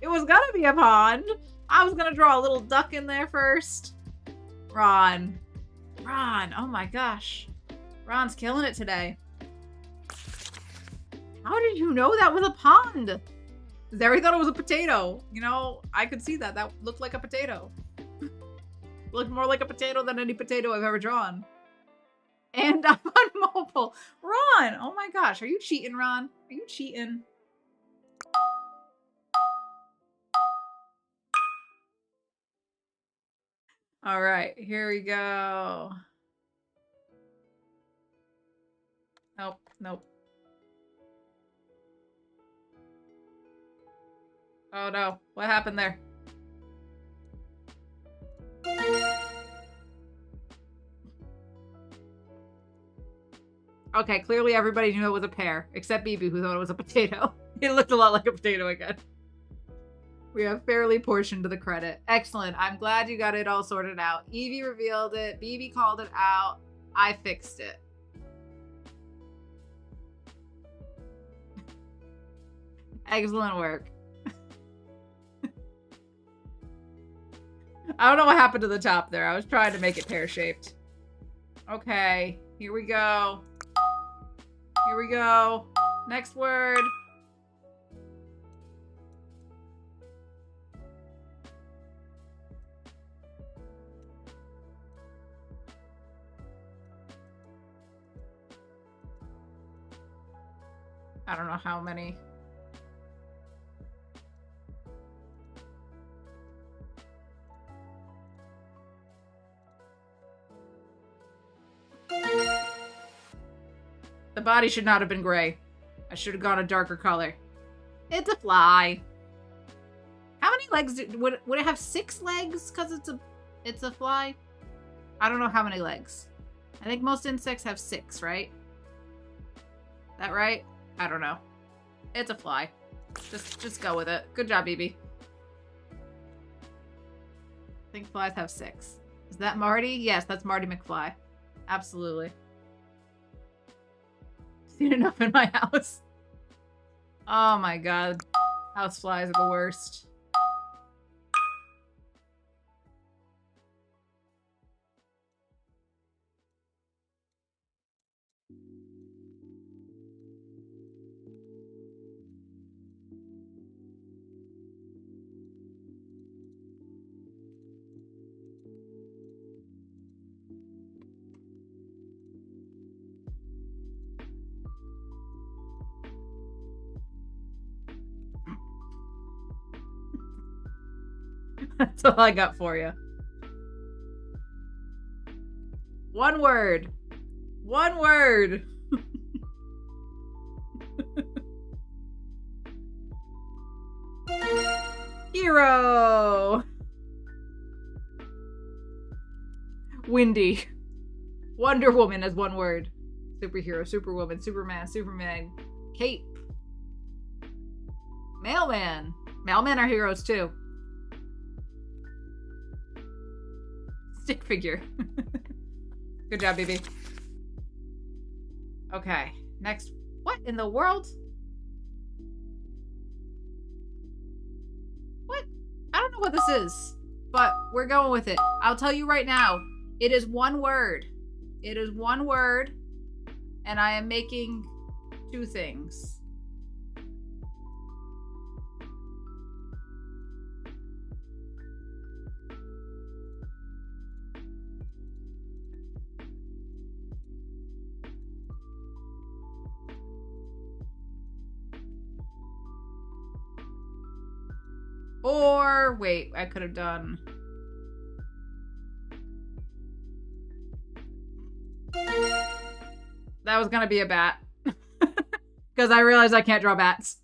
It was gonna be a pond. I was gonna draw a little duck in there first. Ron. Ron, oh my gosh. Ron's killing it today. How did you know that was a pond? Zeri thought it was a potato. You know, I could see that. That looked like a potato. Looked more like a potato than any potato I've ever drawn. And I'm on mobile. Ron, oh my gosh. Are you cheating, Ron? Are you cheating? All right, here we go. Nope, nope. Oh no, what happened there? Okay, clearly everybody knew it was a pear, except BB who thought it was a potato. It looked a lot like a potato again. We have fairly portioned the credit. Excellent. I'm glad you got it all sorted out. Evie revealed it. BB called it out. I fixed it. Excellent work. I don't know what happened to the top there. I was trying to make it pear-shaped. Okay, here we go. Here we go. Next word. I don't know how many. The body should not have been gray. I should have gone a darker color. It's a fly. How many legs would it have 6 legs because it's a fly? I don't know how many legs. I think most insects have 6, right? That right? I don't know. It's a fly. Just go with it. Good job, BB. I think flies have 6. Is that Marty? Yes, that's Marty McFly. Absolutely. Seen enough in my house. Oh my god. House flies are the worst. That's all I got for you. One word. One word. Hero. Windy. Wonder Woman as one word. Superhero, Superwoman, Superman, Superman. Cape. Mailman. Mailmen are heroes too. Stick figure. Good job, BB. Okay, next. What in the world? What? I don't know what this is, but we're going with it. I'll tell you right now, it is one word. It is one word, and I am making 2 things. Or, wait, I could have done... That was gonna be a bat. Because I realized I can't draw bats.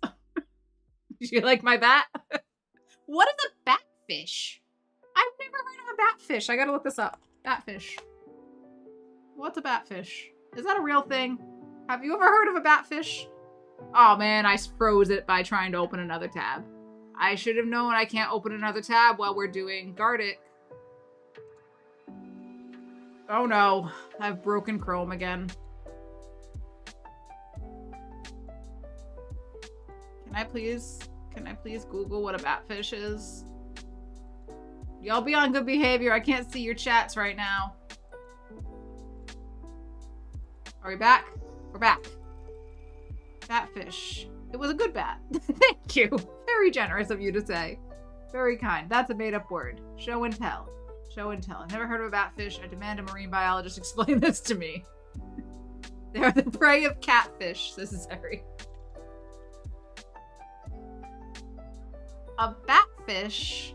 Did you like my bat? What is a batfish? I've never heard of a batfish. I gotta look this up. Batfish. What's a batfish? Is that a real thing? Have you ever heard of a batfish? Oh man, I froze it by trying to open another tab. I should have known I can't open another tab while we're doing Gardic. Oh no, I've broken Chrome again. Can I please Google what a batfish is? Y'all be on good behavior. I can't see your chats right now. Are we back? We're back. Batfish. It was a good bat. Thank you. Very generous of you to say. Very kind. That's a made-up word. Show and tell. Show and tell. I've never heard of a batfish. I demand a marine biologist explain this to me. They are the prey of catfish, says Zeri. A batfish.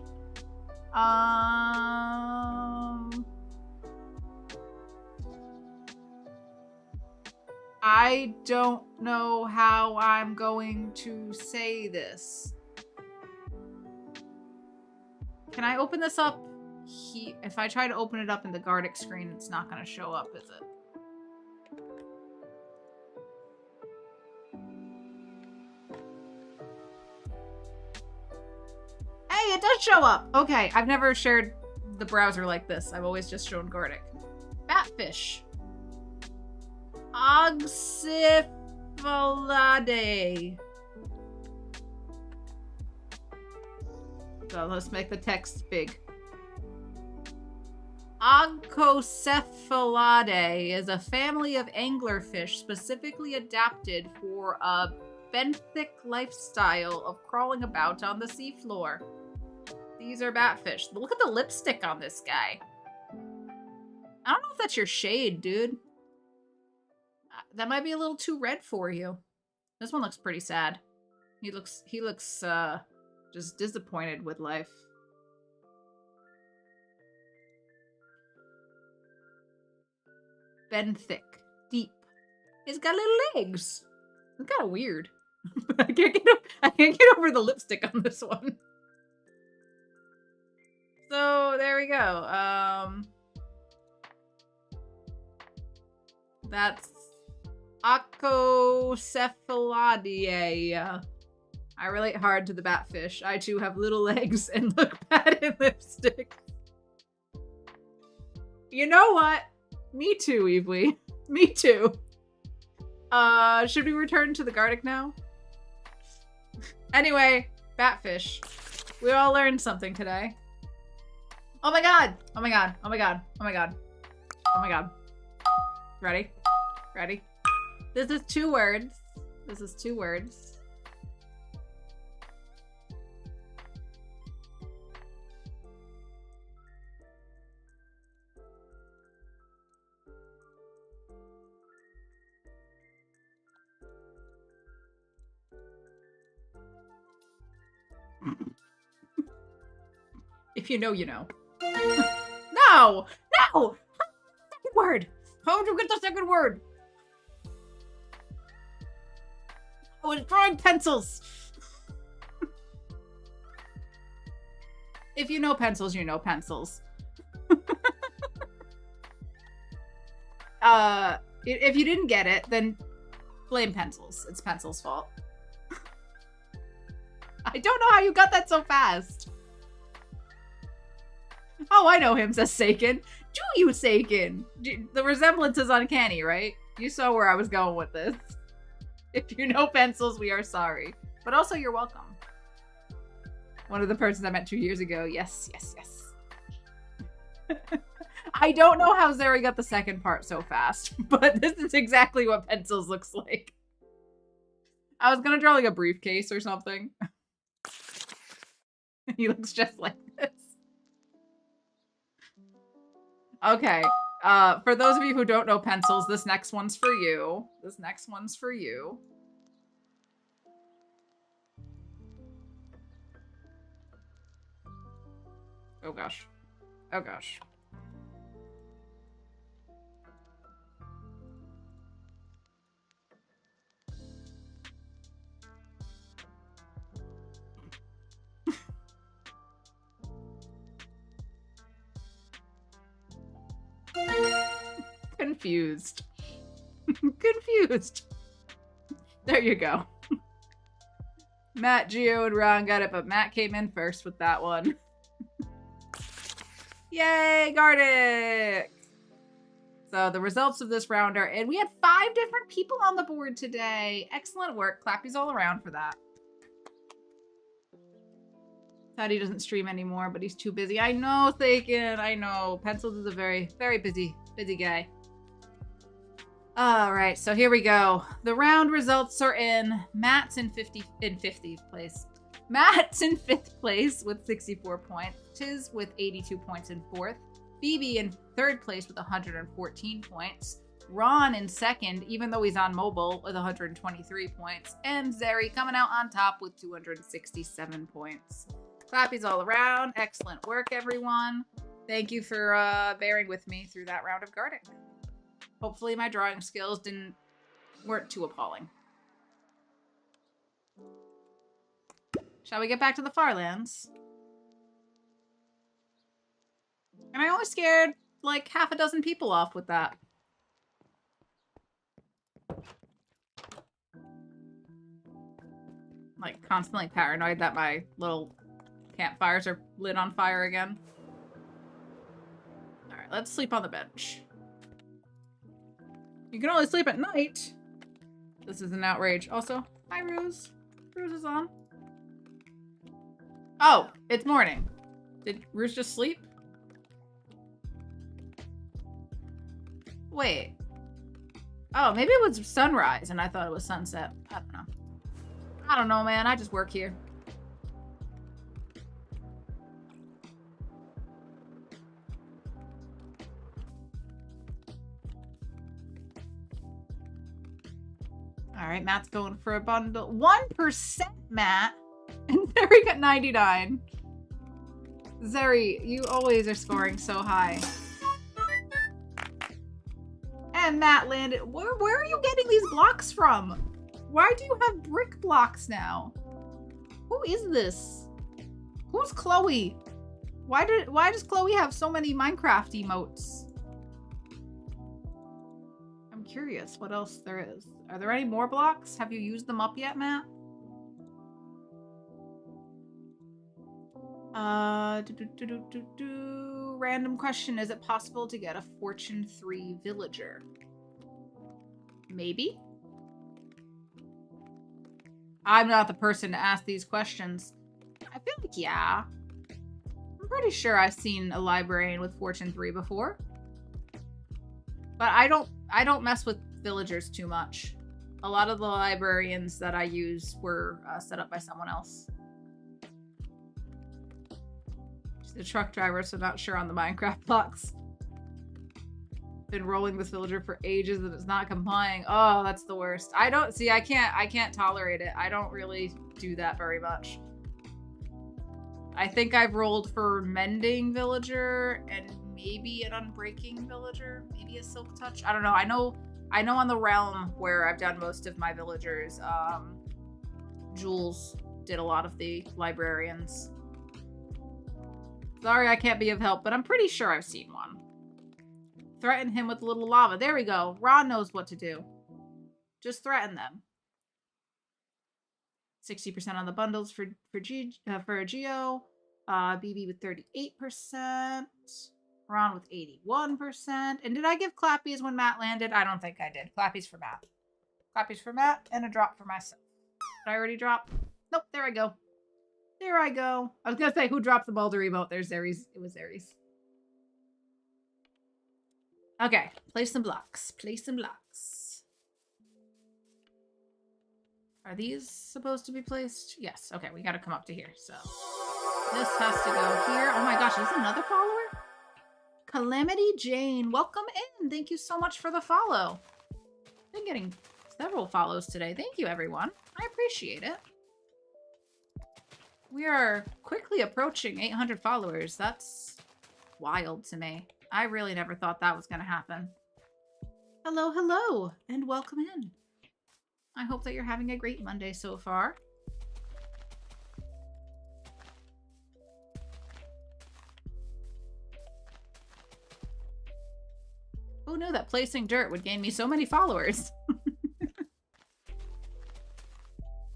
I don't know how I'm going to say this. Can I open this up? If I try to open it up in the Gardic screen, it's not going to show up, is it? Hey, it does show up! Okay, I've never shared the browser like this. I've always just shown Gardic. Batfish. Oxyphalidae. So let's make the text big. Oncocephalidae is a family of anglerfish specifically adapted for a benthic lifestyle of crawling about on the seafloor. These are batfish. Look at the lipstick on this guy. I don't know if that's your shade, dude. That might be a little too red for you. This one looks pretty sad. He looks just disappointed with life. Benthic. Deep. It's got little legs. It's kind of weird. I can't get over the lipstick on this one. So there we go. That's Acocephaladiae. I relate hard to the batfish. I too have little legs and look bad in lipstick. You know what? Me too, Evely. Me too. Should we return to the Gardic now? Anyway, batfish. We all learned something today. Oh my god! Oh my god! Oh my god! Oh my god! Oh my god. Ready? Ready? This is 2 words. This is 2 words. If you know, you know. No! No! Second word! How did you get the second word? I was drawing pencils! If you know pencils, you know pencils. If you didn't get it, then blame pencils. It's pencils' fault. I don't know how you got that so fast. Oh, I know him, says Seiken. Do you, Seiken? The resemblance is uncanny, right? You saw where I was going with this. If you know pencils, we are sorry. But also, you're welcome. One of the persons I met 2 years ago. Yes, yes, yes. I don't know how Zeri got the second part so fast, but this is exactly what pencils looks like. I was gonna draw like a briefcase or something. He looks just like this. Okay, for those of you who don't know pencils, this next one's for you. This next one's for you. Oh gosh. Oh gosh. Confused. Confused. There you go. Matt, Gio, and Ron got it, but Matt came in first with that one. Yay, Gardic! So the results of this round are in. We had 5 different people on the board today. Excellent work. Clappies all around for that. Thought he doesn't stream anymore, but he's too busy. I know, Thakin. I know. Pencils is a very, very busy guy. All right, so here we go. The round results are in. Matt's in 50th place. Matt's in 5th place with 64 points. Tiz with 82 points in 4th. BB in 3rd place with 114 points. Ron in 2nd, even though he's on mobile, with 123 points. And Zeri coming out on top with 267 points. Clappies all around. Excellent work, everyone. Thank you for bearing with me through that round of Gardic. Hopefully my drawing skills weren't too appalling. Shall we get back to the Farlands? And I only scared like half a dozen people off with that. Like constantly paranoid that my little campfires are lit on fire again. Alright, let's sleep on the bench. You can only sleep at night. This is an outrage. Also, hi Ruse. Ruse is on. Oh, it's morning. Did Ruse just sleep? Wait. Oh, maybe it was sunrise and I thought it was sunset. I don't know. I don't know, man. I just work here. All right, Matt's going for a bundle. 1%, Matt. And Zeri got 99. Zeri, you always are scoring so high. And and Matt landed. Where are you getting these blocks from? Why do you have brick blocks now? Who is this? Who's Chloe? Why does Chloe have so many Minecraft emotes? I'm curious what else there is. Are there any more blocks? Have you used them up yet, Matt? Random question. Is it possible to get a Fortune 3 villager? Maybe? I'm not the person to ask these questions. I feel like, yeah. I'm pretty sure I've seen a librarian with Fortune 3 before. But I don't mess with villagers too much. A lot of the librarians that I use were set up by someone else. She's a truck driver, so not sure on the Minecraft blocks. Been rolling this villager for ages and it's not complying. Oh, that's the worst. I can't tolerate it. I don't really do that very much. I think I've rolled for mending villager and maybe an unbreaking villager, maybe a silk touch. I don't know. I know on the realm where I've done most of my villagers, Jules did a lot of the librarians. Sorry I can't be of help, but I'm pretty sure I've seen one. Threaten him with a little lava. There we go. Ron knows what to do. Just threaten them. 60% on the bundles for Geo. BB with 38%. Ron with 81%. And did I give Clappies when Matt landed? I don't think I did. Clappies for Matt. Clappies for Matt and a drop for myself. Did I already drop? Nope, there I go. There I go. I was gonna say who dropped the boulder emote. There's Aries. It was Aries. Okay, place some blocks. Place some blocks. Are these supposed to be placed? Yes. Okay, we gotta come up to here. So this has to go here. Oh my gosh, is this another follower? Calamity Jane, welcome in. Thank you so much for the follow. Been getting several follows today. Thank you, everyone. I appreciate it. We are quickly approaching 800 followers. That's wild to me. I really never thought that was going to happen. Hello, hello, and welcome in. I hope that you're having a great Monday so far. Who knew that placing dirt would gain me so many followers?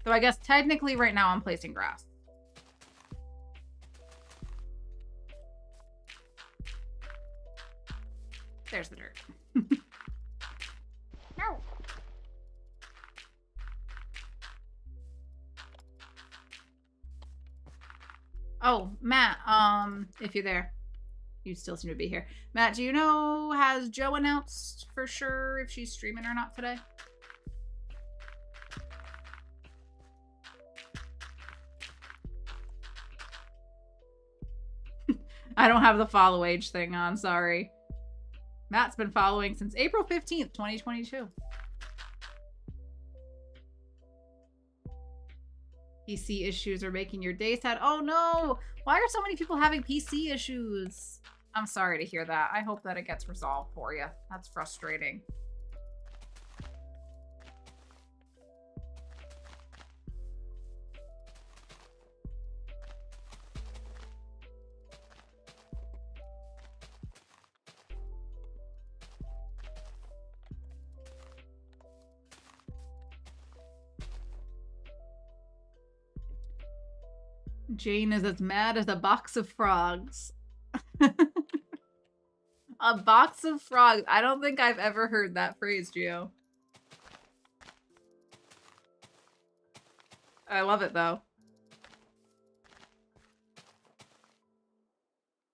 So I guess technically right now I'm placing grass. There's the dirt. No. Oh, Matt, if you're there. You still seem to be here. Matt, do you know, has Joe announced for sure if she's streaming or not today? I don't have the follow age thing on, sorry. Matt's been following since April 15th, 2022. PC issues are making your day sad. Oh no! Why are so many people having PC issues? I'm sorry to hear that. I hope that it gets resolved for you. That's frustrating. Jane is as mad as a box of frogs. A box of frogs. I don't think I've ever heard that phrase, Gio. I love it, though.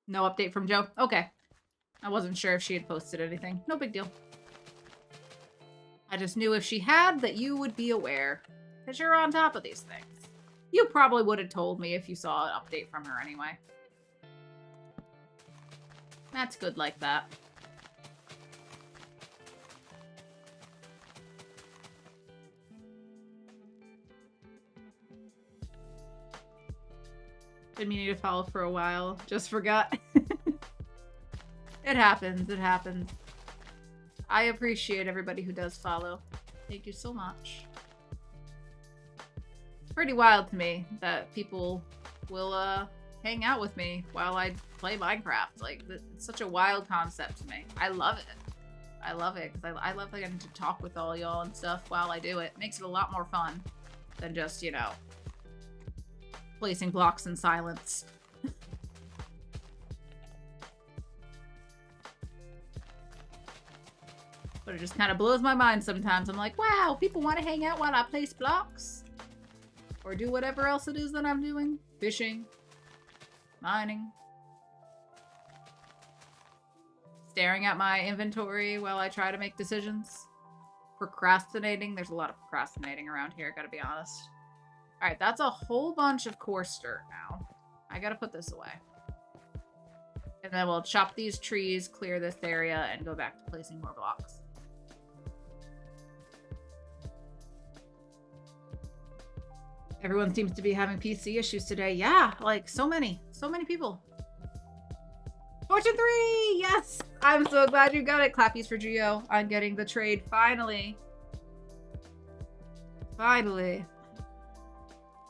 No update from Joe? Okay. I wasn't sure if she had posted anything. No big deal. I just knew if she had that you would be aware. Because you're on top of these things. You probably would have told me if you saw an update from her anyway. That's good like that. Been meaning to follow for a while. Just forgot. It happens. It happens. I appreciate everybody who does follow. Thank you so much. It's pretty wild to me that people will hang out with me while I play Minecraft. Like, it's such a wild concept to me. I love it. I love it because I love getting to talk with all y'all and stuff while I do it. It makes it a lot more fun than just, you know, placing blocks in silence. But it just kind of blows my mind sometimes. I'm like, wow, people want to hang out while I place blocks? Or do whatever else it is that I'm doing. Fishing. Mining. Staring at my inventory while I try to make decisions. Procrastinating. There's a lot of procrastinating around here, gotta be honest. Alright, that's a whole bunch of coarse dirt now. I gotta put this away. And then we'll chop these trees, clear this area, and go back to placing more blocks. Everyone seems to be having PC issues today. Yeah, like so many people. Fortune 3! Yes! I'm so glad you got it. Clappies for Geo on getting the trade. Finally. Finally.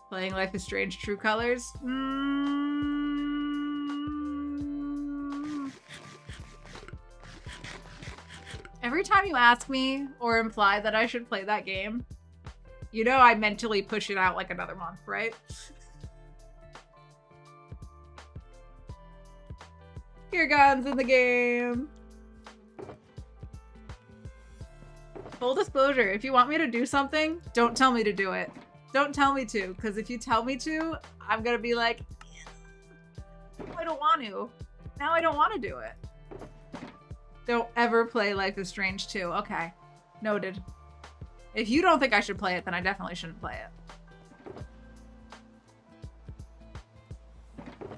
Playing Life is Strange True Colors. Every time you ask me or imply that I should play that game, you know I mentally push it out like another month, right? Here guns in the game. Full disclosure, if you want me to do something, don't tell me to do it. Don't tell me to, because if you tell me to, I'm gonna be like, I don't want to. Now I don't want to do it. Don't ever play Life is Strange 2. Okay. Noted. If you don't think I should play it, then I definitely shouldn't play it.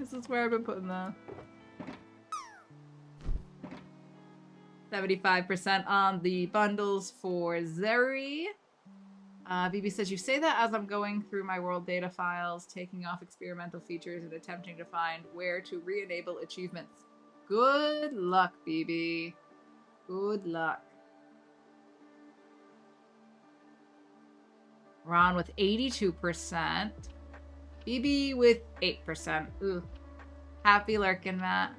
This is where I've been putting the 75% on the bundles for Zeri. BB says, you say that as I'm going through my world data files, taking off experimental features and attempting to find where to re-enable achievements. Good luck, BB. Good luck. Ron with 82%. BB with 8%. Ooh. Happy lurking, Matt.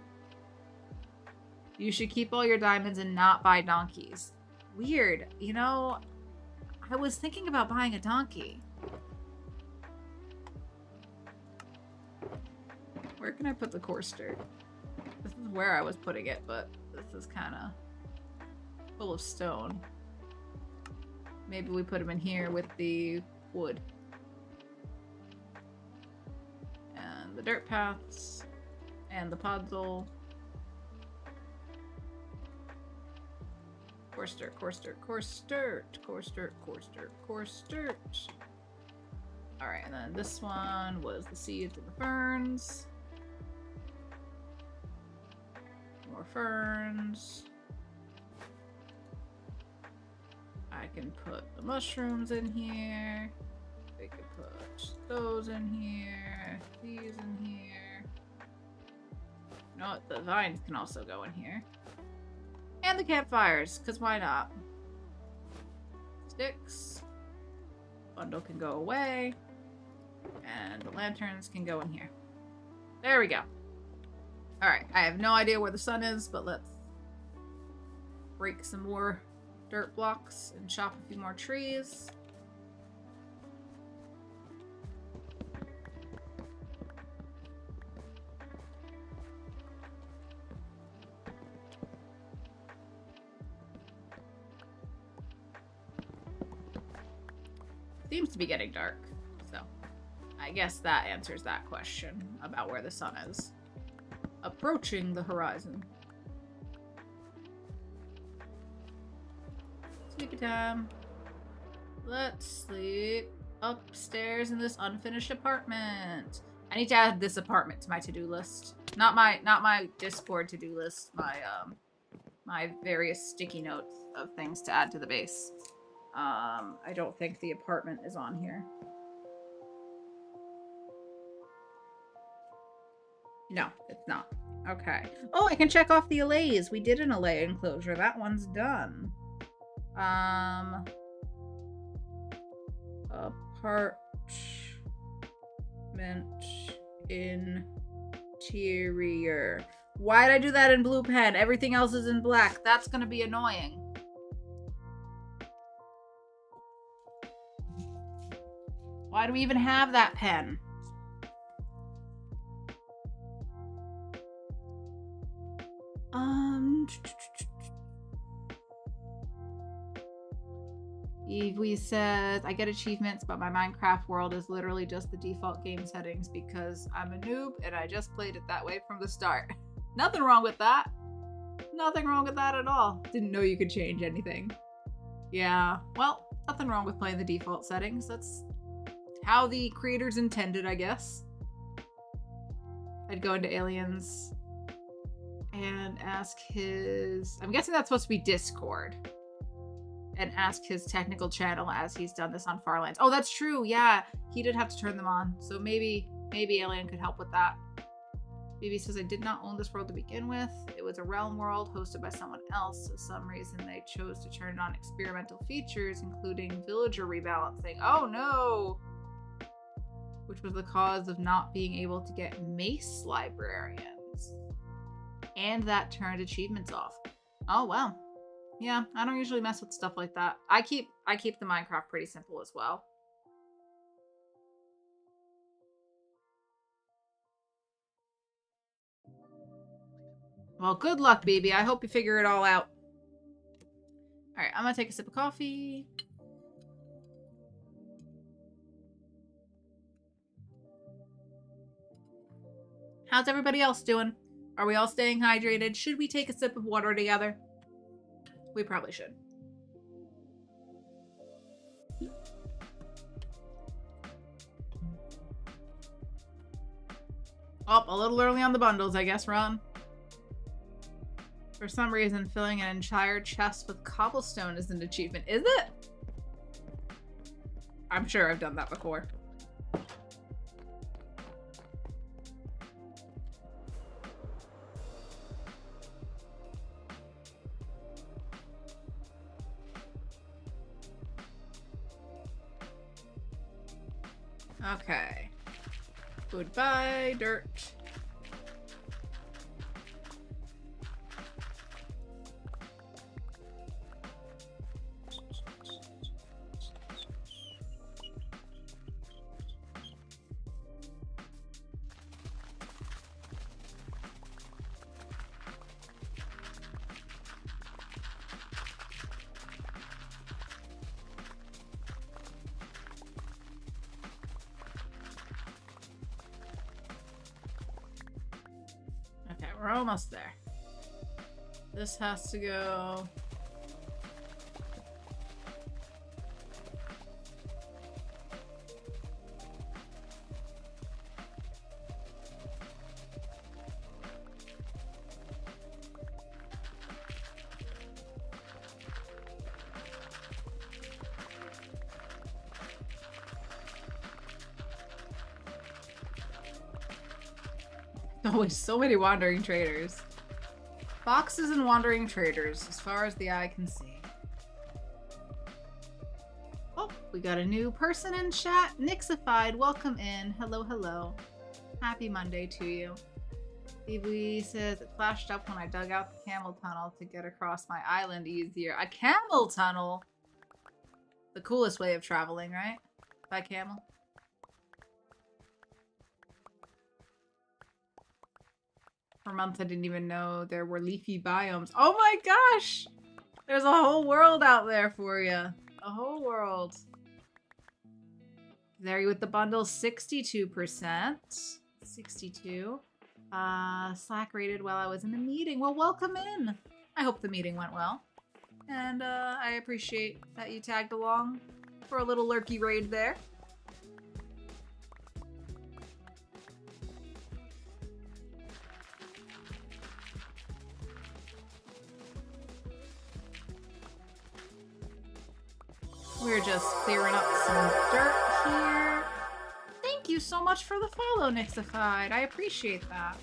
You should keep all your diamonds and not buy donkeys. Weird. You know, I was thinking about buying a donkey. Where can I put the coarse dirt? This is where I was putting it, but this is kind of full of stone. Maybe we put them in here with the wood. And the dirt paths. And the podzol. Coarse dirt, coarse dirt, coarse dirt, coarse dirt, coarse dirt, coarse dirt. Alright, and then this one was the seeds and the ferns. More ferns. I can put the mushrooms in here. We could put those in here. These in here. You know what? The vines can also go in here. And the campfires, because why not? Sticks. Bundle can go away. And the lanterns can go in here. There we go. Alright, I have no idea where the sun is, but let's break some more dirt blocks and chop a few more trees. Seems to be getting dark, so I guess that answers that question about where the sun is. Approaching the horizon. Sleepy time. Let's sleep upstairs in this unfinished apartment. I need to add this apartment to my to-do list. Not my Discord to-do list, my various sticky notes of things to add to the base. I don't think the apartment is on here. No, it's not. Okay. Oh, I can check off the allays. We did an allay enclosure. That one's done. Apartment interior. Why'd I do that in blue pen? Everything else is in black. That's gonna be annoying. Why do we even have that pen? Evie says, I get achievements, but my Minecraft world is literally just the default game settings because I'm a noob and I just played it that way from the start. Nothing wrong with that. Nothing wrong with that at all. Didn't know you could change anything. Yeah, well, nothing wrong with playing the default settings. That's how the creators intended, I guess. I'd go into aliens and ask his... I'm guessing that's supposed to be Discord. And ask his technical channel as he's done this on Farlands. Oh, that's true. Yeah, he did have to turn them on. So maybe Alien could help with that. BB says, I did not own this world to begin with. It was a realm world hosted by someone else. For some reason, they chose to turn on experimental features, including villager rebalancing. Oh, no! Which was the cause of not being able to get mace librarians. And that turned achievements off. Oh, wow. Yeah, I don't usually mess with stuff like that. I keep the Minecraft pretty simple as well. Well, good luck, BB. I hope you figure it all out. Alright, I'm gonna take a sip of coffee. How's everybody else doing? Are we all staying hydrated? Should we take a sip of water together? We probably should. Oh, a little early on the bundles, I guess, Ron. For some reason, filling an entire chest with cobblestone is an achievement. Is it? I'm sure I've done that before. Okay. Goodbye, dirt. We're almost there. This has to go... Always so many wandering traders. Boxes and wandering traders, as far as the eye can see. Oh, we got a new person in chat. Nixified, welcome in. Hello, hello. Happy Monday to you. Phoebe says, it flashed up when I dug out the camel tunnel to get across my island easier. A camel tunnel? The coolest way of traveling, right? By camel. For months, I didn't even know there were leafy biomes. Oh my gosh! There's a whole world out there for you. A whole world. There you with the bundle, 62%. 62. Slack rated while I was in a meeting. Well, welcome in. I hope the meeting went well. And I appreciate that you tagged along for a little lurky raid there. We're just clearing up some dirt here. Thank you so much for the follow, Nixified. I appreciate that.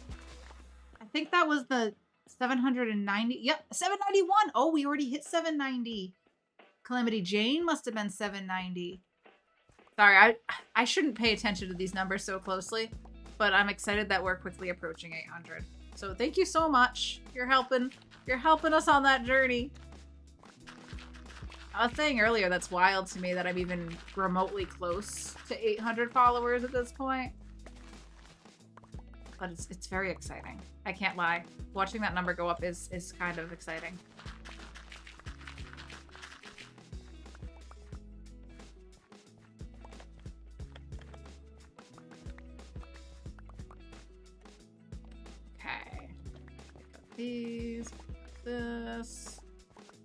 I think that was the 790. Yep, 791. Oh, we already hit 790. Calamity Jane must have been 790. Sorry, I shouldn't pay attention to these numbers so closely, but I'm excited that we're quickly approaching 800. So thank you so much. You're helping us on that journey. I was saying earlier, that's wild to me that I'm even remotely close to 800 followers at this point. But it's very exciting. I can't lie. Watching that number go up is kind of exciting. Okay. Pick up these, this,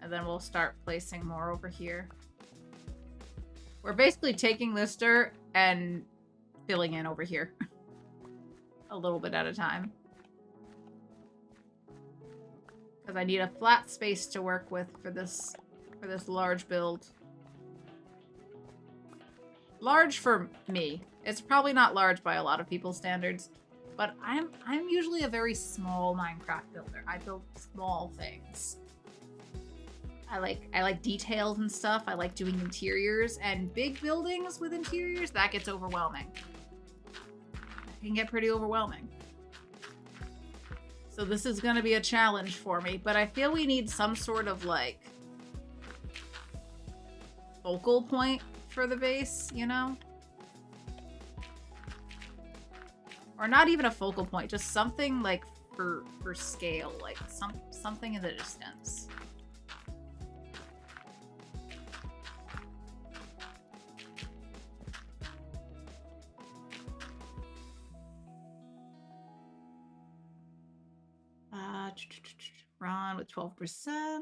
and then we'll start placing more over here. We're basically taking this dirt and filling in over here. A little bit at a time. Because I need a flat space to work with for this large build. Large for me. It's probably not large by a lot of people's standards, but I'm usually a very small Minecraft builder. I build small things. I like details and stuff. I like doing interiors, and big buildings with interiors, that gets overwhelming. It can get pretty overwhelming. So this is gonna be a challenge for me, but I feel we need some sort of like focal point for the base, you know? Or not even a focal point, just something like for scale, like something in the distance. Ron with 12%.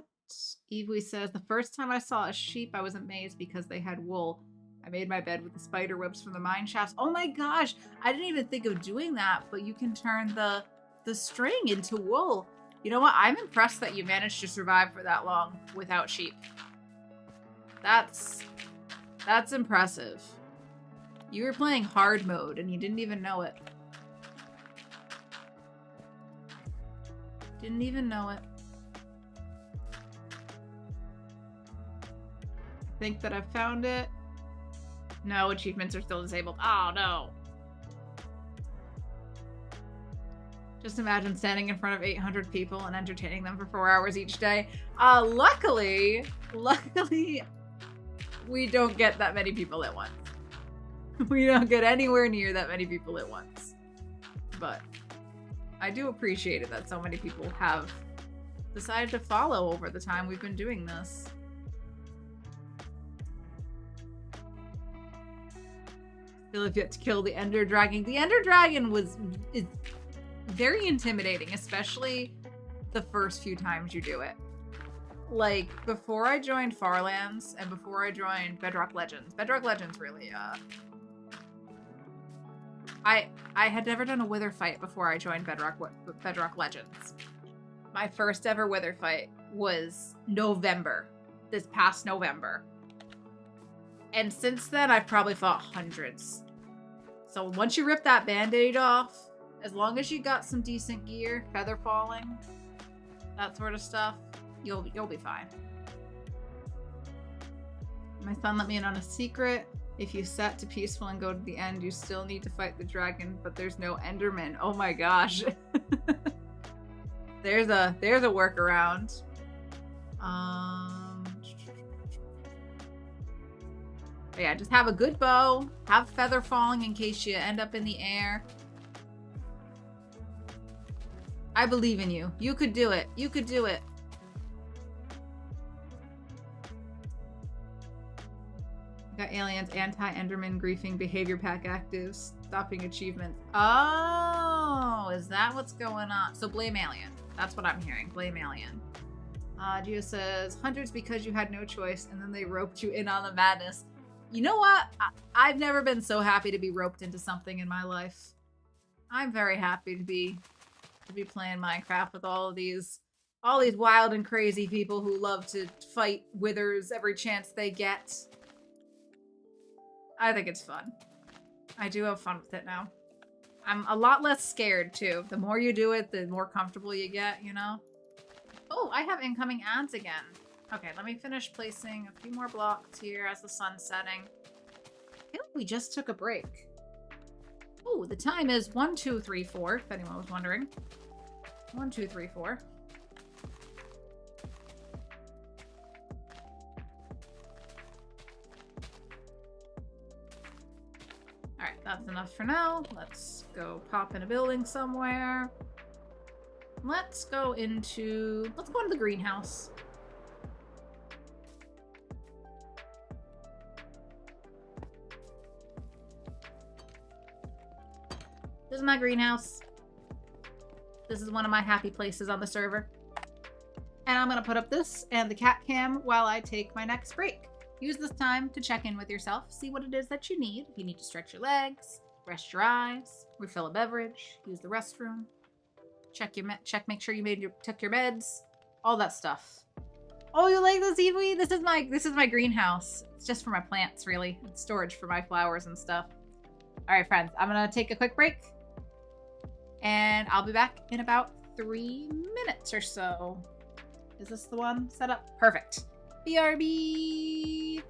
Evely says, the first time I saw a sheep, I was amazed because they had wool. I made my bed with the spider webs from the mine shafts. Oh my gosh, I didn't even think of doing that, but you can turn the string into wool. You know what? I'm impressed that you managed to survive for that long without sheep. That's impressive. You were playing hard mode and you didn't even know it. Didn't even know it. I think that I found it. No, achievements are still disabled. Oh, no. Just imagine standing in front of 800 people and entertaining them for 4 hours each day. Luckily, we don't get that many people at once. We don't get anywhere near that many people at once. But I do appreciate it that so many people have decided to follow over the time we've been doing this. Still have yet to kill the Ender Dragon. The Ender Dragon is very intimidating, especially the first few times you do it. Like, before I joined Farlands and before I joined Bedrock Legends really, I had never done a wither fight before I joined Bedrock Legends. My first ever wither fight was November, this past November. And since then, I've probably fought hundreds. So once you rip that band-aid off, as long as you got some decent gear, feather falling, that sort of stuff, you'll be fine. My son let me in on a secret. If you set to peaceful and go to the end, you still need to fight the dragon, but there's no Enderman. Oh my gosh. There's a workaround. But yeah, just have a good bow, have feather falling in case you end up in the air. I believe in you. You could do it. You could do it. Got aliens, anti-Enderman, griefing, behavior pack actives, stopping achievements. Oh, is that what's going on? So blame alien. That's what I'm hearing. Blame alien. Gio says, hundreds because you had no choice, and then they roped you in on the madness. You know what? I've never been so happy to be roped into something in my life. I'm very happy to be playing Minecraft with all these wild and crazy people who love to fight withers every chance they get. I think it's fun. I do have fun with it now. I'm a lot less scared too. The more you do it, the more comfortable you get, you know? Oh, I have incoming ads again. Okay, let me finish placing a few more blocks here as the sun's setting. I feel like we just took a break. Oh, the time is 1, 2, 3, 4, if anyone was wondering. 1, 2, 3, 4. Alright, that's enough for now. Let's go pop in a building somewhere. Let's go into the greenhouse. This is my greenhouse. This is one of my happy places on the server. And I'm gonna put up this and the cat cam while I take my next break. Use this time to check in with yourself, see what it is that you need. If you need to stretch your legs, rest your eyes, refill a beverage, use the restroom, make sure you took your meds, all that stuff. Oh, you like this, Evie? This is my greenhouse. It's just for my plants, really. It's storage for my flowers and stuff. All right, friends, I'm gonna take a quick break, and I'll be back in about 3 minutes or so. Is this the one set up? Perfect. BRB.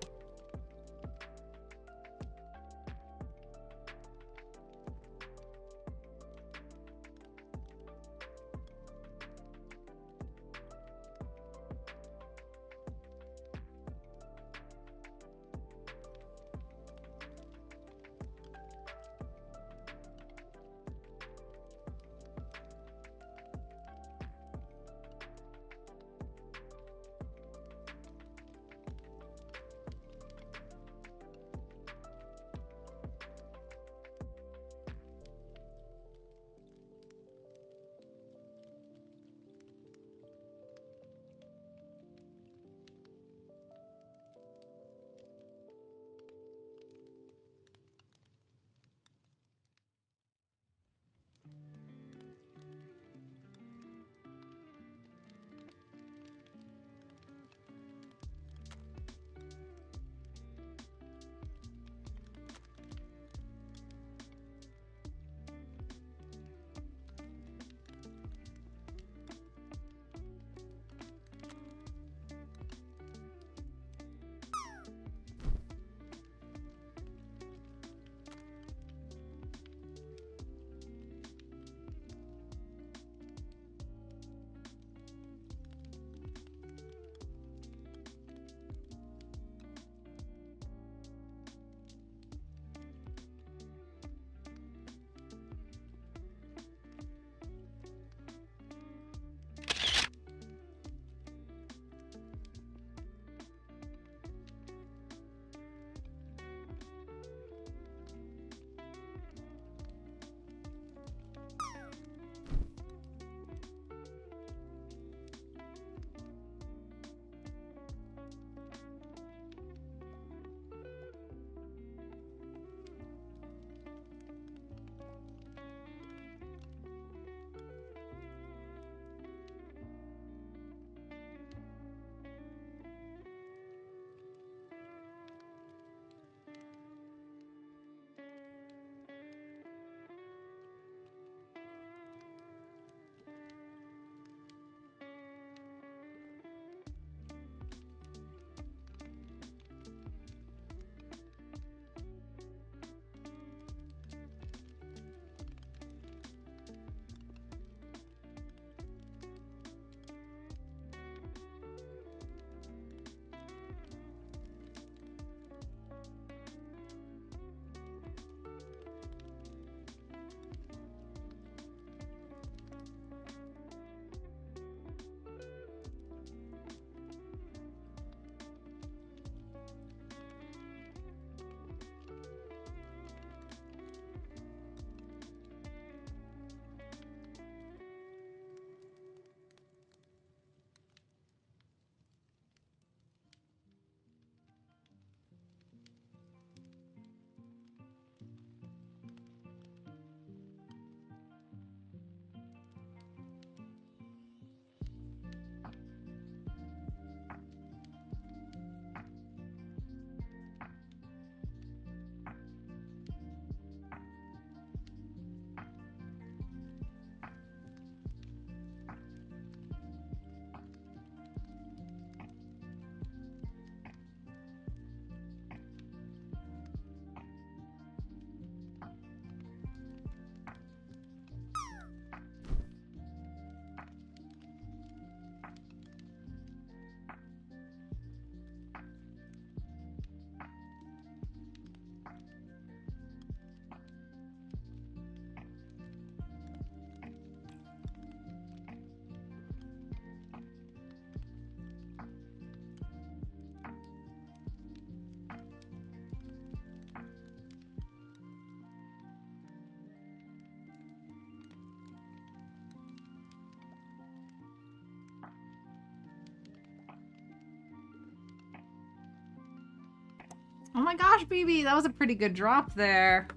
my gosh, BB, that was a pretty good drop there.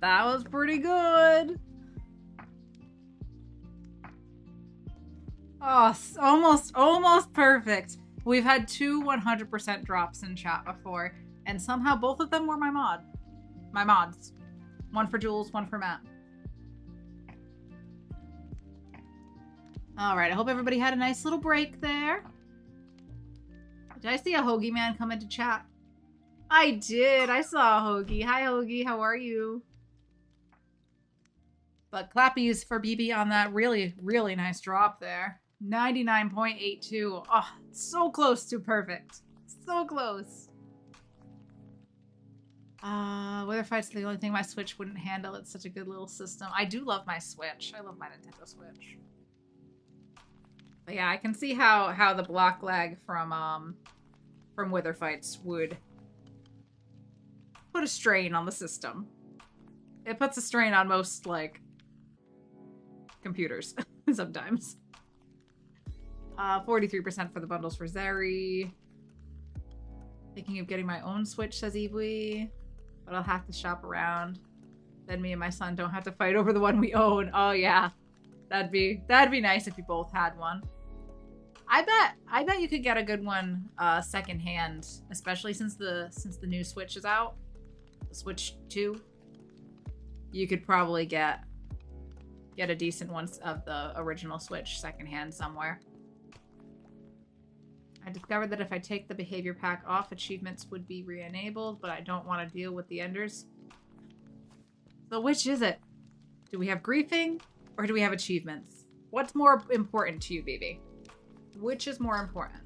That was pretty good. Oh, almost perfect. We've had two 100% drops in chat before, and somehow both of them were my mods. One for Jules, one for Matt. All right, I hope everybody had a nice little break there. Did I see a Hoagie man come into chat? I did. I saw a Hoagie. Hi, Hoagie. How are you? But clappies for BB on that really, really nice drop there. 99.82. Oh, so close to perfect. So close. Weather Fight's the only thing my Switch wouldn't handle. It's such a good little system. I do love my Switch. I love my Nintendo Switch. But yeah, I can see how the block lag from Wither Fights would put a strain on the system. It puts a strain on most, like, computers sometimes. 43% for the bundles for Zeri. Thinking of getting my own Switch, says Evely, but I'll have to shop around. Then me and my son don't have to fight over the one we own. Oh yeah, that'd be nice if you both had one. I bet you could get a good one secondhand, especially since the new Switch is out, the Switch 2. You could probably get a decent one of the original Switch secondhand somewhere. I discovered that if I take the behavior pack off, achievements would be re-enabled, but I don't want to deal with the enders. So which is it? Do we have griefing or do we have achievements? What's more important to you, BB? Which is more important?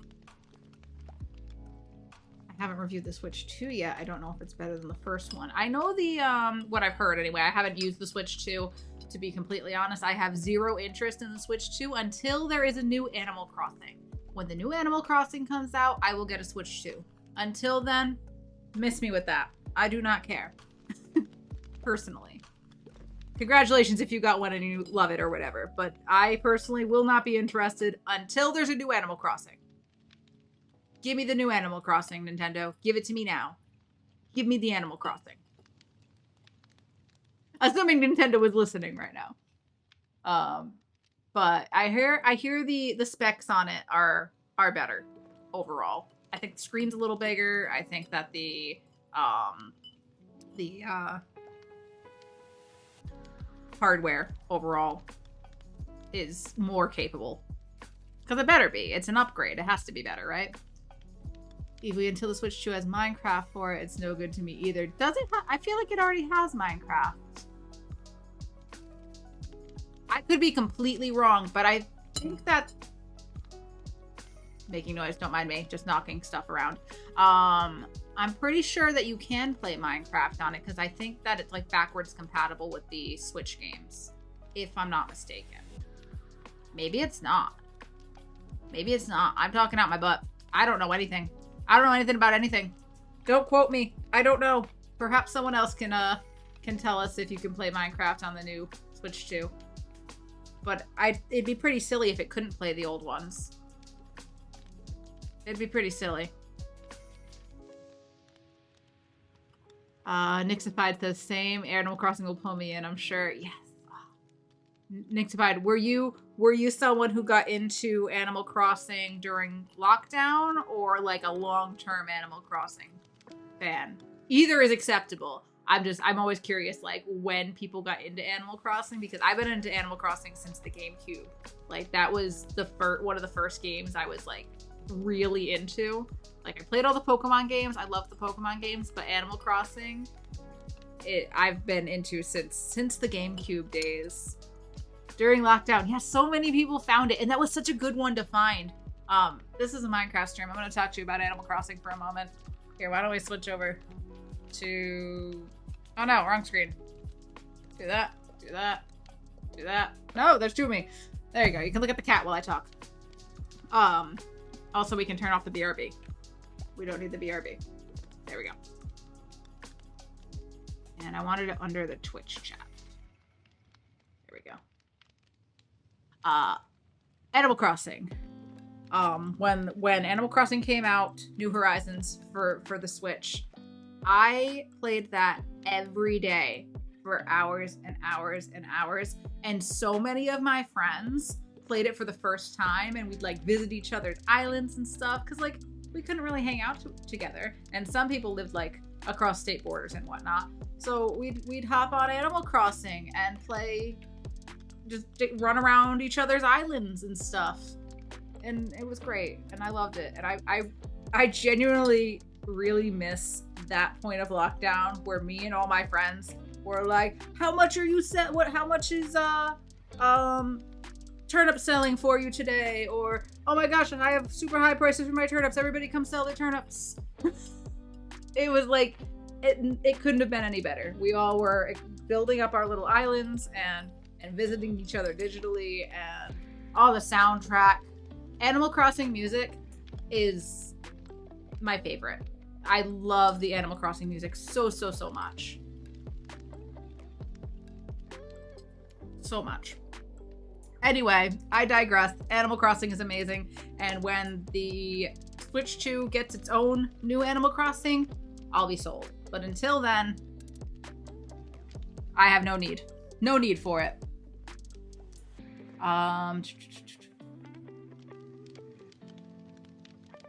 I haven't reviewed the Switch 2 yet. I don't know if it's better than the first one. I know the, what I've heard anyway. I haven't used the Switch 2. To be completely honest, I have zero interest in the Switch 2 until there is a new Animal Crossing. When the new Animal Crossing comes out, I will get a Switch 2. Until then, miss me with that. I do not care. Personally. Congratulations if you got one and you love it or whatever, but I personally will not be interested until there's a new Animal Crossing. Give me the new Animal Crossing, Nintendo. Give it to me now. Give me the Animal Crossing. Assuming Nintendo is listening right now. But I hear the specs on it are better overall. I think the screen's a little bigger. I think that the hardware overall is more capable. Because it better be. It's an upgrade. It has to be better, right? Even until the Switch 2 has Minecraft for it, it's no good to me either. Does it? I feel like it already has Minecraft. I could be completely wrong, but I think that... Making noise, don't mind me. Just knocking stuff around. I'm pretty sure that you can play Minecraft on it, because I think that it's like backwards compatible with the Switch games, if I'm not mistaken. Maybe it's not. Maybe it's not. I'm talking out my butt. I don't know anything. I don't know anything about anything. Don't quote me. I don't know. Perhaps someone else can tell us if you can play Minecraft on the new Switch 2. But it'd be pretty silly if it couldn't play the old ones. It'd be pretty silly. Nixified says, same. Animal Crossing will pull me in, I'm sure. Yes. Nixified, were you someone who got into Animal Crossing during lockdown or like a long-term Animal Crossing fan? Either is acceptable. I'm always curious, like, when people got into Animal Crossing, because I've been into Animal Crossing since the GameCube. Like, that was one of the first games I was, like, really into. Like, I played all the Pokemon games. I love the Pokemon games, but Animal Crossing, I've been into since the GameCube days. During lockdown, yeah, so many people found it, and that was such a good one to find. This is a Minecraft stream. I'm going to talk to you about Animal Crossing for a moment. Here, why don't we switch over to... Oh no, wrong screen. Do that, do that, do that. No, there's two of me. There you go. You can look at the cat while I talk. Also, we can turn off the BRB. We don't need the BRB. There we go. And I wanted it under the Twitch chat. There we go. Animal Crossing. When Animal Crossing came out, New Horizons for the Switch, I played that every day for hours and hours and hours. And so many of my friends played it for the first time, and we'd like visit each other's islands and stuff. Cause like we couldn't really hang out together. And some people lived like across state borders and whatnot. So we'd hop on Animal Crossing and play, just run around each other's islands and stuff. And it was great. And I loved it. And I genuinely really miss that point of lockdown where me and all my friends were like, how much are you how much is turnip selling for you today? Or, oh my gosh, I have super high prices for my turnips. Everybody come sell their turnips. It was like, it couldn't have been any better. We all were building up our little islands and visiting each other digitally, and all the soundtrack. Animal Crossing music is my favorite. I love the Animal Crossing music so much. So much. Anyway, I digress. Animal Crossing is amazing. And when the Switch 2 gets its own new Animal Crossing, I'll be sold. But until then, I have no need. No need for it.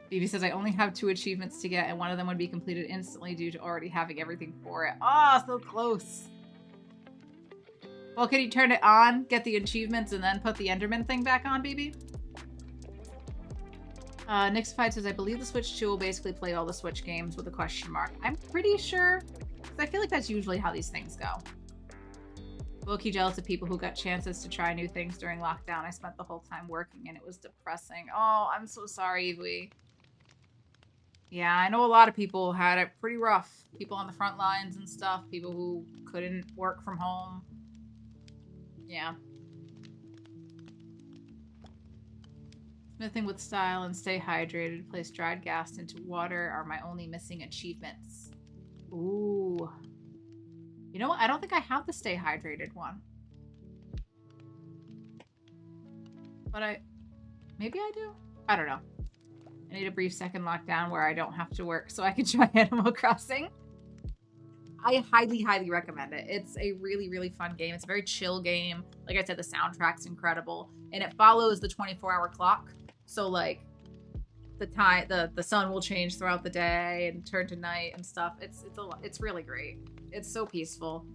Phoebe says, I only have 2 achievements to get, and one of them would be completed instantly due to already having everything for it. Oh, so close. Well, can you turn it on, get the achievements, and then put the Enderman thing back on, baby? Nixified says, I believe the Switch 2 will basically play all the Switch games with a question mark. I'm pretty sure, because I feel like that's usually how these things go. Low-key jealous of people who got chances to try new things during lockdown. I spent the whole time working and it was depressing. Oh, I'm so sorry, Evie. Yeah, I know a lot of people had it pretty rough. People on the front lines and stuff. People who couldn't work from home. Yeah. Smithing with style and stay hydrated. Place dried gas into water are my only missing achievements. Ooh. You know what? I don't think I have the stay hydrated one. But maybe I do? I don't know. I need a brief second lockdown where I don't have to work so I can try Animal Crossing. I highly recommend it. It's a really fun game. It's a very chill game. Like I said, the soundtrack's incredible. And it follows the 24-hour clock. So like the sun will change throughout the day and turn to night and stuff. It's really great. It's so peaceful.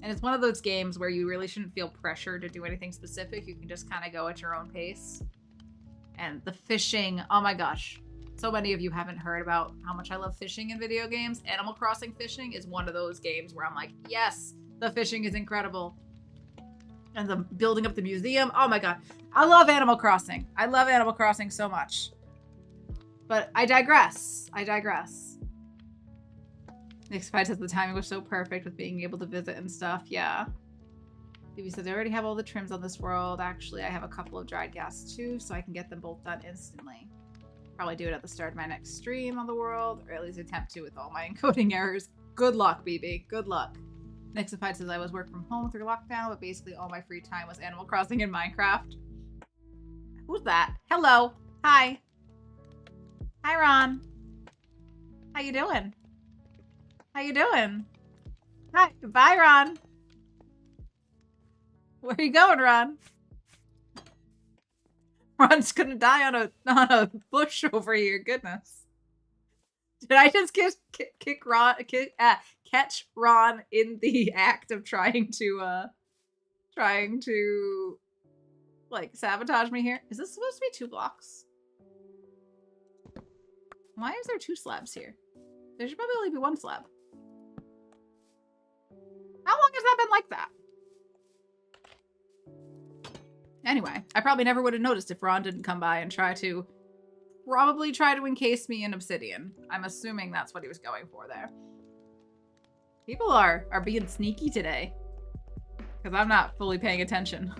And it's one of those games where you really shouldn't feel pressure to do anything specific. You can just kind of go at your own pace. And the fishing, oh my gosh. So many of you haven't heard about how much I love fishing in video games. Animal Crossing fishing is one of those games where I'm like, yes, the fishing is incredible. And the building up the museum, oh my god. I love Animal Crossing. I love Animal Crossing so much. But I digress. Nixified says the timing was so perfect with being able to visit and stuff. Yeah. Phoebe says, I already have all the trims on this world. Actually, I have a couple of dried gas too, so I can get them both done instantly. Probably do it at the start of my next stream on the world, or at least attempt to with all my encoding errors. Good luck, BB. Good luck. Nixified says, I was working from home through lockdown, but basically all my free time was Animal Crossing and Minecraft. Who's that? Hello. Hi. Hi, Ron. How you doing? How you doing? Hi. Bye, Ron. Where are you going, Ron? Ron's gonna die on a bush over here. Goodness. Did I just catch Ron in the act of trying to like sabotage me here? Is this supposed to be 2 blocks? Why is there 2 slabs here? There should probably only be 1 slab. How long has that been like that? Anyway, I probably never would have noticed if Ron didn't come by and try to encase me in obsidian. I'm assuming that's what he was going for there. People are being sneaky today. Because I'm not fully paying attention.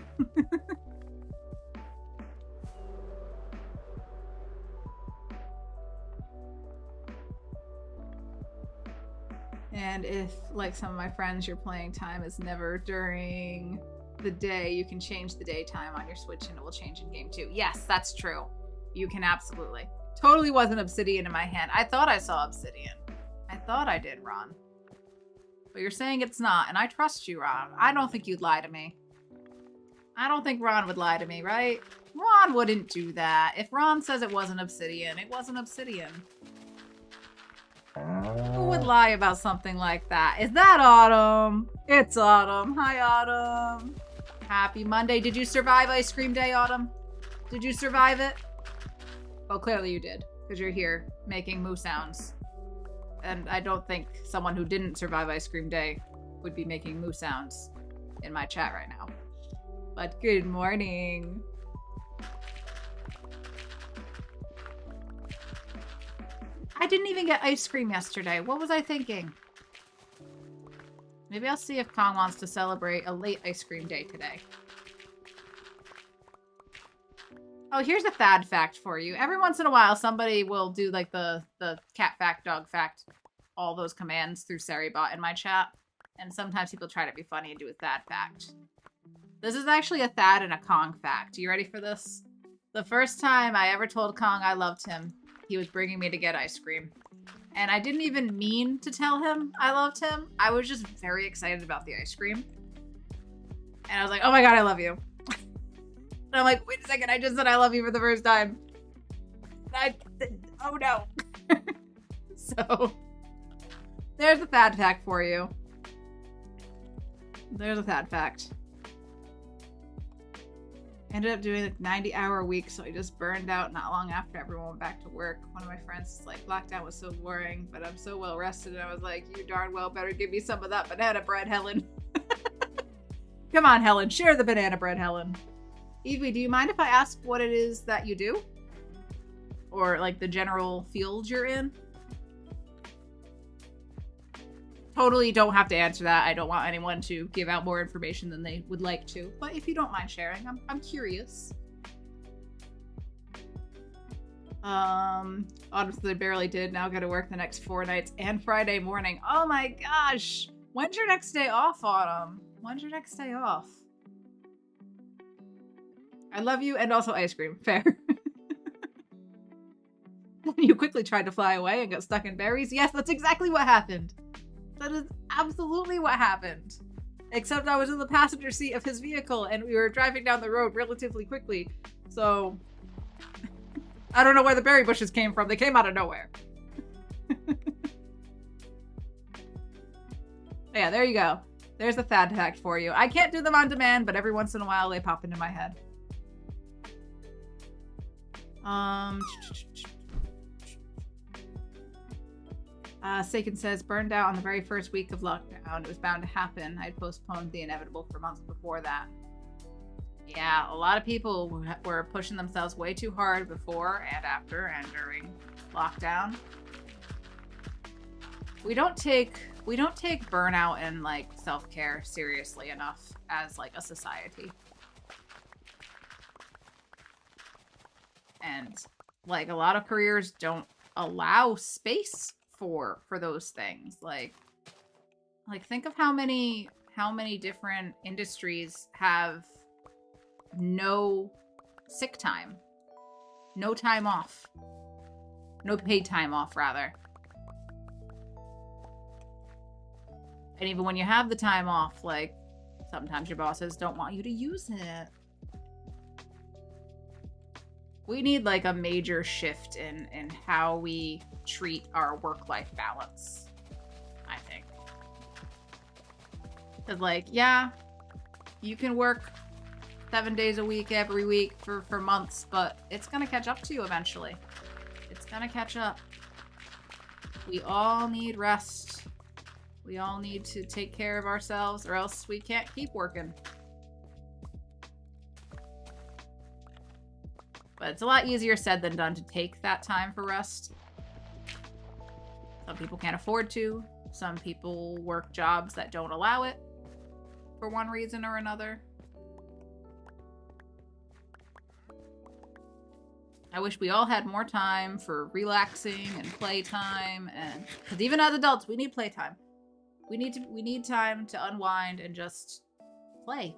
And if, like some of my friends, your playing time is never during the day, you can change the daytime on your Switch and it will change in game too. Yes, that's true. You can absolutely. Totally wasn't obsidian in my hand. I thought I saw obsidian. I thought I did, Ron. But you're saying it's not, and I trust you, Ron. I don't think you'd lie to me. I don't think Ron would lie to me, right? Ron wouldn't do that. If Ron says it wasn't obsidian, it wasn't obsidian. Who would lie about something like that? Is that Autumn? It's Autumn. Hi, Autumn. Happy Monday. Did you survive Ice Cream Day, Autumn? Did you survive it? Well, clearly you did, because you're here making moo sounds. And I don't think someone who didn't survive Ice Cream Day would be making moo sounds in my chat right now. But good morning. I didn't even get ice cream yesterday. What was I thinking? Maybe I'll see if Kong wants to celebrate a late ice cream day today. Oh, here's a Thad fact for you. Every once in a while, somebody will do like the cat fact, dog fact, all those commands through Seribot in my chat. And sometimes people try to be funny and do a Thad fact. This is actually a Thad and a Kong fact. You ready for this? The first time I ever told Kong I loved him, he was bringing me to get ice cream. And I didn't even mean to tell him I loved him. I was just very excited about the ice cream. And I was like, oh my god, I love you. And I'm like, wait a second, I just said I love you for the first time. Oh no. So, there's a Thad fact for you. There's a Thad fact. Ended up doing a 90-hour week, so I just burned out not long after everyone went back to work. One of my friends was like, lockdown was so boring, but I'm so well rested. And I was like, you darn well better give me some of that banana bread, Helen. Come on, Helen, share the banana bread, Helen. Evie, do you mind if I ask what it is that you do? Or like the general field you're in? Totally don't have to answer that. I don't want anyone to give out more information than they would like to. But if you don't mind sharing, I'm curious. Honestly, barely did. Now gotta work the next 4 nights and Friday morning. Oh my gosh. When's your next day off, Autumn? When's your next day off? I love you and also ice cream. Fair. You quickly tried to fly away and got stuck in berries. Yes, that's exactly what happened. That is absolutely what happened. Except I was in the passenger seat of his vehicle and we were driving down the road relatively quickly. So, I don't know where the berry bushes came from. They came out of nowhere. Yeah, there you go. There's a Thad fact for you. I can't do them on demand, but every once in a while they pop into my head. Sakin says, burned out on the very first week of lockdown. It was bound to happen. I'd postponed the inevitable for months before that. Yeah, a lot of people were pushing themselves way too hard before and after and during lockdown. We don't take burnout and like self-care seriously enough as like a society. And like a lot of careers don't allow space for those things. Like think of how many different industries have no sick time, no time off, no paid time off rather. And even when you have the time off, like sometimes your bosses don't want you to use it. We need like a major shift in how we treat our work-life balance, I think. Because like, yeah, you can work 7 days a week every week for months, but it's gonna catch up to you eventually. It's gonna catch up. We all need rest. We all need to take care of ourselves or else we can't keep working. But it's a lot easier said than done to take that time for rest. Some people can't afford to. Some people work jobs that don't allow it for one reason or another. I wish we all had more time for relaxing and playtime, and because even as adults, we need playtime. We need time to unwind and just play.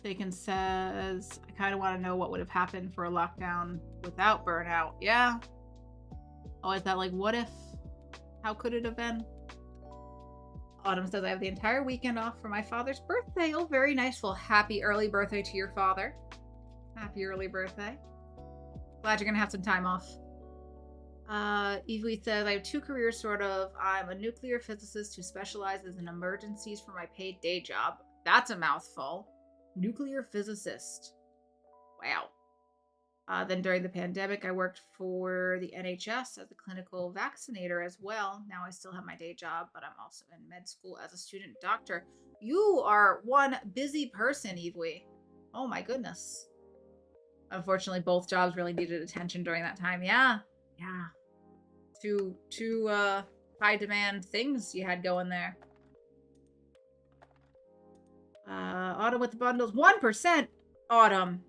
Bacon says, I kind of want to know what would have happened for a lockdown without burnout. Yeah. Oh, is that like, what if? How could it have been? Autumn says, I have the entire weekend off for my father's birthday. Oh, very nice. Well, happy early birthday to your father. Happy early birthday. Glad you're going to have some time off. Evely says, I have 2 careers, sort of. I'm a nuclear physicist who specializes in emergencies for my paid day job. That's a mouthful. Nuclear physicist. Wow. Then during the pandemic, I worked for the NHS as a clinical vaccinator as well. Now I still have my day job, but I'm also in med school as a student doctor. You are one busy person, Evely. Oh my goodness. Unfortunately, both jobs really needed attention during that time. Yeah. Yeah. Two high demand things you had going there. Autumn with the bundles. 1%. Autumn.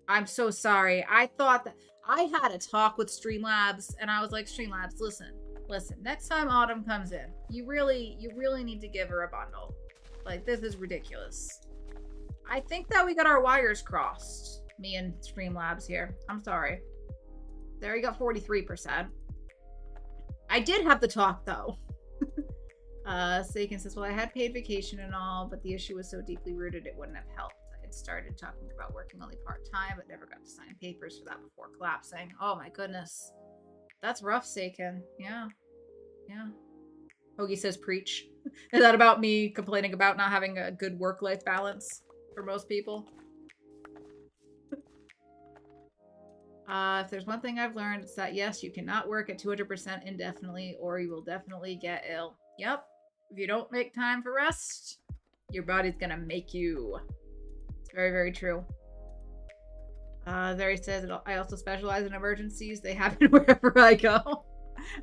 I'm so sorry. I thought that I had a talk with Streamlabs and I was like, Streamlabs, listen. Next time Autumn comes in, you really need to give her a bundle. Like, this is ridiculous. I think that we got our wires crossed. Me and Streamlabs here. I'm sorry. There you got 43%. I did have the talk though. Sagan says, well, I had paid vacation and all, but the issue was so deeply rooted it wouldn't have helped. I had started talking about working only part-time, but never got to sign papers for that before collapsing. Oh my goodness. That's rough, Sagan. Yeah. Hoagie says, preach. Is that about me complaining about not having a good work-life balance for most people? If there's one thing I've learned, it's that yes, you cannot work at 200% indefinitely or you will definitely get ill. Yep. If you don't make time for rest, your body's gonna make you. It's very, very true. Zeri says, I also specialize in emergencies. They happen wherever I go.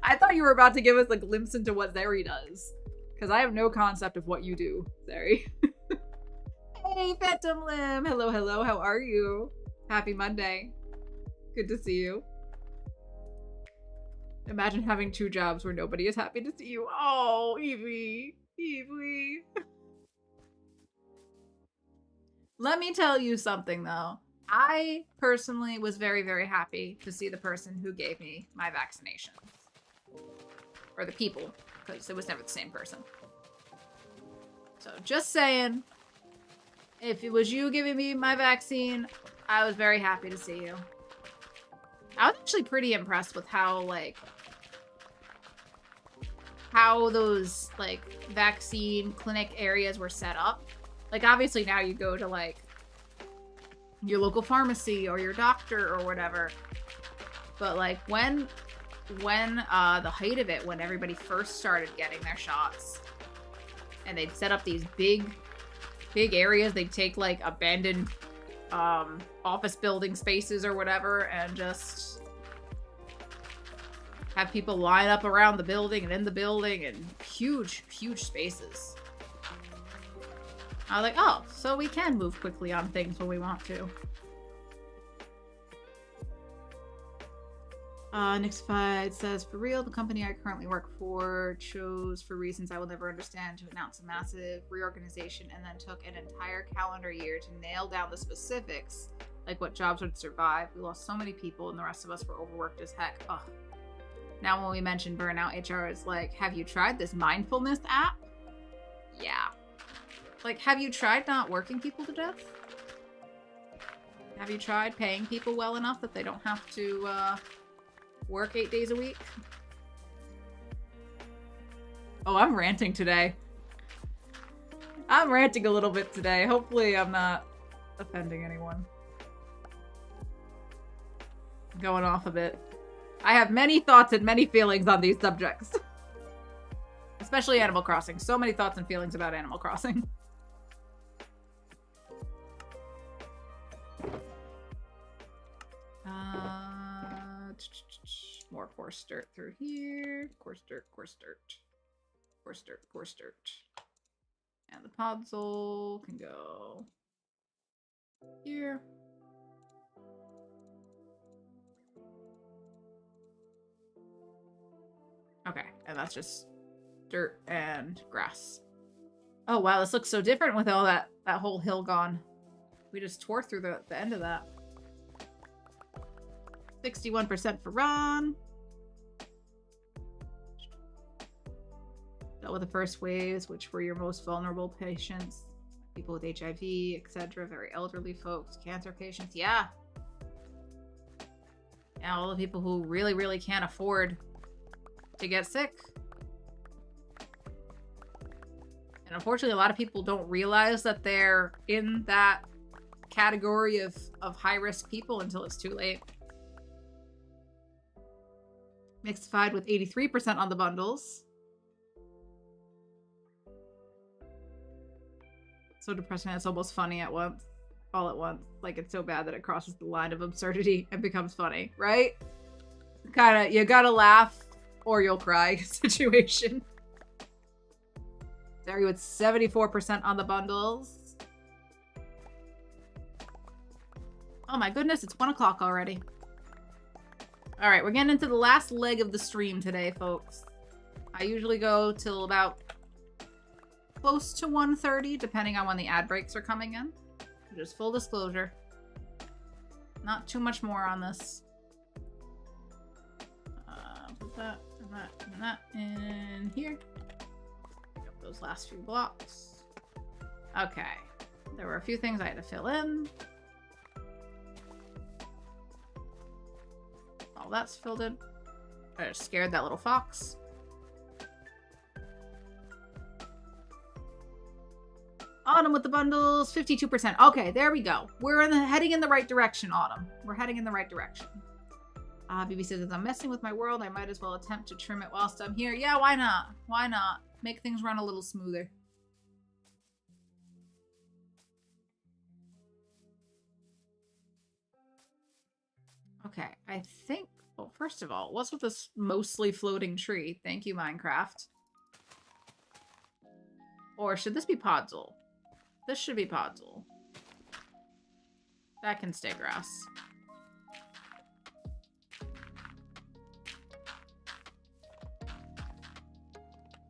I thought you were about to give us a glimpse into what Zeri does. Because I have no concept of what you do, Zeri. Hey, Phantom Limb! Hello, how are you? Happy Monday. Good to see you. Imagine having 2 jobs where nobody is happy to see you. Oh, Evie. Let me tell you something, though. I personally was very, very happy to see the person who gave me my vaccination. Or the people, because it was never the same person. So, just saying, if it was you giving me my vaccine, I was very happy to see you. I was actually pretty impressed with how those, vaccine clinic areas were set up. Like, obviously now you go to, your local pharmacy or your doctor or whatever. But, when the height of it, when everybody first started getting their shots, and they'd set up these big areas, they'd take, abandoned office building spaces or whatever, and just have people line up around the building and in the building, and huge spaces. I was like, oh, so we can move quickly on things when we want to. Nixfied says, for real, the company I currently work for chose, for reasons I will never understand, to announce a massive reorganization and then took an entire calendar year to nail down the specifics, like what jobs would survive. We lost so many people and the rest of us were overworked as heck. Ugh. Now when we mention burnout, HR is like, have you tried this mindfulness app? Yeah. Have you tried not working people to death? Have you tried paying people well enough that they don't have to, work 8 days a week? Oh, I'm ranting today. I'm ranting a little bit today. Hopefully I'm not offending anyone. Going off a bit. I have many thoughts and many feelings on these subjects. Especially Animal Crossing. So many thoughts and feelings about Animal Crossing. More coarse dirt through here. Coarse dirt. And the podzol can go here. Okay, and that's just dirt and grass. Oh wow, this looks so different with all that that whole hill gone. We just tore through the end of that. 61% for Ron. Dealt with the first waves, which were your most vulnerable patients. People with HIV, etc. Very elderly folks, cancer patients. Yeah. Yeah, all the people who really, really can't afford to get sick. And unfortunately, a lot of people don't realize that they're in that category of high-risk people until it's too late. Mixified with 83% on the bundles. So depressing, it's almost funny at once. All at once. Like, it's so bad that it crosses the line of absurdity and becomes funny, right? Kinda, you gotta laugh or you'll cry situation. There with 74% on the bundles. Oh my goodness, it's 1 o'clock already. Alright, we're getting into the last leg of the stream today, folks. I usually go till about close to 1:30, depending on when the ad breaks are coming in. Just full disclosure. Not too much more on this. Put that and that and that in here. Pick up those last few blocks. Okay. There were a few things I had to fill in. All that's filled in. I just scared that little fox. Autumn with the bundles, 52%. Okay, there we go. We're heading in the right direction, Autumn. We're heading in the right direction. BB says, as I'm messing with my world, I might as well attempt to trim it whilst I'm here. Yeah, why not? Why not? Make things run a little smoother. Okay, I think... Well, first of all, what's with this mostly floating tree? Thank you, Minecraft. Or should this be Podzol? This should be Podzol. That can stay grass.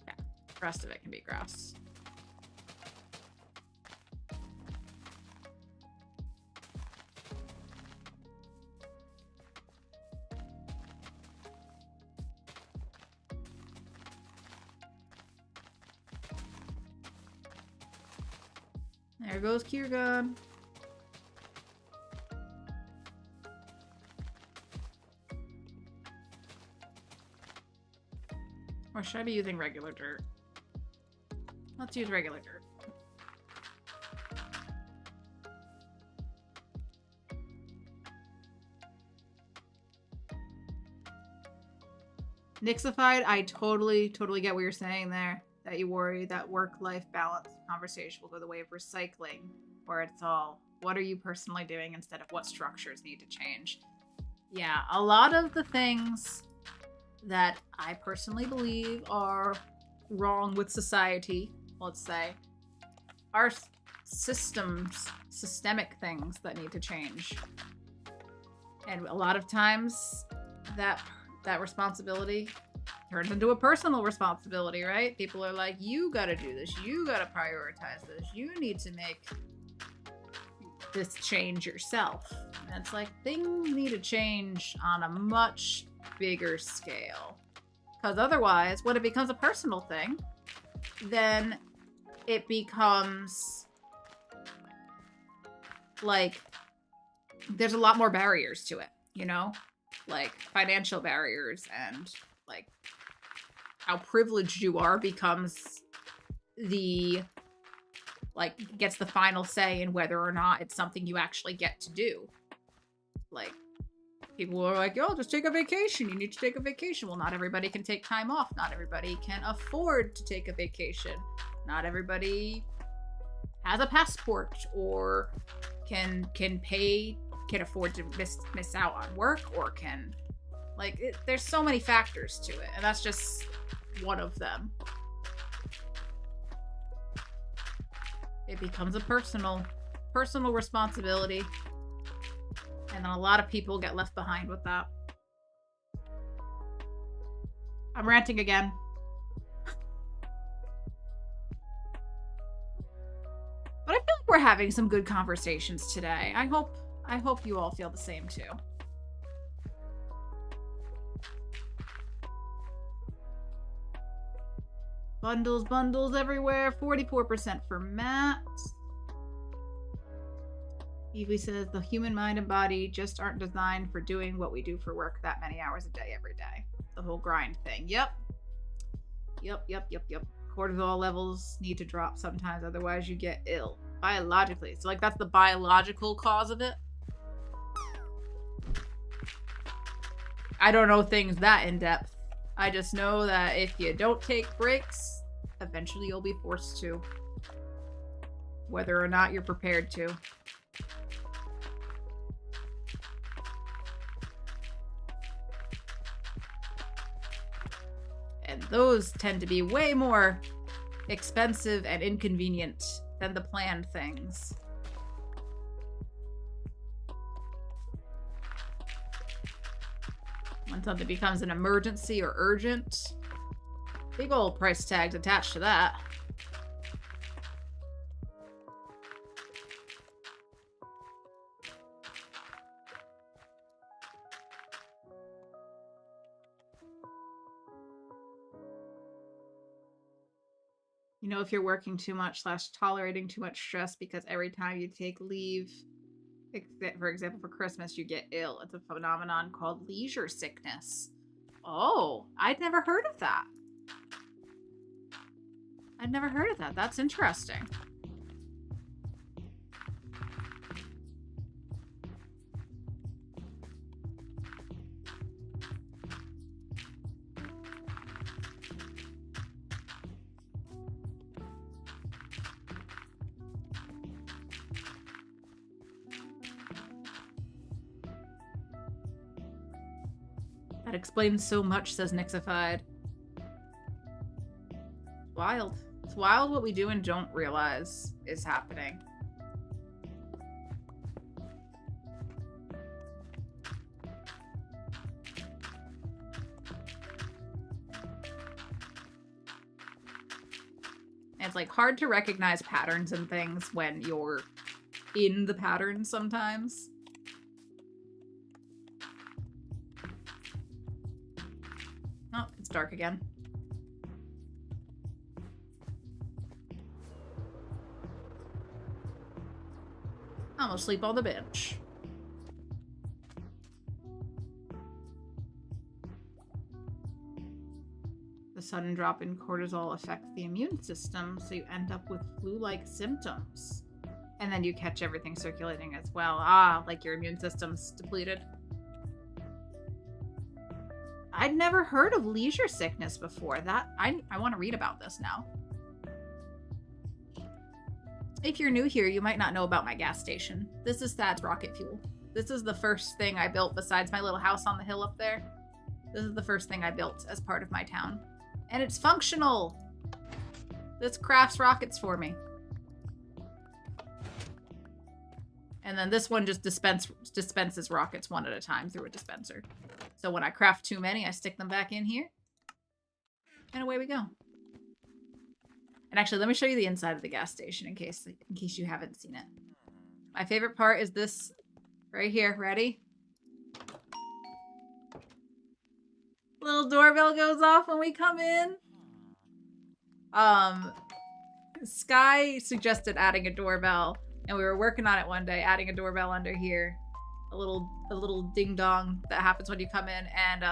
Yeah, the rest of it can be grass. There goes Kiergon. Or should I be using regular dirt? Let's use regular dirt. Nixified, I totally get what you're saying there. That you worry that work-life balance conversation will go the way of recycling, where it's all, what are you personally doing instead of what structures need to change? Yeah, a lot of the things that I personally believe are wrong with society, let's say, are systemic things that need to change. And a lot of times that responsibility turns into a personal responsibility, right? People are like, you gotta do this, you gotta prioritize this, you need to make this change yourself. And it's like, things need to change on a much bigger scale. Because otherwise, when it becomes a personal thing, then it becomes like, there's a lot more barriers to it, you know? Like financial barriers and like how privileged you are becomes the, like, gets the final say in whether or not it's something you actually get to do. Like, people are like, yo, just take a vacation. You need to take a vacation. Well, not everybody can take time off. Not everybody can afford to take a vacation. Not everybody has a passport or can afford to miss out on work or can, like, there's so many factors to it, and that's just one of them. It becomes a personal responsibility, and then a lot of people get left behind with that. I'm ranting again. But I feel like we're having some good conversations today. I hope you all feel the same too. Bundles, bundles everywhere. 44% for Matt. Evie says the human mind and body just aren't designed for doing what we do for work that many hours a day every day. The whole grind thing. Yep. Cortisol levels need to drop sometimes, otherwise you get ill. Biologically. So like that's the biological cause of it. I don't know things that in depth. I just know that if you don't take breaks, eventually you'll be forced to. Whether or not you're prepared to. And those tend to be way more expensive and inconvenient than the planned things. When something becomes an emergency or urgent, big old price tags attached to that. You know, if you're working too much / tolerating too much stress because every time you take leave, for example, for Christmas, you get ill. It's a phenomenon called leisure sickness. Oh, I'd never heard of that. I'd never heard of that. That's interesting. That explains so much, says Nixified. Wild. It's wild what we do and don't realize is happening. And it's like hard to recognize patterns and things when you're in the pattern sometimes. Oh, it's dark again. I'm gonna sleep on the bench. The sudden drop in cortisol affects the immune system, so you end up with flu-like symptoms. And then you catch everything circulating as well. Ah, like your immune system's depleted. I'd never heard of leisure sickness before. I want to read about this now. If you're new here, you might not know about my gas station. This is Thad's rocket fuel. This is the first thing I built besides my little house on the hill up there. This is the first thing I built as part of my town. And it's functional! This crafts rockets for me. And then this one just dispenses rockets one at a time through a dispenser. So when I craft too many, I stick them back in here. And away we go. And actually, let me show you the inside of the gas station in case you haven't seen it. My favorite part is this right here. Ready? Little doorbell goes off when we come in. Sky suggested adding a doorbell, and we were working on it one day, adding a doorbell under here. A little ding dong that happens when you come in, and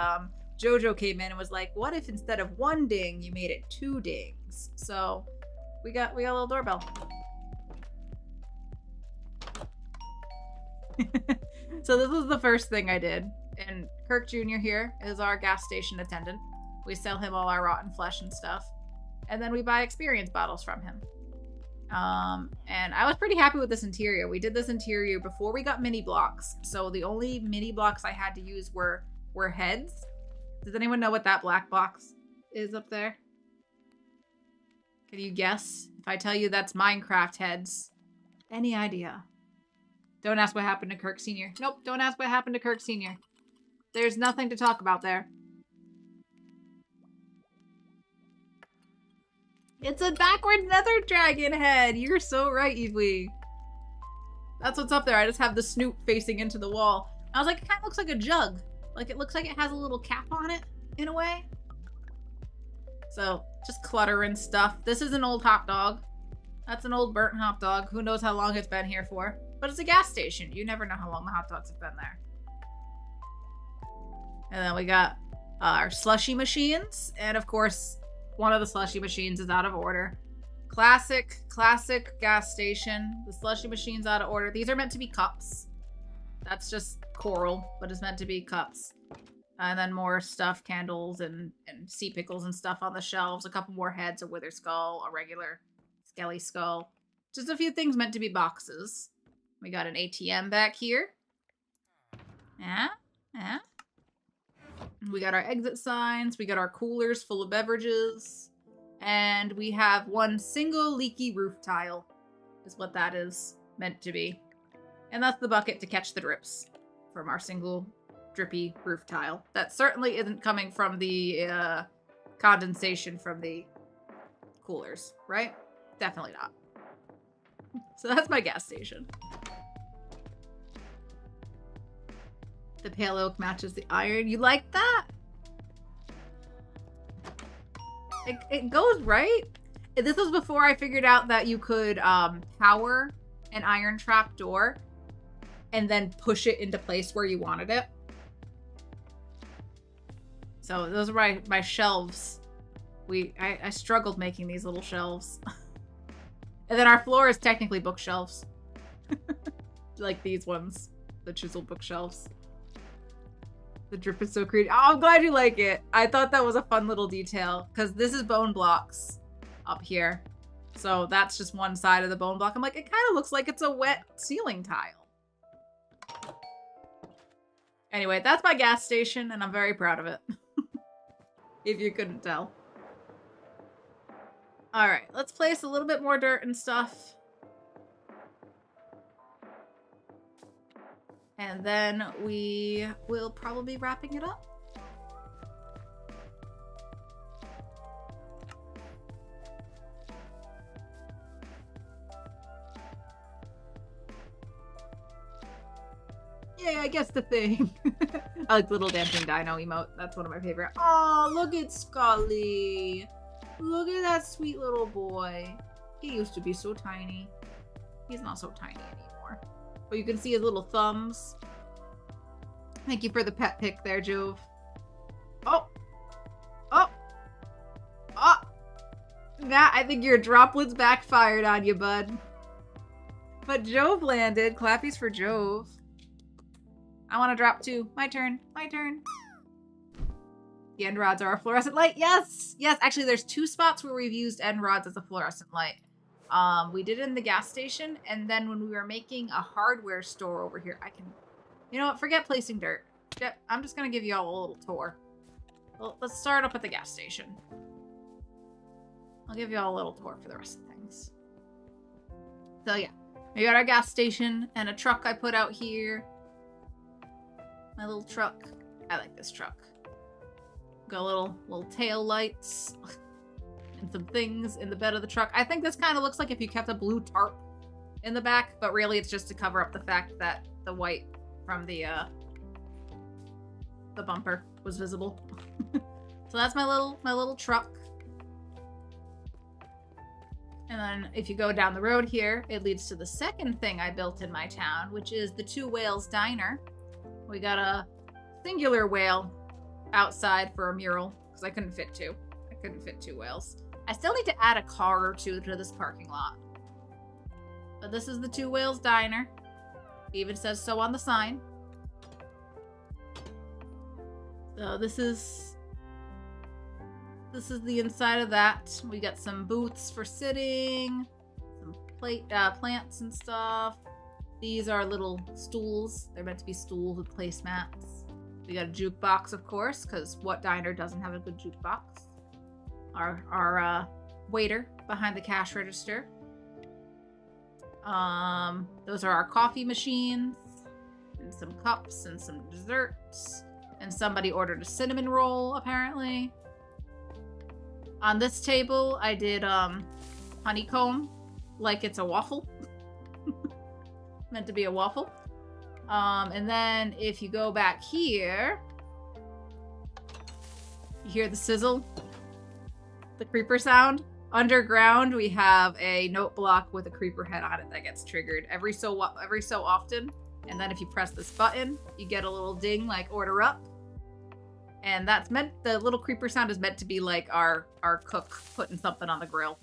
Jojo came in and was like, what if instead of one ding you made it 2 dings? So we got a little doorbell. So this was the first thing I did. And Kirk Jr. here is our gas station attendant. We sell him all our rotten flesh and stuff. And then we buy experience bottles from him. And I was pretty happy with this interior. We did this interior before we got mini blocks. So the only mini blocks I had to use were heads. Does anyone know what that black box is up there? Can you guess? If I tell you that's Minecraft heads. Any idea? Don't ask what happened to Kirk Sr. Nope, don't ask what happened to Kirk Sr. There's nothing to talk about there. It's a backward nether dragon head. You're so right, Evie. That's what's up there. I just have the snoot facing into the wall. I was like, it kind of looks like a jug. Like, it looks like it has a little cap on it, in a way. So, just clutter and stuff. This is an old hot dog. That's an old burnt hot dog. Who knows how long it's been here for. But it's a gas station. You never know how long the hot dogs have been there. And then we got our slushy machines. And of course, one of the slushy machines is out of order. Classic gas station. The slushy machine's out of order. These are meant to be cups. That's just coral, but it's meant to be cups. And then more stuff, candles and sea pickles and stuff on the shelves. A couple more heads, a wither skull, a regular skelly skull. Just a few things meant to be boxes. We got an ATM back here. Yeah. We got our exit signs. We got our coolers full of beverages. And we have one single leaky roof tile. Is what that is meant to be. And that's the bucket to catch the drips from our single drippy roof tile. That certainly isn't coming from the condensation from the coolers, right? Definitely not. So that's my gas station. The pale oak matches the iron. You like that? It goes, right? This was before I figured out that you could power an iron trap door and then push it into place where you wanted it. So those are my shelves. I struggled making these little shelves. And then our floor is technically bookshelves. Like these ones. The chiseled bookshelves. The drip is so creative. Oh, I'm glad you like it. I thought that was a fun little detail. Because this is bone blocks up here. So that's just one side of the bone block. I'm like, it kind of looks like it's a wet ceiling tile. Anyway, that's my gas station, and I'm very proud of it. If you couldn't tell. Alright, let's place a little bit more dirt and stuff. And then we will probably be wrapping it up. Yeah, I guess the thing. I like the little dancing dino emote. That's one of my favorite. Oh, look at Scully. Look at that sweet little boy. He used to be so tiny. He's not so tiny anymore. But you can see his little thumbs. Thank you for the pet pic there, Jove. Oh! Oh! Oh! Nah, I think your droplets backfired on you, bud. But Jove landed. Clappies for Jove. I want to drop too. My turn. My turn. The end rods are a fluorescent light. Yes! Yes, actually there's 2 spots where we've used end rods as a fluorescent light. We did it in the gas station, and then when we were making a hardware store over here, you know what, forget placing dirt. I'm just gonna give you all a little tour. Well, let's start up at the gas station. I'll give you all a little tour for the rest of things. So yeah, we got our gas station and a truck I put out here. My little truck. I like this truck. Got little tail lights. And some things in the bed of the truck. I think this kind of looks like if you kept a blue tarp in the back, but really it's just to cover up the fact that the white from the bumper was visible. So that's my little truck. And then if you go down the road here, it leads to the second thing I built in my town, which is the Two Whales Diner. We got a singular whale outside for a mural because I couldn't fit 2. I couldn't fit 2 whales. I still need to add a car or 2 to this parking lot. But this is the Two Whales Diner. It even says so on the sign. So this is the inside of that. We got some booths for sitting, some plants and stuff. These are little stools. They're meant to be stools with placemats. We got a jukebox, of course, because what diner doesn't have a good jukebox? Our waiter behind the cash register. Those are our coffee machines and some cups and some desserts. And somebody ordered a cinnamon roll, apparently. On this table, I did honeycomb like it's a waffle. Meant to be a waffle. And then if you go back here, you hear the sizzle, the creeper sound. Underground, we have a note block with a creeper head on it that gets triggered every so often. And then if you press this button, you get a little ding like order up. And that's meant, the little creeper sound is meant to be like our cook putting something on the grill.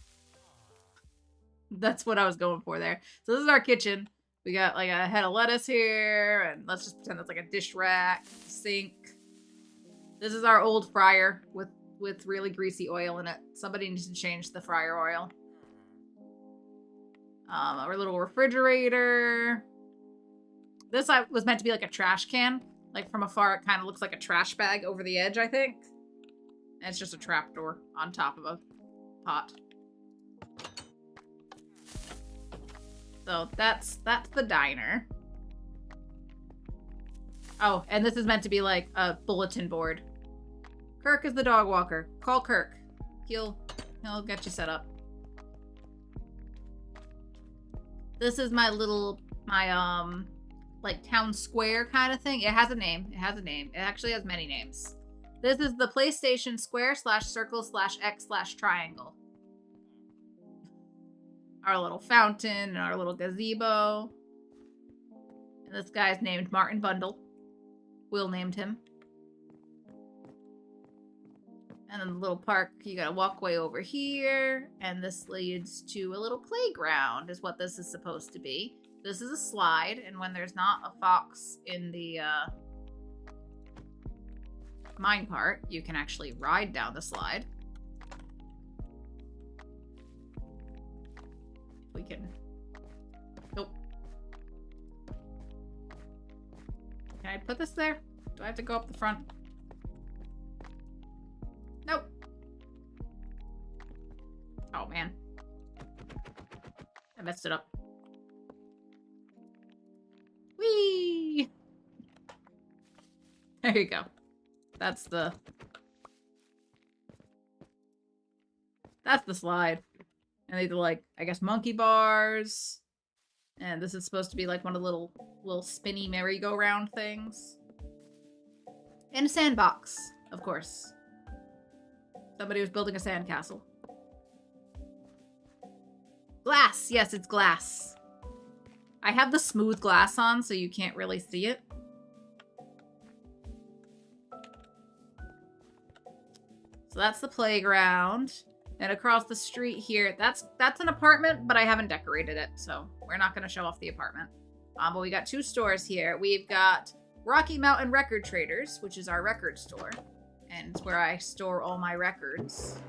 That's what I was going for there. So this is our kitchen. We got like a head of lettuce here, and let's just pretend that's like a dish rack, sink. This is our old fryer with really greasy oil in it. Somebody needs to change the fryer oil. Our little refrigerator. This was meant to be like a trash can. Like from afar, it kind of looks like a trash bag over the edge, I think. And it's just a trapdoor on top of a pot. So that's the diner. Oh, and this is meant to be like a bulletin board. Kirk is the dog walker. Call Kirk. He'll get you set up. This is my like town square kind of thing. It has a name. It actually has many names. This is the PlayStation square /circle/X/triangle. Our little fountain and our little gazebo. And this guy's named Martin Bundle. Will named him. And then the little park, you got a walkway over here. And this leads to a little playground is what this is supposed to be. This is a slide. And when there's not a fox in the minecart, you can actually ride down the slide. We can... Nope. Can I put this there? Do I have to go up the front? Nope. Oh, man. I messed it up. Whee! There you go. That's the slide. And these are like, I guess, monkey bars. And this is supposed to be like one of the little spinny merry-go-round things. And a sandbox, of course. Somebody was building a sandcastle. Glass! Yes, it's glass. I have the smooth glass on, so you can't really see it. So that's the playground. And across the street here, that's an apartment, but I haven't decorated it, so we're not going to show off the apartment. But we got two stores here. We've got Rocky Mountain Record Traders, which is our record store. And it's where I store all my records.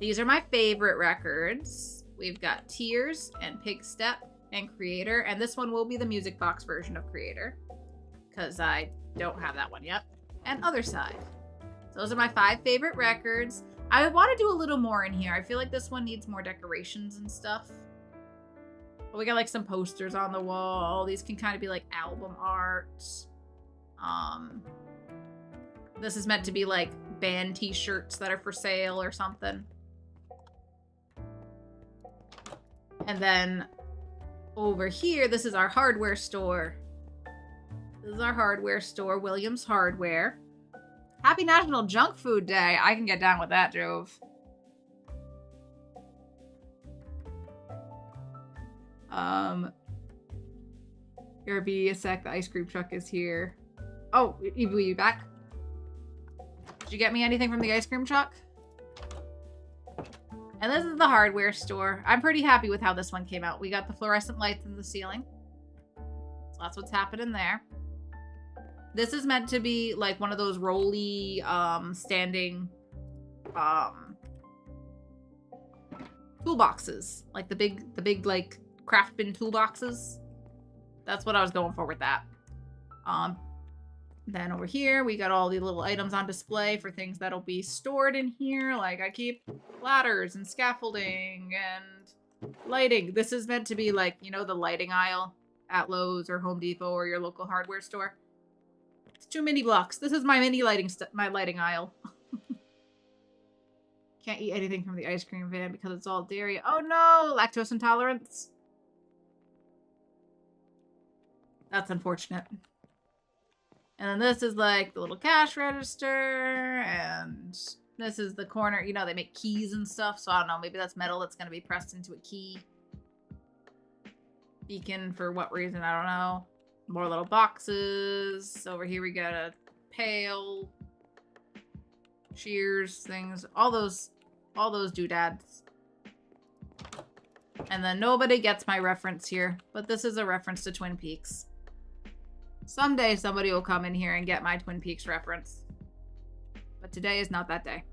These are my favorite records. We've got Tears and Pig Step and Creator. And this one will be the music box version of Creator, because I don't have that one yet. And Other Side. Those are my 5 favorite records. I want to do a little more in here. I feel like this one needs more decorations and stuff. But we got like some posters on the wall. These can kind of be like album art. This is meant to be like band t-shirts that are for sale or something. And then over here, this is our hardware store. This is our hardware store, Williams Hardware. Happy National Junk Food Day. I can get down with that, Jove. Here, be a sec. The ice cream truck is here. Oh, Evie, you back? Did you get me anything from the ice cream truck? And this is the hardware store. I'm pretty happy with how this one came out. We got the fluorescent lights in the ceiling. So that's what's happening there. This is meant to be like one of those rolly, standing, toolboxes. Like the big like craft bin toolboxes. That's what I was going for with that. Then over here, we got all the little items on display for things that'll be stored in here. Like I keep ladders and scaffolding and lighting. This is meant to be like, you know, the lighting aisle at Lowe's or Home Depot or your local hardware store. It's 2 mini blocks. This is my mini lighting my lighting aisle. Can't eat anything from the ice cream van because it's all dairy. Oh no! Lactose intolerance. That's unfortunate. And then this is like the little cash register, and this is the corner. You know, they make keys and stuff, so I don't know. Maybe that's metal that's going to be pressed into a key. Beacon for what reason, I don't know. More little boxes. Over here we got a pail. Shears, things. All those doodads. And then nobody gets my reference here, but this is a reference to Twin Peaks. Someday somebody will come in here and get my Twin Peaks reference. But today is not that day.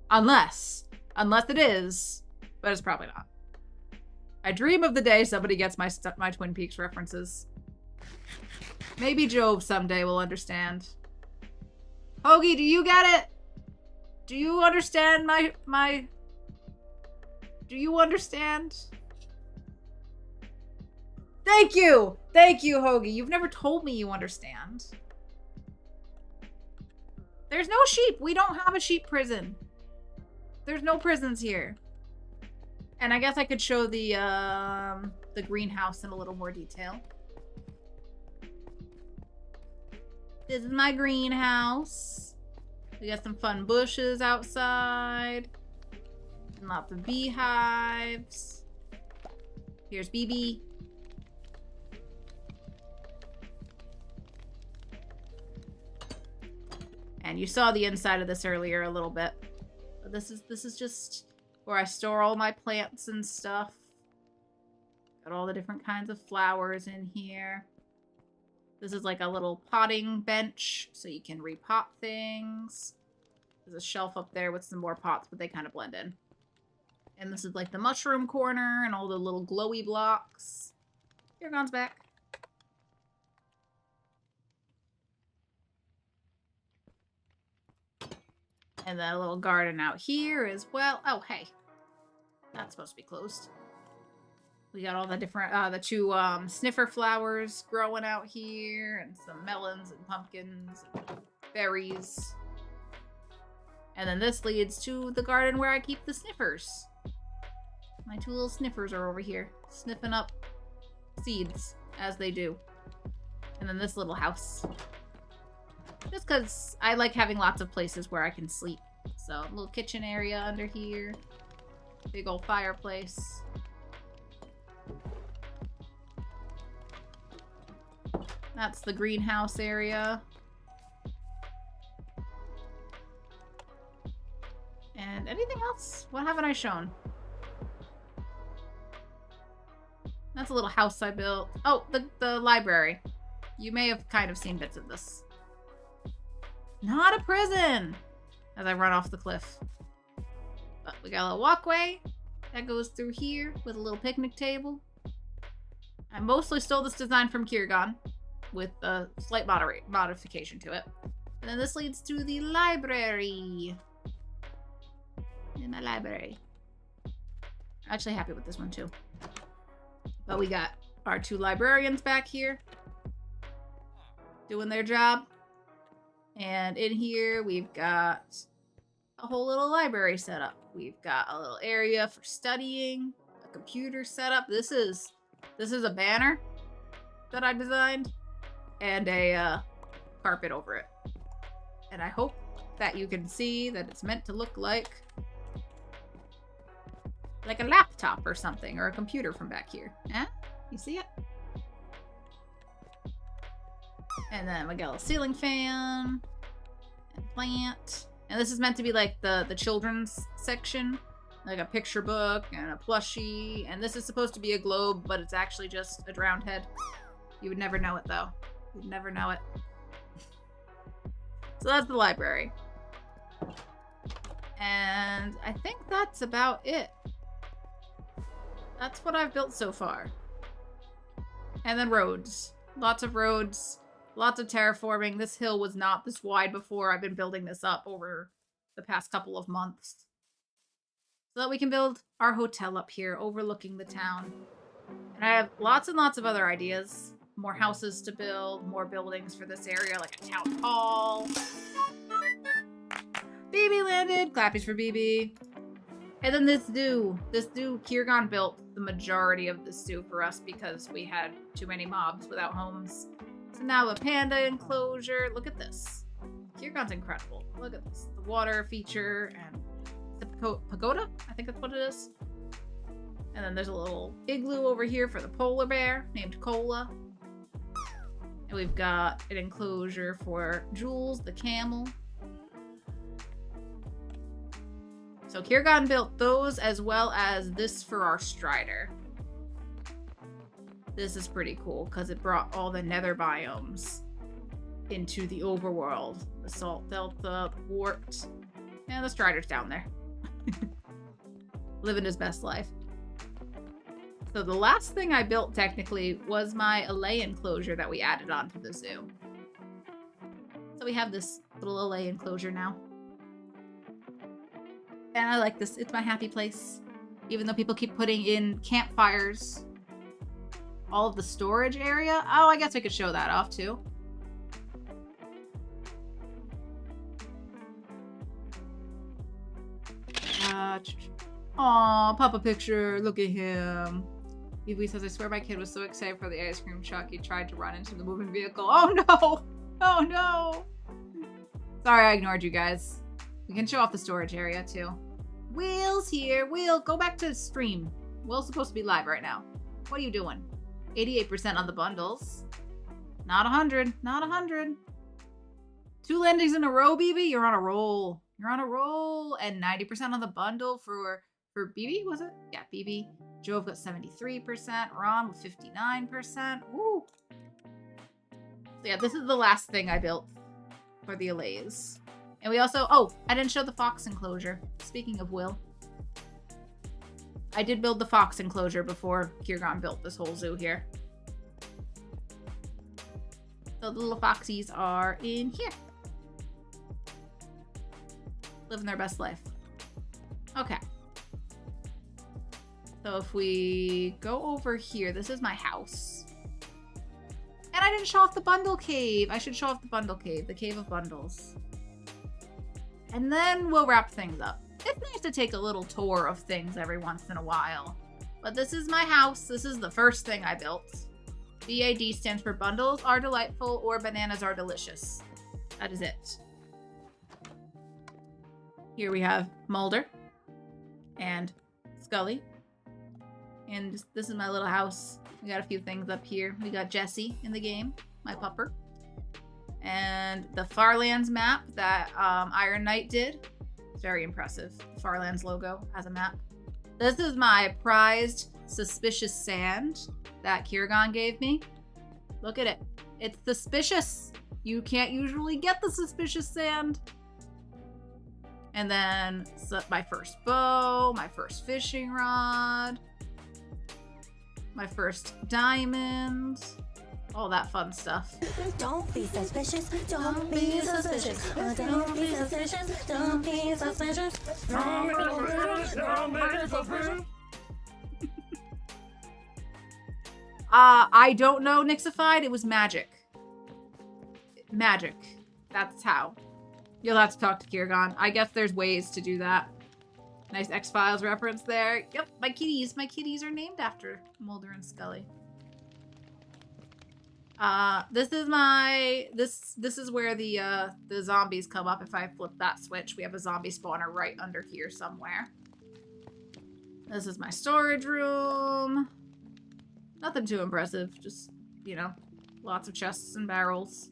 Unless it is, but it's probably not. I dream of the day somebody gets my Twin Peaks references. Maybe Jove someday will understand. Hoagie, do you get it? Do you understand my... Do you understand? Thank you! Thank you, Hoagie. You've never told me you understand. There's no sheep. We don't have a sheep prison. There's no prisons here. And I guess I could show the greenhouse in a little more detail. This is my greenhouse. We got some fun bushes outside. And lots of beehives. Here's BB. And you saw the inside of this earlier a little bit. But this is just where I store all my plants and stuff. Got all the different kinds of flowers in here. This is like a little potting bench, so you can repot things. There's a shelf up there with some more pots, but they kind of blend in. And this is like the mushroom corner and all the little glowy blocks. Here, Gon's back. And then a little garden out here as well. Oh, hey. That's supposed to be closed. We got all the different, the two sniffer flowers growing out here. And some melons and pumpkins and berries. And then this leads to the garden where I keep the sniffers. My two little sniffers are over here. Sniffing up seeds, as they do. And then this little house. Just because I like having lots of places where I can sleep. So, a little kitchen area under here. Big old fireplace. That's the greenhouse area. And anything else? What haven't I shown? That's a little house I built. Oh, the library. You may have kind of seen bits of this. Not a prison! As I run off the cliff. But we got a little walkway that goes through here with a little picnic table. I mostly stole this design from Kirgon with a slight modification to it. And then this leads to the library. In my library. I'm actually happy with this one too. But we got our two librarians back here doing their job. And in here, we've got a whole little library set up. We've got a little area for studying, a computer set up. This is a banner that I designed, and a carpet over it. And I hope that you can see that it's meant to look like a laptop or something, or a computer from back here. Eh? You see it? And then we got a ceiling fan and plant. And this is meant to be like the children's section, like a picture book and a plushie. And this is supposed to be a globe, but it's actually just a drowned head. You would never know it though. You'd never know it. So that's the library. And I think that's about it. That's what I've built so far. And then roads. Lots of roads. Lots of terraforming. This hill was not this wide before. I've been building this up over the past couple of months. So that we can build our hotel up here overlooking the town. And I have lots and lots of other ideas. More houses to build. More buildings for this area, like a town hall. BB landed. Clappies for BB. And then this zoo, Kirgon built the majority of the zoo for us because we had too many mobs without homes. So now a panda enclosure. Look at this. Kirgon's incredible. Look at this. The water feature and the pagoda. I think that's what it is. And then there's a little igloo over here for the polar bear named Cola. And we've got an enclosure for Jules, the camel. So Kirgon built those as well as this for our Strider. This is pretty cool because it brought all the nether biomes into the overworld. The Salt Delta, the Warped, and the Strider's down there. Living his best life. So the last thing I built technically was my Allay enclosure that we added onto the zoo. So we have this little Allay enclosure now. And I like this. It's my happy place. Even though people keep putting in campfires. All of the storage area. Oh, I guess I could show that off too. Aw, Papa picture. Look at him. Evie says, I swear my kid was so excited for the ice cream truck he tried to run into the moving vehicle. Oh no! Oh no! Sorry I ignored you guys. We can show off the storage area too. Will's here. Will, go back to stream. Will's supposed to be live right now. What are you doing? 88% on the bundles. Not 100. Not 100. 2 landings in a row, BB. You're on a roll. You're on a roll. And 90% on the bundle for BB, was it? Yeah, BB. Jove got 73%. Ron with 59%. Woo. So yeah, this is the last thing I built for the Allays. And we also, oh, I didn't show the fox enclosure. Speaking of Will. I did build the fox enclosure before Kirgon built this whole zoo here. So the little foxies are in here. Living their best life. Okay. So if we go over here, this is my house. And I didn't show off the bundle cave. I should show off the bundle cave, the cave of bundles. And then we'll wrap things up. It's nice to take a little tour of things every once in a while. But this is my house. This is the first thing I built. BAD stands for bundles are delightful or bananas are delicious. That is it. Here we have Mulder and Scully. And this is my little house. We got a few things up here. We got Jessie in the game, my pupper. And the Farlands map that Iron Knight did. It's very impressive. The Farlands logo has a map. This is my prized suspicious sand that Kirgon gave me. Look at it. It's suspicious. You can't usually get the suspicious sand. And then my first bow, my first fishing rod, my first diamond, all that fun stuff. Don't be suspicious. Don't be suspicious. Don't be suspicious. Don't be suspicious. I don't know, Nixified. It was magic. Magic. That's how. You'll have to talk to Kirgon. I guess there's ways to do that. Nice X-Files reference there. Yep, my kitties. My kitties are named after Mulder and Scully. This is my... This is where the zombies come up if I flip that switch. We have a zombie spawner right under here somewhere. This is my storage room. Nothing too impressive. Just, you know, lots of chests and barrels.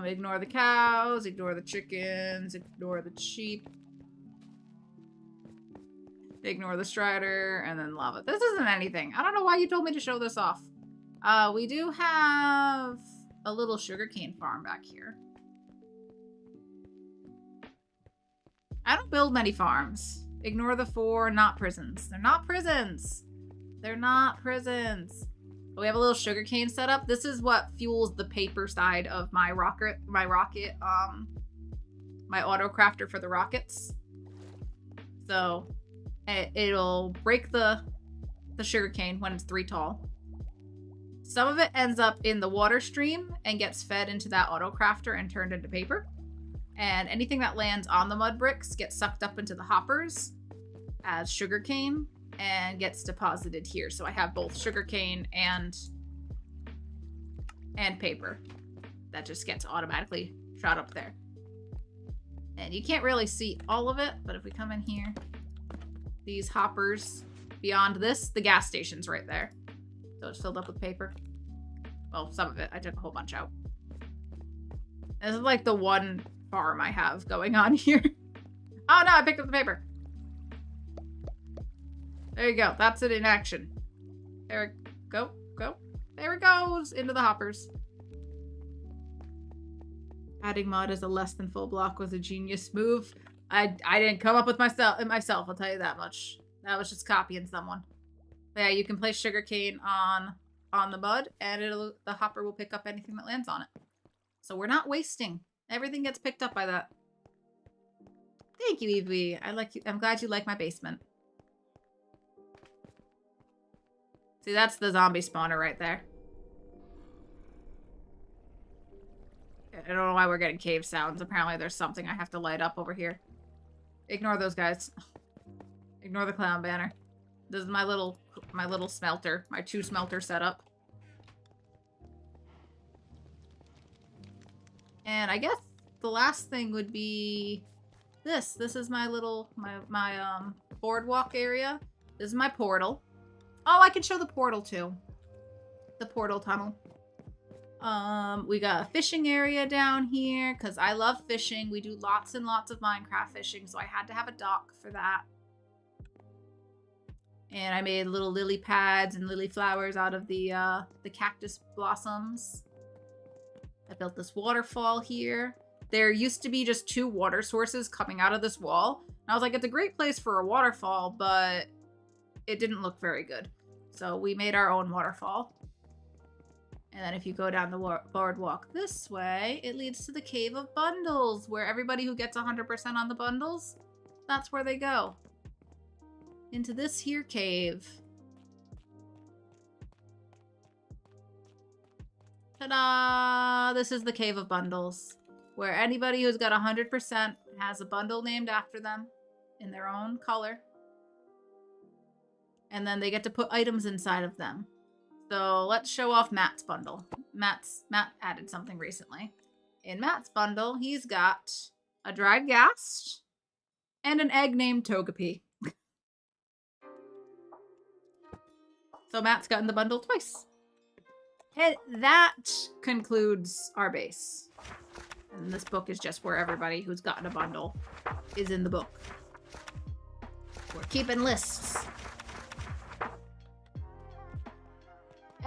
Ignore the cows, ignore the chickens, ignore the sheep. Ignore the Strider, and then lava. This isn't anything. I don't know why you told me to show this off. We do have a little sugarcane farm back here. I don't build many farms. Ignore the 4, not prisons. They're not prisons. They're not prisons. We have a little sugarcane set up. This is what fuels the paper side of my rocket, my auto crafter for the rockets. So it'll break the sugarcane when it's 3 tall. Some of it ends up in the water stream and gets fed into that auto crafter and turned into paper. And anything that lands on the mud bricks gets sucked up into the hoppers as sugarcane and gets deposited here. So I have both sugarcane and paper that just gets automatically shot up there. And you can't really see all of it, but if we come in here, these hoppers, beyond this, the gas station's right there. So it's filled up with paper. Well, some of it. I took a whole bunch out. This is like the one farm I have going on here. Oh no, I picked up the paper. There you go. That's it in action. There we go. Go. There it goes. Into the hoppers. Adding mud as a less than full block was a genius move. I didn't come up with myself, I'll tell you that much. That was just copying someone. But yeah, you can place sugarcane on the mud, and the hopper will pick up anything that lands on it. So we're not wasting. Everything gets picked up by that. Thank you, Evie. I'm glad you like my basement. See, that's the zombie spawner right there. I don't know why we're getting cave sounds. Apparently there's something I have to light up over here. Ignore those guys. Ignore the clown banner. This is my little smelter. My 2 smelter setup. And I guess the last thing would be this. This is my little, my boardwalk area. This is my portal. Oh, I can show the portal too. The portal tunnel. We got a fishing area down here because I love fishing. We do lots and lots of Minecraft fishing, so I had to have a dock for that. And I made little lily pads and lily flowers out of the cactus blossoms. I built this waterfall here. There used to be just 2 water sources coming out of this wall. And I was like, it's a great place for a waterfall, but it didn't look very good. So we made our own waterfall. And then if you go down the boardwalk this way, it leads to the Cave of Bundles, where everybody who gets 100% on the bundles, that's where they go. Into this here cave. Ta-da! This is the Cave of Bundles, where anybody who's got 100% has a bundle named after them in their own color. And then they get to put items inside of them. So let's show off Matt's bundle. Matt added something recently. In Matt's bundle, he's got a dried ghast and an egg named Togepi. So Matt's gotten the bundle twice. And that concludes our base. And this book is just where everybody who's gotten a bundle is in the book. We're keeping lists.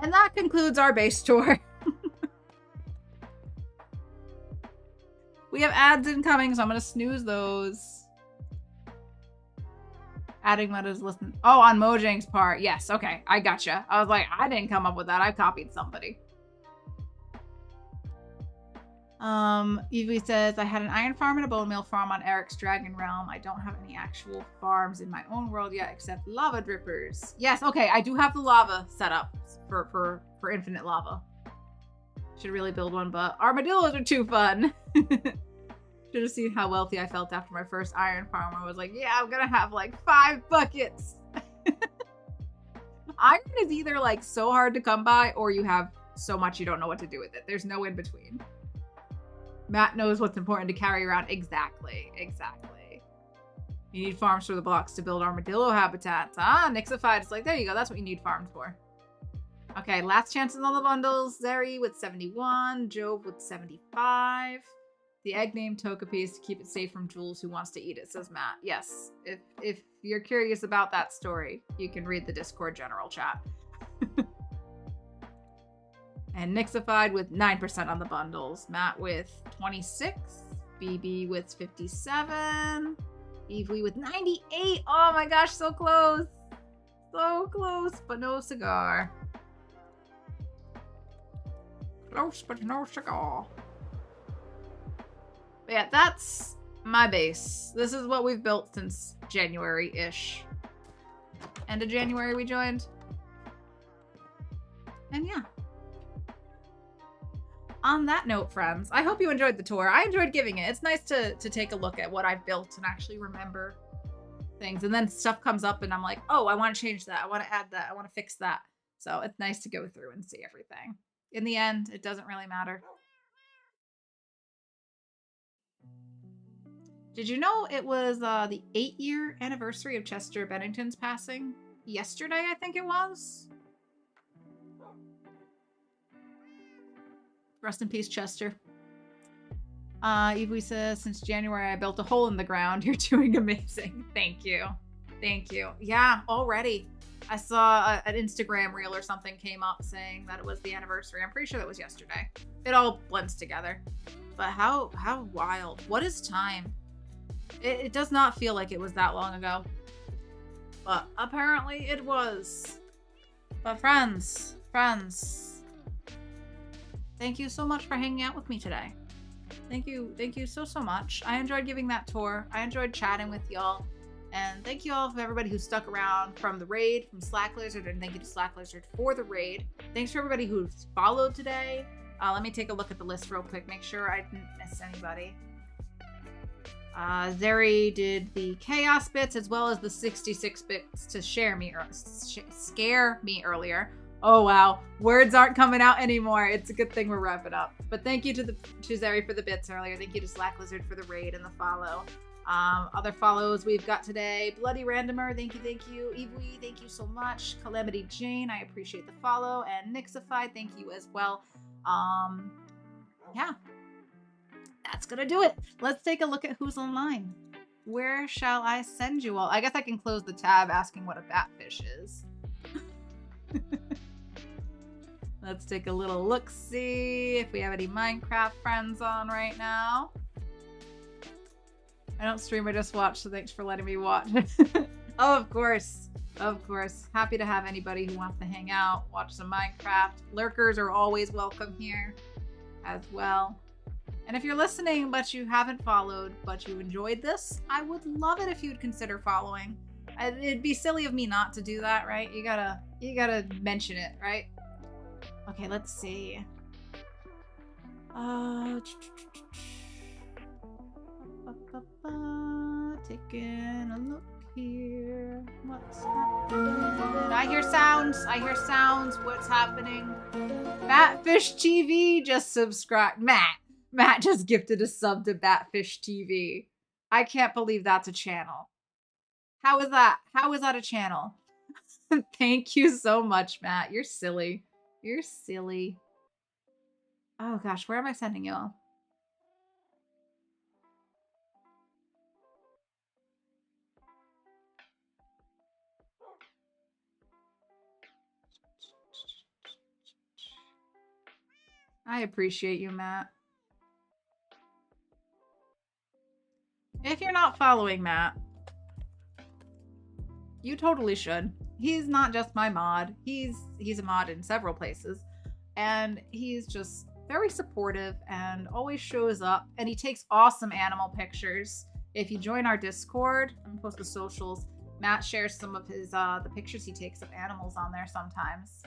And that concludes our base tour. We have ads incoming, so I'm going to snooze those. Adding mud is listen. Oh, on Mojang's part. Yes, okay. I gotcha. I was like, I didn't come up with that. I copied somebody. Evie says, I had an iron farm and a bone meal farm on Eric's Dragon Realm. I don't have any actual farms in my own world yet, except lava drippers. Yes, okay. I do have the lava set up for infinite lava. Should really build one, but armadillos are too fun. Should have seen how wealthy I felt after my first iron farm. I was like, yeah, I'm gonna have like 5 buckets. Iron is either like so hard to come by or you have so much you don't know what to do with it. There's no in between. Matt knows what's important to carry around. Exactly. You need farms for the blocks to build armadillo habitats. Ah, Nixified. It's like, there you go. That's what you need farms for. Okay, last chances on the bundles. Zeri with 71. Jove with 75. The egg named Togepi is to keep it safe from Jules who wants to eat it, says Matt. Yes, if you're curious about that story, you can read the Discord general chat. And Nixified with 9% on the bundles. Matt with 26. BB with 57. Evely with 98. Oh my gosh, so close. So close, but no cigar. Close, but no cigar. But yeah, that's my base. This is what we've built since January-ish. End of January we joined. And yeah. on that note, friends, I hope you enjoyed the tour. I enjoyed giving it. It's nice to take a look at what I've built and actually remember things. And then stuff comes up and I'm like, oh, I want to change that. I want to add that. I want to fix that. So it's nice to go through and see everything. In the end, it doesn't really matter. Did you know it was the 8-year anniversary of Chester Bennington's passing? Yesterday, I think it was. Rest in peace, Chester. Evie says, since January, I built a hole in the ground. You're doing amazing. Thank you. Thank you. Yeah, already. I saw an Instagram reel or something came up saying that it was the anniversary. I'm pretty sure that was yesterday. It all blends together. But how wild. What is time? It does not feel like it was that long ago. But apparently it was. But friends, thank you so much for hanging out with me today. Thank you so much. I enjoyed giving that tour. I enjoyed chatting with y'all. And thank you all for everybody who stuck around from the raid, from Slack Lizard, and thank you to Slack Lizard for the raid. Thanks for everybody who's followed today. Let me take a look at the list real quick, make sure I didn't miss anybody. Zeri did the chaos bits as well as the 66 bits to scare me earlier. Oh wow, words aren't coming out anymore. It's a good thing we're wrapping up. But thank you to Zeri for the bits earlier. Thank you to Slack Lizard for the raid and the follow. Other follows we've got today: Bloody Randomer, thank you. Evie, thank you so much. Calamity Jane, I appreciate the follow, and Nixified, thank you as well. Yeah. That's gonna do it. Let's take a look at who's online. Where shall I send you all? I guess I can close the tab asking what a batfish is. Let's take a little look-see if we have any Minecraft friends on right now. I don't stream, I just watch, so thanks for letting me watch. Oh, of course. Of course. Happy to have anybody who wants to hang out, watch some Minecraft. Lurkers are always welcome here as well. And if you're listening, but you haven't followed, but you enjoyed this, I would love it if you would consider following. It'd be silly of me not to do that, right? You gotta mention it, right? Okay, let's see. Taking a look here. What's happening? I hear sounds. What's happening? Batfish TV just subscribed. Matt just gifted a sub to Batfish TV. I can't believe that's a channel. How is that? How is that a channel? Thank you so much, Matt. You're silly. You're silly. Oh gosh, where am I sending y'all? I appreciate you, Matt. If you're not following Matt, you totally should. He's not just my mod. He's a mod in several places. And he's just very supportive and always shows up. And he takes awesome animal pictures. If you join our Discord, I'm gonna post the socials. Matt shares some of his the pictures he takes of animals on there sometimes.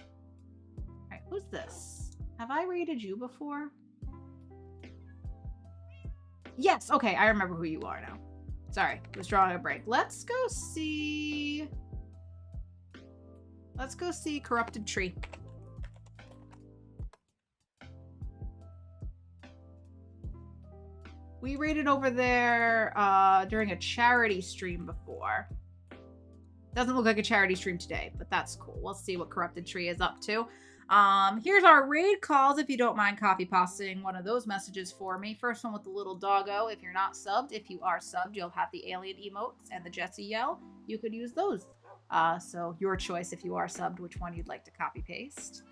Alright, who's this? Have I raided you before? Yes, okay, I remember who you are now. Sorry, was drawing a break. Let's go see Corrupted Tree. We raided over there during a charity stream before. Doesn't look like a charity stream today, but that's cool. We'll see what Corrupted Tree is up to. Here's our raid calls if you don't mind copy pasting one of those messages for me. First one with the little doggo if you're not subbed. If you are subbed, you'll have the alien emotes and the Jesse yell. You could use those. So your choice if you are subbed, which one you'd like to copy paste.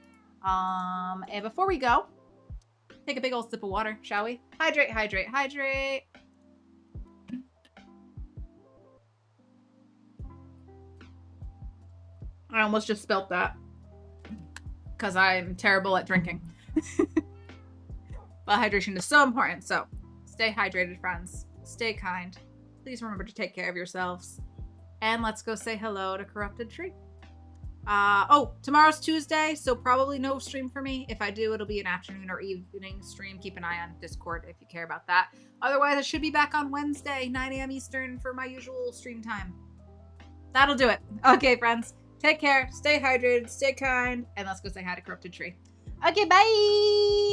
And before we go, take a big old sip of water, shall we? Hydrate, hydrate, hydrate. I almost just spelt that. Because I'm terrible at drinking. But hydration is so important, so stay hydrated, friends. Stay kind. Please remember to take care of yourselves. And let's go say hello to Corrupted Tree. Oh, tomorrow's Tuesday, so probably no stream for me. If I do, it'll be an afternoon or evening stream. Keep an eye on Discord if you care about that. Otherwise, I should be back on Wednesday, 9 a.m. Eastern for my usual stream time. That'll do it. Okay, friends. Take care, stay hydrated, stay kind, and let's go say hi to Corrupted Tree. Okay, bye!